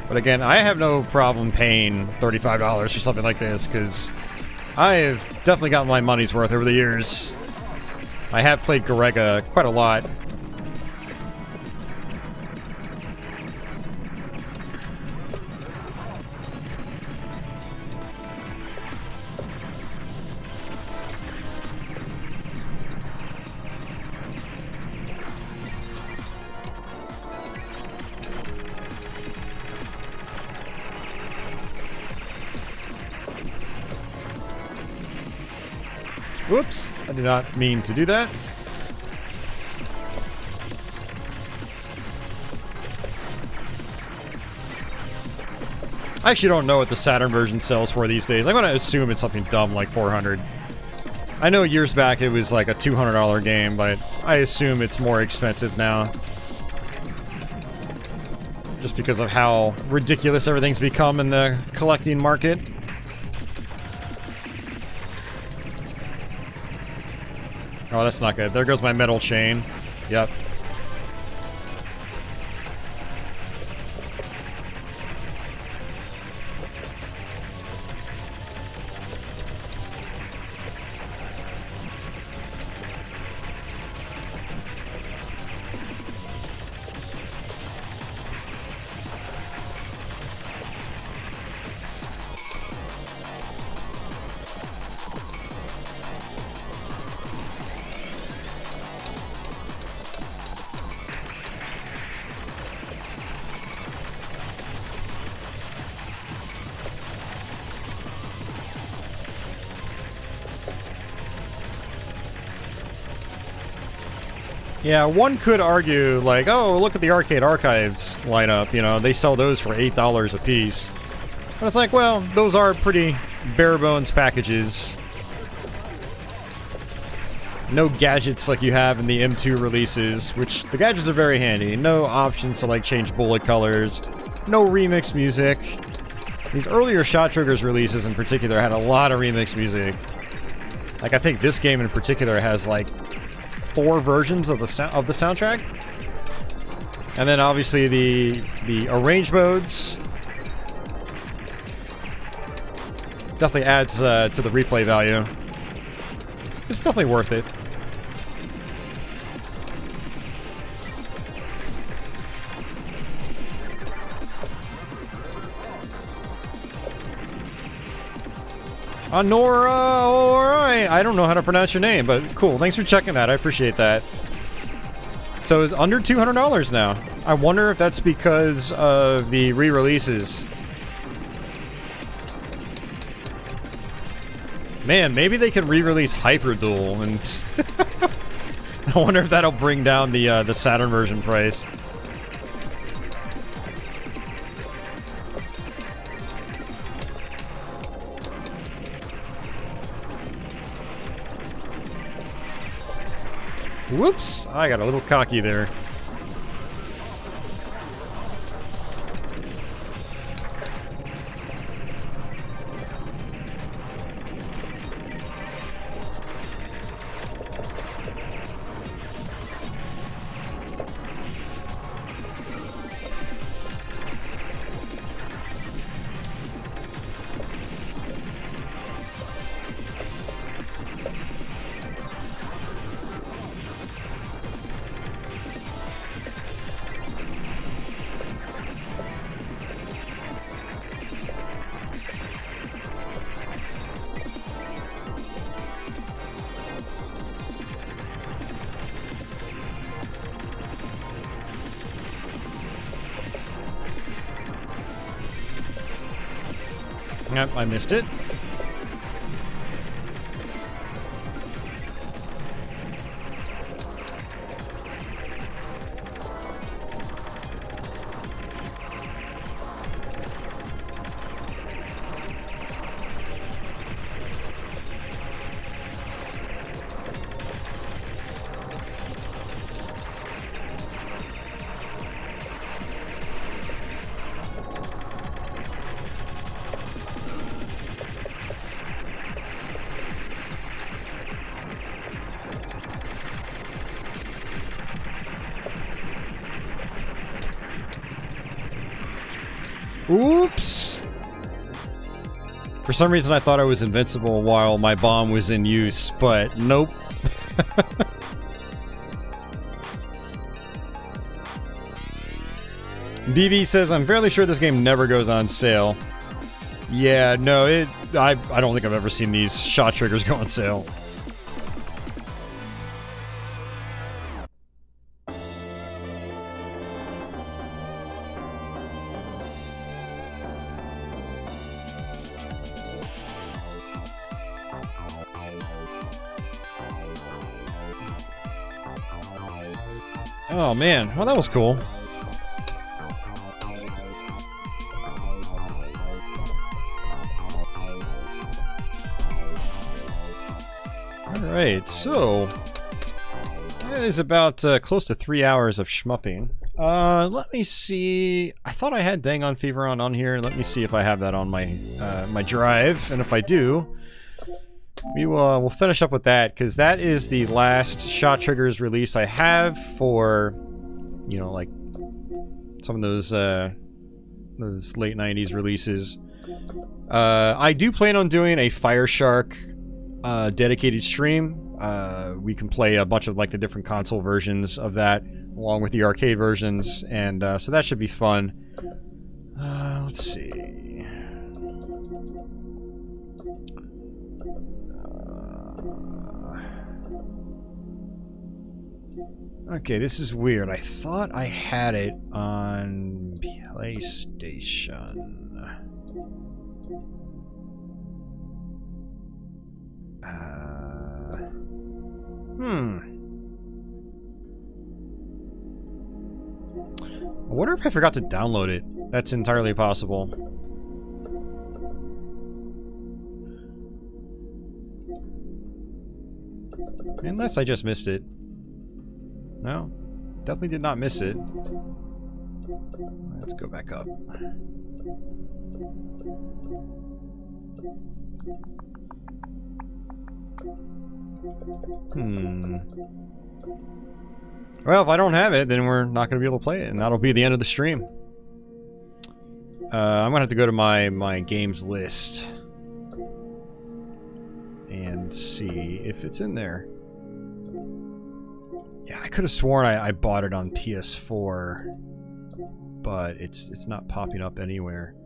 S1: But again, I have no problem paying $35 for something like this, because I've definitely gotten my money's worth over the years. I have played Garegga quite a lot. Whoops, I did not mean to do that. I actually don't know what the Saturn version sells for these days. I'm gonna assume it's something dumb like 400. I know years back it was like a $200 game, but I assume it's more expensive now. Just because of how ridiculous everything's become in the collecting market. Oh, that's not good. There goes my metal chain. Yep. Yeah, one could argue, like, oh, look at the Arcade Archives lineup, you know, they sell those for $8 a piece. But it's like, well, those are pretty bare-bones packages. No gadgets like you have in the M2 releases, which the gadgets are very handy. No options to, like, change bullet colors. No remix music. These earlier ShotTriggers releases in particular had a lot of remix music. Like, I think this game in particular has, like, 4 versions of the soundtrack, and then obviously the arrange modes definitely adds to the replay value. It's definitely worth it. Honora, alright. I don't know how to pronounce your name, but cool. Thanks for checking that. I appreciate that. So it's under $200 now. I wonder if that's because of the re-releases. Man, maybe they could re-release Hyper Duel, and I wonder if that'll bring down the Saturn version price. Whoops! I got a little cocky there. Yep, I missed it. Oops! For some reason I thought I was invincible while my bomb was in use, but nope. BB says, I'm fairly sure this game never goes on sale. Yeah, no, I don't think I've ever seen these shot triggers go on sale. Oh man, well that was cool. Alright, so that is about close to 3 hours of shmupping. Let me see. I thought I had Dang on Fever on here. Let me see if I have that on my my drive, and if I do, we'll finish up with that, because that is the last Shot Triggers release I have for, you know, like some of those late 90s releases. I do plan on doing a Fire Shark dedicated stream. We can play a bunch of like the different console versions of that along with the arcade versions, and so that should be fun. Let's see. Okay, this is weird. I thought I had it on PlayStation. I wonder if I forgot to download it. That's entirely possible. Unless I just missed it. No, definitely did not miss it. Let's go back up. Well, if I don't have it, then we're not going to be able to play it, and that'll be the end of the stream. I'm going to have to go to my games list and see if it's in there. Yeah, I could have sworn I bought it on PS4, but it's not popping up anywhere.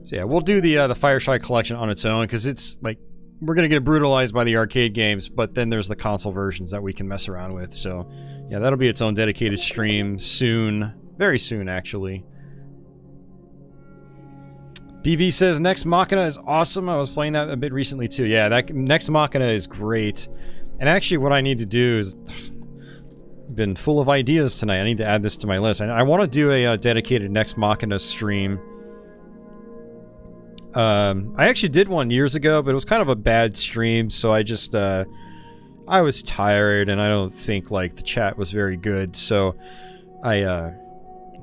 S1: So yeah, we'll do the Fire Shark collection on its own, because it's like, we're gonna get brutalized by the arcade games, but then there's the console versions that we can mess around with. So yeah, that'll be its own dedicated stream soon, very soon actually. BB says Next Machina is awesome. I was playing that a bit recently too. Yeah, that Next Machina is great. And actually what I need to do is... been full of ideas tonight. I need to add this to my list. I want to do a dedicated Next Machina stream. I actually did one years ago, but it was kind of a bad stream, so I just, I was tired, and I don't think, like, the chat was very good, so I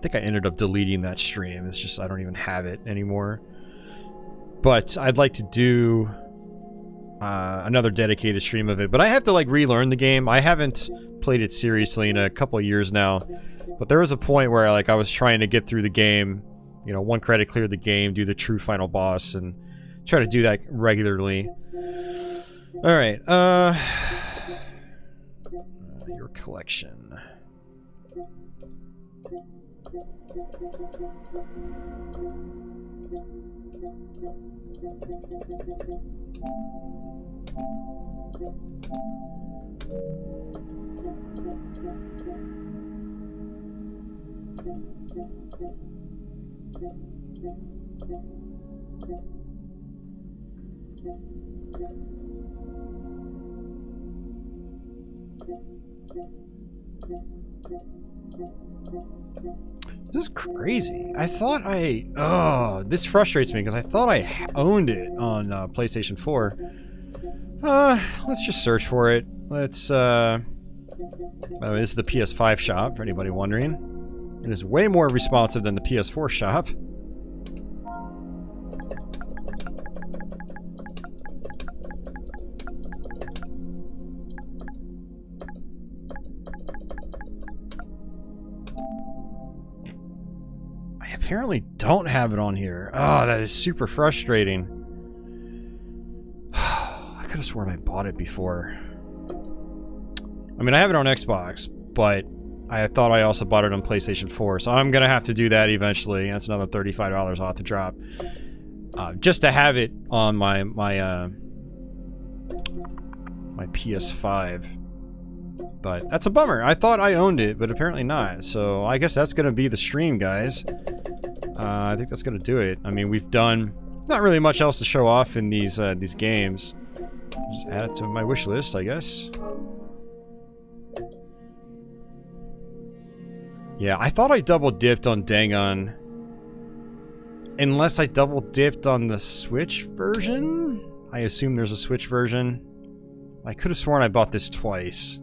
S1: think I ended up deleting that stream. It's just, I don't even have it anymore. But I'd like to do another dedicated stream of it, but I have to, like, relearn the game. I haven't played it seriously in a couple of years now, but there was a point where, like, I was trying to get through the game, you know, one credit clear the game, do the true final boss, and try to do that regularly. Alright, your collection. This is crazy. I thought this frustrates me because I thought I owned it on PlayStation 4. Let's just search for it. Let's, by the way, this is the PS5 shop, for anybody wondering. It is way more responsive than the PS4 shop. I apparently don't have it on here. Oh, that is super frustrating. I could have sworn I bought it before. I mean, I have it on Xbox, but I thought I also bought it on PlayStation 4, so I'm gonna have to do that eventually. That's another $35 off the drop. Just to have it on my PS5. But that's a bummer. I thought I owned it, but apparently not. So I guess that's gonna be the stream, guys. I think that's gonna do it. I mean, we've done not really much else to show off in these games. Just add it to my wish list, I guess. Yeah, I thought I double-dipped on Dangon. Unless I double-dipped on the Switch version? I assume there's a Switch version. I could have sworn I bought this twice.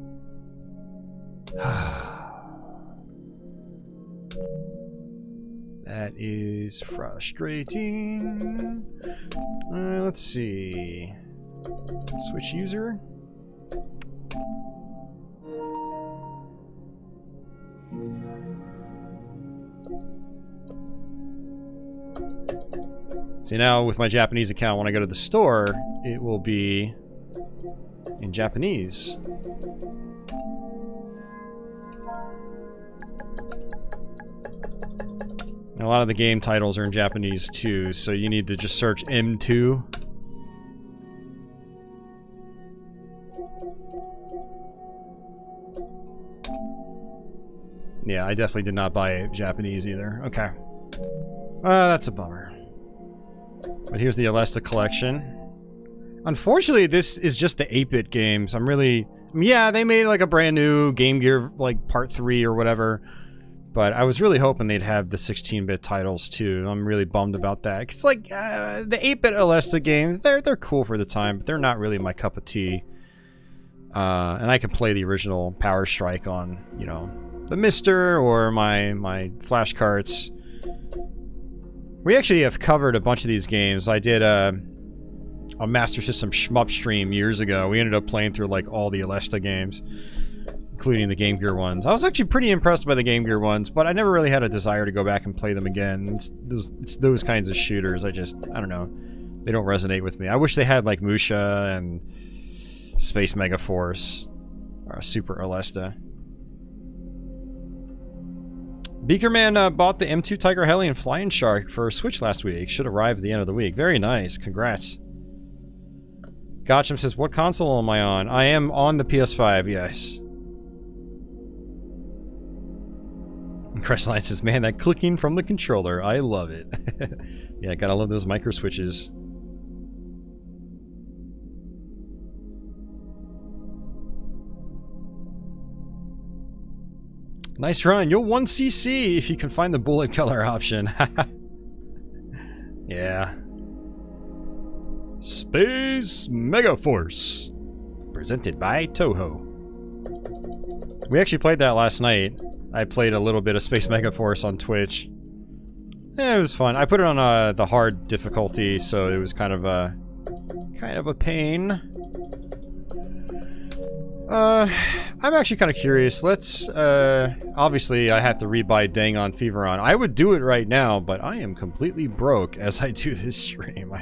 S1: That is frustrating. Let's see. Switch user? See, now with my Japanese account, when I go to the store, it will be in Japanese. And a lot of the game titles are in Japanese too, so you need to just search M2. Yeah, I definitely did not buy Japanese either. Okay. That's a bummer. But here's the Alesta collection. Unfortunately, this is just the 8-bit games. I'm really... Yeah, they made like a brand new Game Gear, like Part 3 or whatever. But I was really hoping they'd have the 16-bit titles too. I'm really bummed about that. It's like, the 8-bit Alesta games, they're cool for the time, but they're not really my cup of tea. And I can play the original Power Strike on, you know, the Mister or my flash carts. We actually have covered a bunch of these games. I did a Master System shmup stream years ago. We ended up playing through like all the Alesta games, including the Game Gear ones. I was actually pretty impressed by the Game Gear ones, but I never really had a desire to go back and play them again. It's those kinds of shooters. I don't know. They don't resonate with me. I wish they had like Musha and Space Mega Force or Super Alesta. Beakerman bought the M2 Tiger Heli and Flying Shark for Switch last week. Should arrive at the end of the week. Very nice. Congrats. Gotcham says, what console am I on? I am on the PS5, yes. And Crestline says, man, that clicking from the controller. I love it. Yeah, gotta love those micro switches. Nice run. You'll 1cc if you can find the bullet color option. Yeah. Space Megaforce. Presented by Toho. We actually played that last night. I played a little bit of Space Megaforce on Twitch. Yeah, it was fun. I put it on the hard difficulty, so it was kind of a pain. I'm actually kind of curious. Let's, obviously I have to rebuy Dangon Feveron. I would do it right now, but I am completely broke as I do this stream.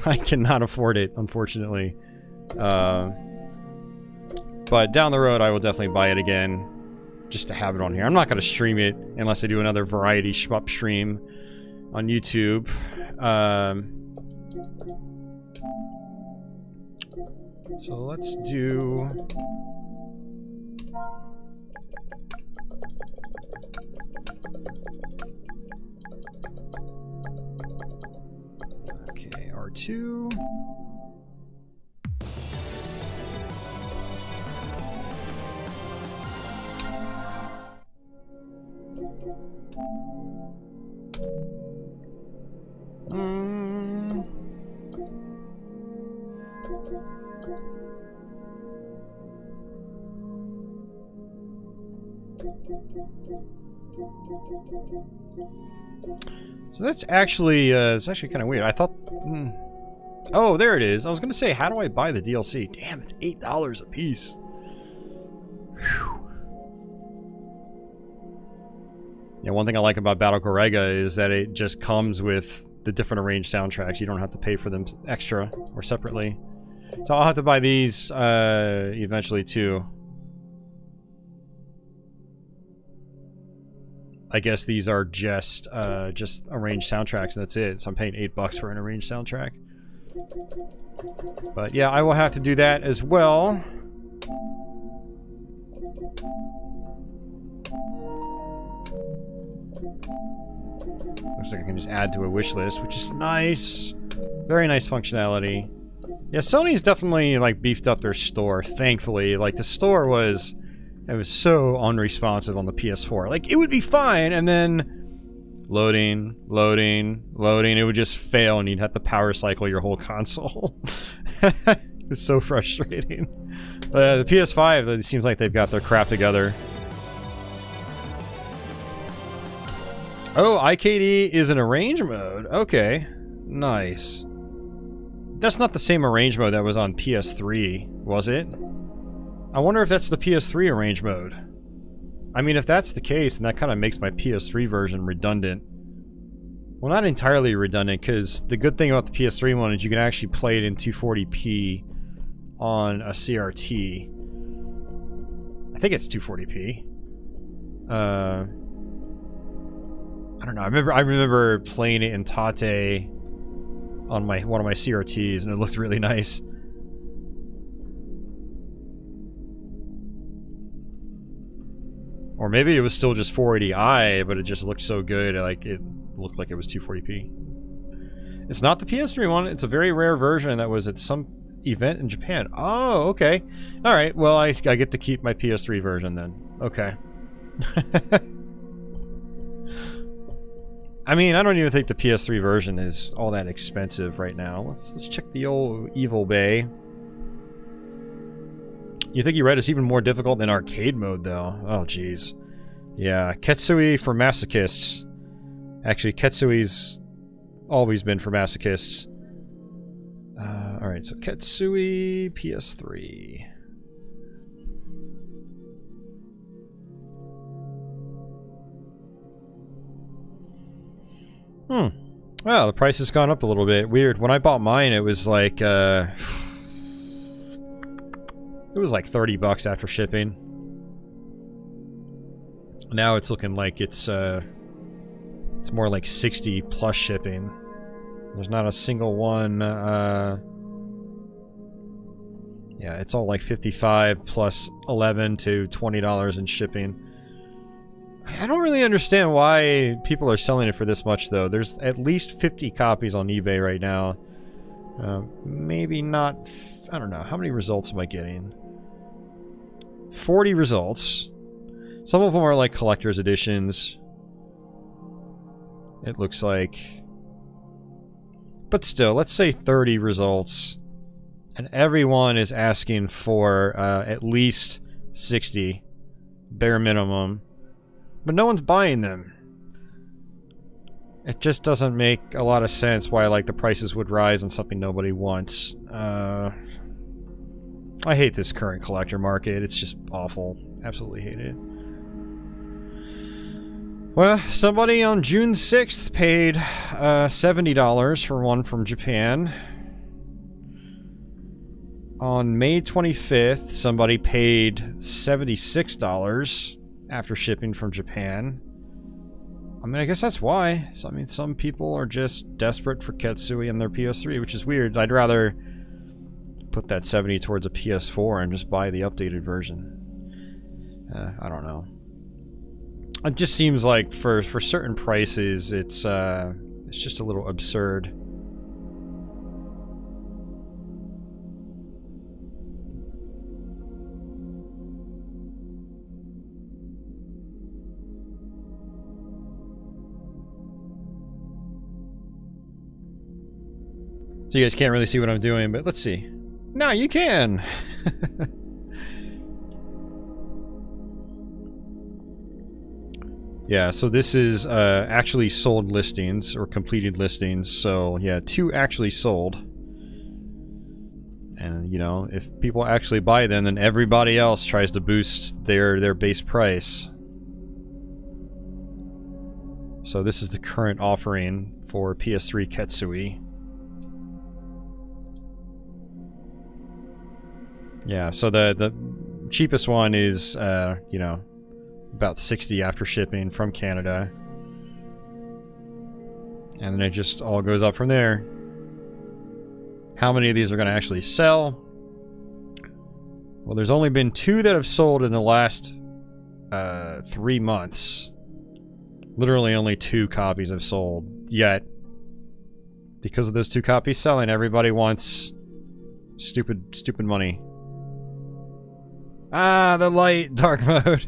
S1: I cannot afford it, unfortunately. But down the road, I will definitely buy it again, just to have it on here. I'm not going to stream it unless I do another variety shmup stream on YouTube. So let's do... Okay, R2. So that's actually kind of weird. I thought, oh, there it is. I was gonna say, how do I buy the DLC? Damn, it's $8 a piece. Whew. Yeah, one thing I like about Battle Garegga is that it just comes with the different arranged soundtracks. You don't have to pay for them extra or separately. So I'll have to buy these eventually too. I guess these are just arranged soundtracks, and that's it. So I'm paying $8 for an arranged soundtrack. But yeah, I will have to do that as well. Looks like I can just add to a wish list, which is nice. Very nice functionality. Yeah, Sony's definitely like beefed up their store, thankfully. Like the store was... It was so unresponsive on the PS4. Like, it would be fine, and then loading, it would just fail, and you'd have to power cycle your whole console. It's so frustrating. The PS5, it seems like they've got their crap together. Oh, IKD is an arrange mode. Okay, nice. That's not the same arrange mode that was on PS3, was it? I wonder if that's the PS3 arrange mode. I mean, if that's the case, then that kind of makes my PS3 version redundant. Well, not entirely redundant, because the good thing about the PS3 one is you can actually play it in 240p on a CRT. I think it's 240p. I don't know. I remember playing it in Tate on one of my CRTs, and it looked really nice. Or maybe it was still just 480i, but it just looked so good, like it looked like it was 240p. It's not the PS3 one. It's a very rare version that was at some event in Japan. Oh, okay. All right. Well, I get to keep my PS3 version then. Okay. I mean, I don't even think the PS3 version is all that expensive right now. Let's check the old Evil Bay. You think you read it's even more difficult than arcade mode, though. Oh, jeez. Yeah, Ketsui for masochists. Actually, Ketsui's always been for masochists. Alright, so Ketsui PS3. Well, the price has gone up a little bit. Weird. When I bought mine, it was like, it was like $30 after shipping. Now it's looking like it's more like 60 plus shipping. There's not a single one, yeah, it's all like 55 plus $11 to $20 in shipping. I don't really understand why people are selling it for this much, though. There's at least 50 copies on eBay right now. Maybe not... I don't know. How many results am I getting? 40 results. Some of them are like collector's editions. It looks like. But still, let's say 30 results. And everyone is asking for at least 60. Bare minimum. But no one's buying them. It just doesn't make a lot of sense why, like, the prices would rise on something nobody wants. I hate this current collector market. It's just awful. Absolutely hate it. Well, somebody on June 6th paid $70 for one from Japan. On May 25th, somebody paid $76 after shipping from Japan. I mean, I guess that's why. So, I mean, some people are just desperate for Ketsui and their PS3, which is weird. I'd rather put that 70 towards a PS4 and just buy the updated version. I don't know. It just seems like for certain prices, it's just a little absurd. So you guys can't really see what I'm doing, but let's see. No, you can! Yeah, so this is actually sold listings, or completed listings, so yeah, 2 actually sold. And, you know, if people actually buy them, then everybody else tries to boost their base price. So this is the current offering for PS3 Ketsui. Yeah, so the cheapest one is, you know, about 60 after shipping from Canada. And then it just all goes up from there. How many of these are going to actually sell? Well, there's only been 2 that have sold in the last 3 months. Literally only 2 copies have sold. Yet, because of those 2 copies selling, everybody wants stupid money. Ah, the light dark mode.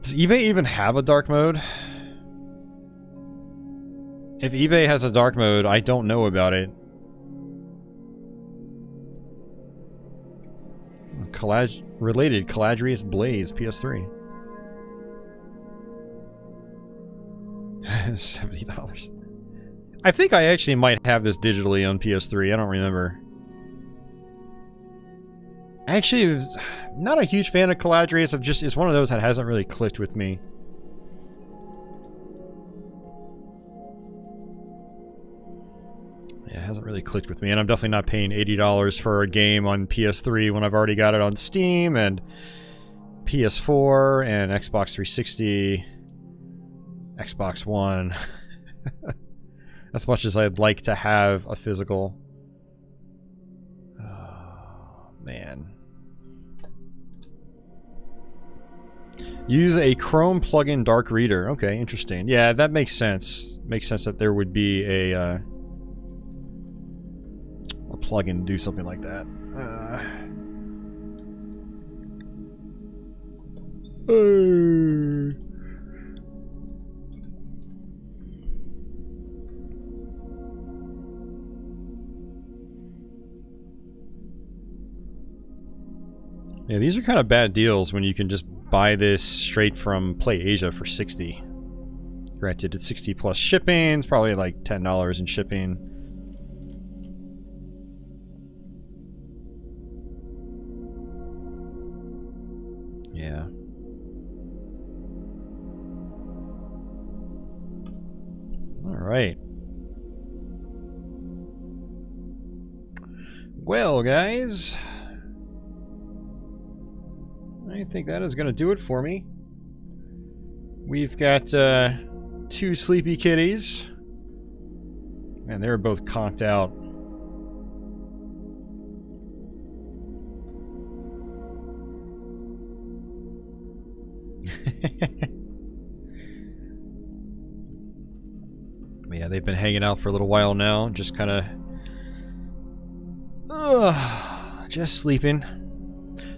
S1: Does eBay even have a dark mode? If eBay has a dark mode, I don't know about it. Related Caladrius Blaze PS3. $70. I think I actually might have this digitally on PS3. I don't remember. Actually, I'm not a huge fan of Caladrius. It's one of those that hasn't really clicked with me. Yeah, it hasn't really clicked with me, and I'm definitely not paying $80 for a game on PS3 when I've already got it on Steam, and PS4, and Xbox 360, Xbox One. As much as I'd like to have a physical. Oh, man. Use a Chrome plugin dark reader. Okay, interesting. Yeah, that makes sense. Makes sense that there would be a plugin to do something like that. Yeah, these are kind of bad deals when you can just buy this straight from PlayAsia for $60. Granted, it's $60 plus shipping. It's probably like $10 in shipping. Yeah. All right. Well, guys, I think that is going to do it for me. We've got 2 sleepy kitties. And they're both conked out. Yeah, they've been hanging out for a little while now, just kind of just sleeping.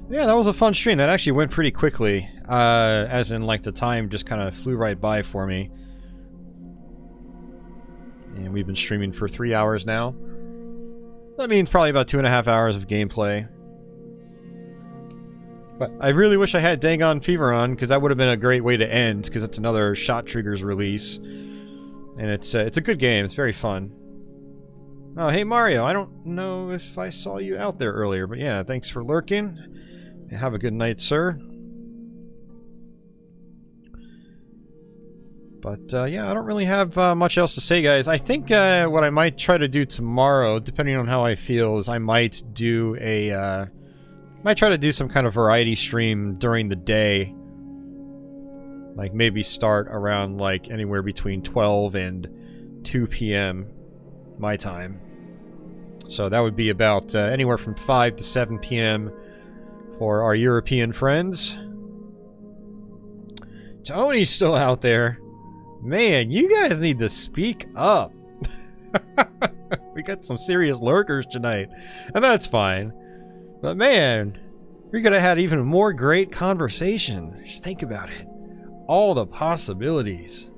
S1: Yeah, that was a fun stream. That actually went pretty quickly, as in like the time just kind of flew right by for me. And we've been streaming for 3 hours now. That means probably about 2.5 hours of gameplay. But I really wish I had Dagon Fever on, because that would have been a great way to end, because it's another ShotTriggers release. And it's a good game. It's very fun. Oh, hey Mario, I don't know if I saw you out there earlier, but yeah, thanks for lurking. And have a good night, sir. But yeah, I don't really have much else to say, guys. I think what I might try to do tomorrow, depending on how I feel, is I might do a... might try to do some kind of variety stream during the day. Like maybe start around like anywhere between 12 and 2 p.m. my time. So that would be about anywhere from 5 to 7 p.m. for our European friends. Tony's still out there. Man, you guys need to speak up. We got some serious lurkers tonight. And that's fine. But man, we could have had even more great conversation. Just think about it. All the possibilities.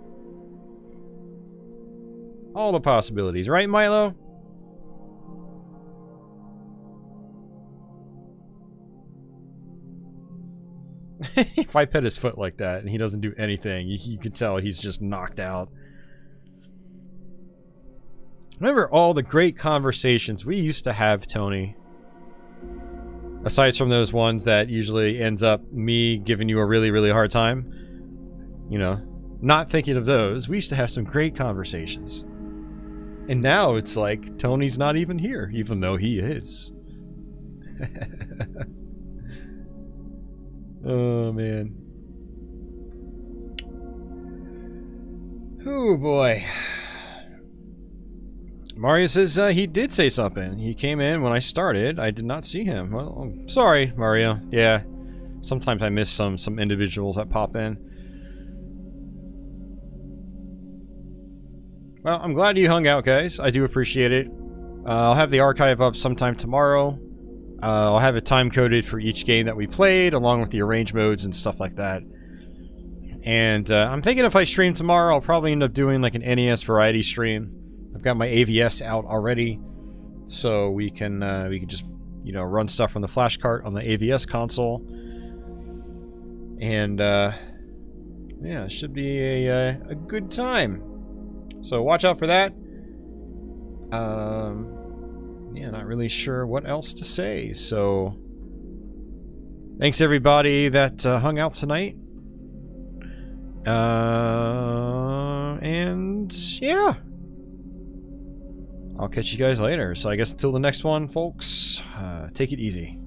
S1: All the possibilities. Right, Milo? If I pet his foot like that and he doesn't do anything, you can tell he's just knocked out. Remember all the great conversations we used to have, Tony? Aside from those ones that usually ends up me giving you a really, really hard time. You know, not thinking of those. We used to have some great conversations. And now it's like Tony's not even here, even though he is. Oh, man. Oh, boy. Mario says he did say something. He came in when I started. I did not see him. Well, I'm sorry, Mario. Yeah. Sometimes I miss some individuals that pop in. Well, I'm glad you hung out, guys. I do appreciate it. I'll have the archive up sometime tomorrow. I'll have it time-coded for each game that we played, along with the arrange modes and stuff like that. And I'm thinking if I stream tomorrow, I'll probably end up doing like an NES variety stream. I've got my AVS out already, so we can just, you know, run stuff from the flash cart on the AVS console. And yeah, it should be a good time. So watch out for that. Yeah, not really sure what else to say. So thanks everybody that hung out tonight. And yeah, I'll catch you guys later. So I guess until the next one, folks, take it easy.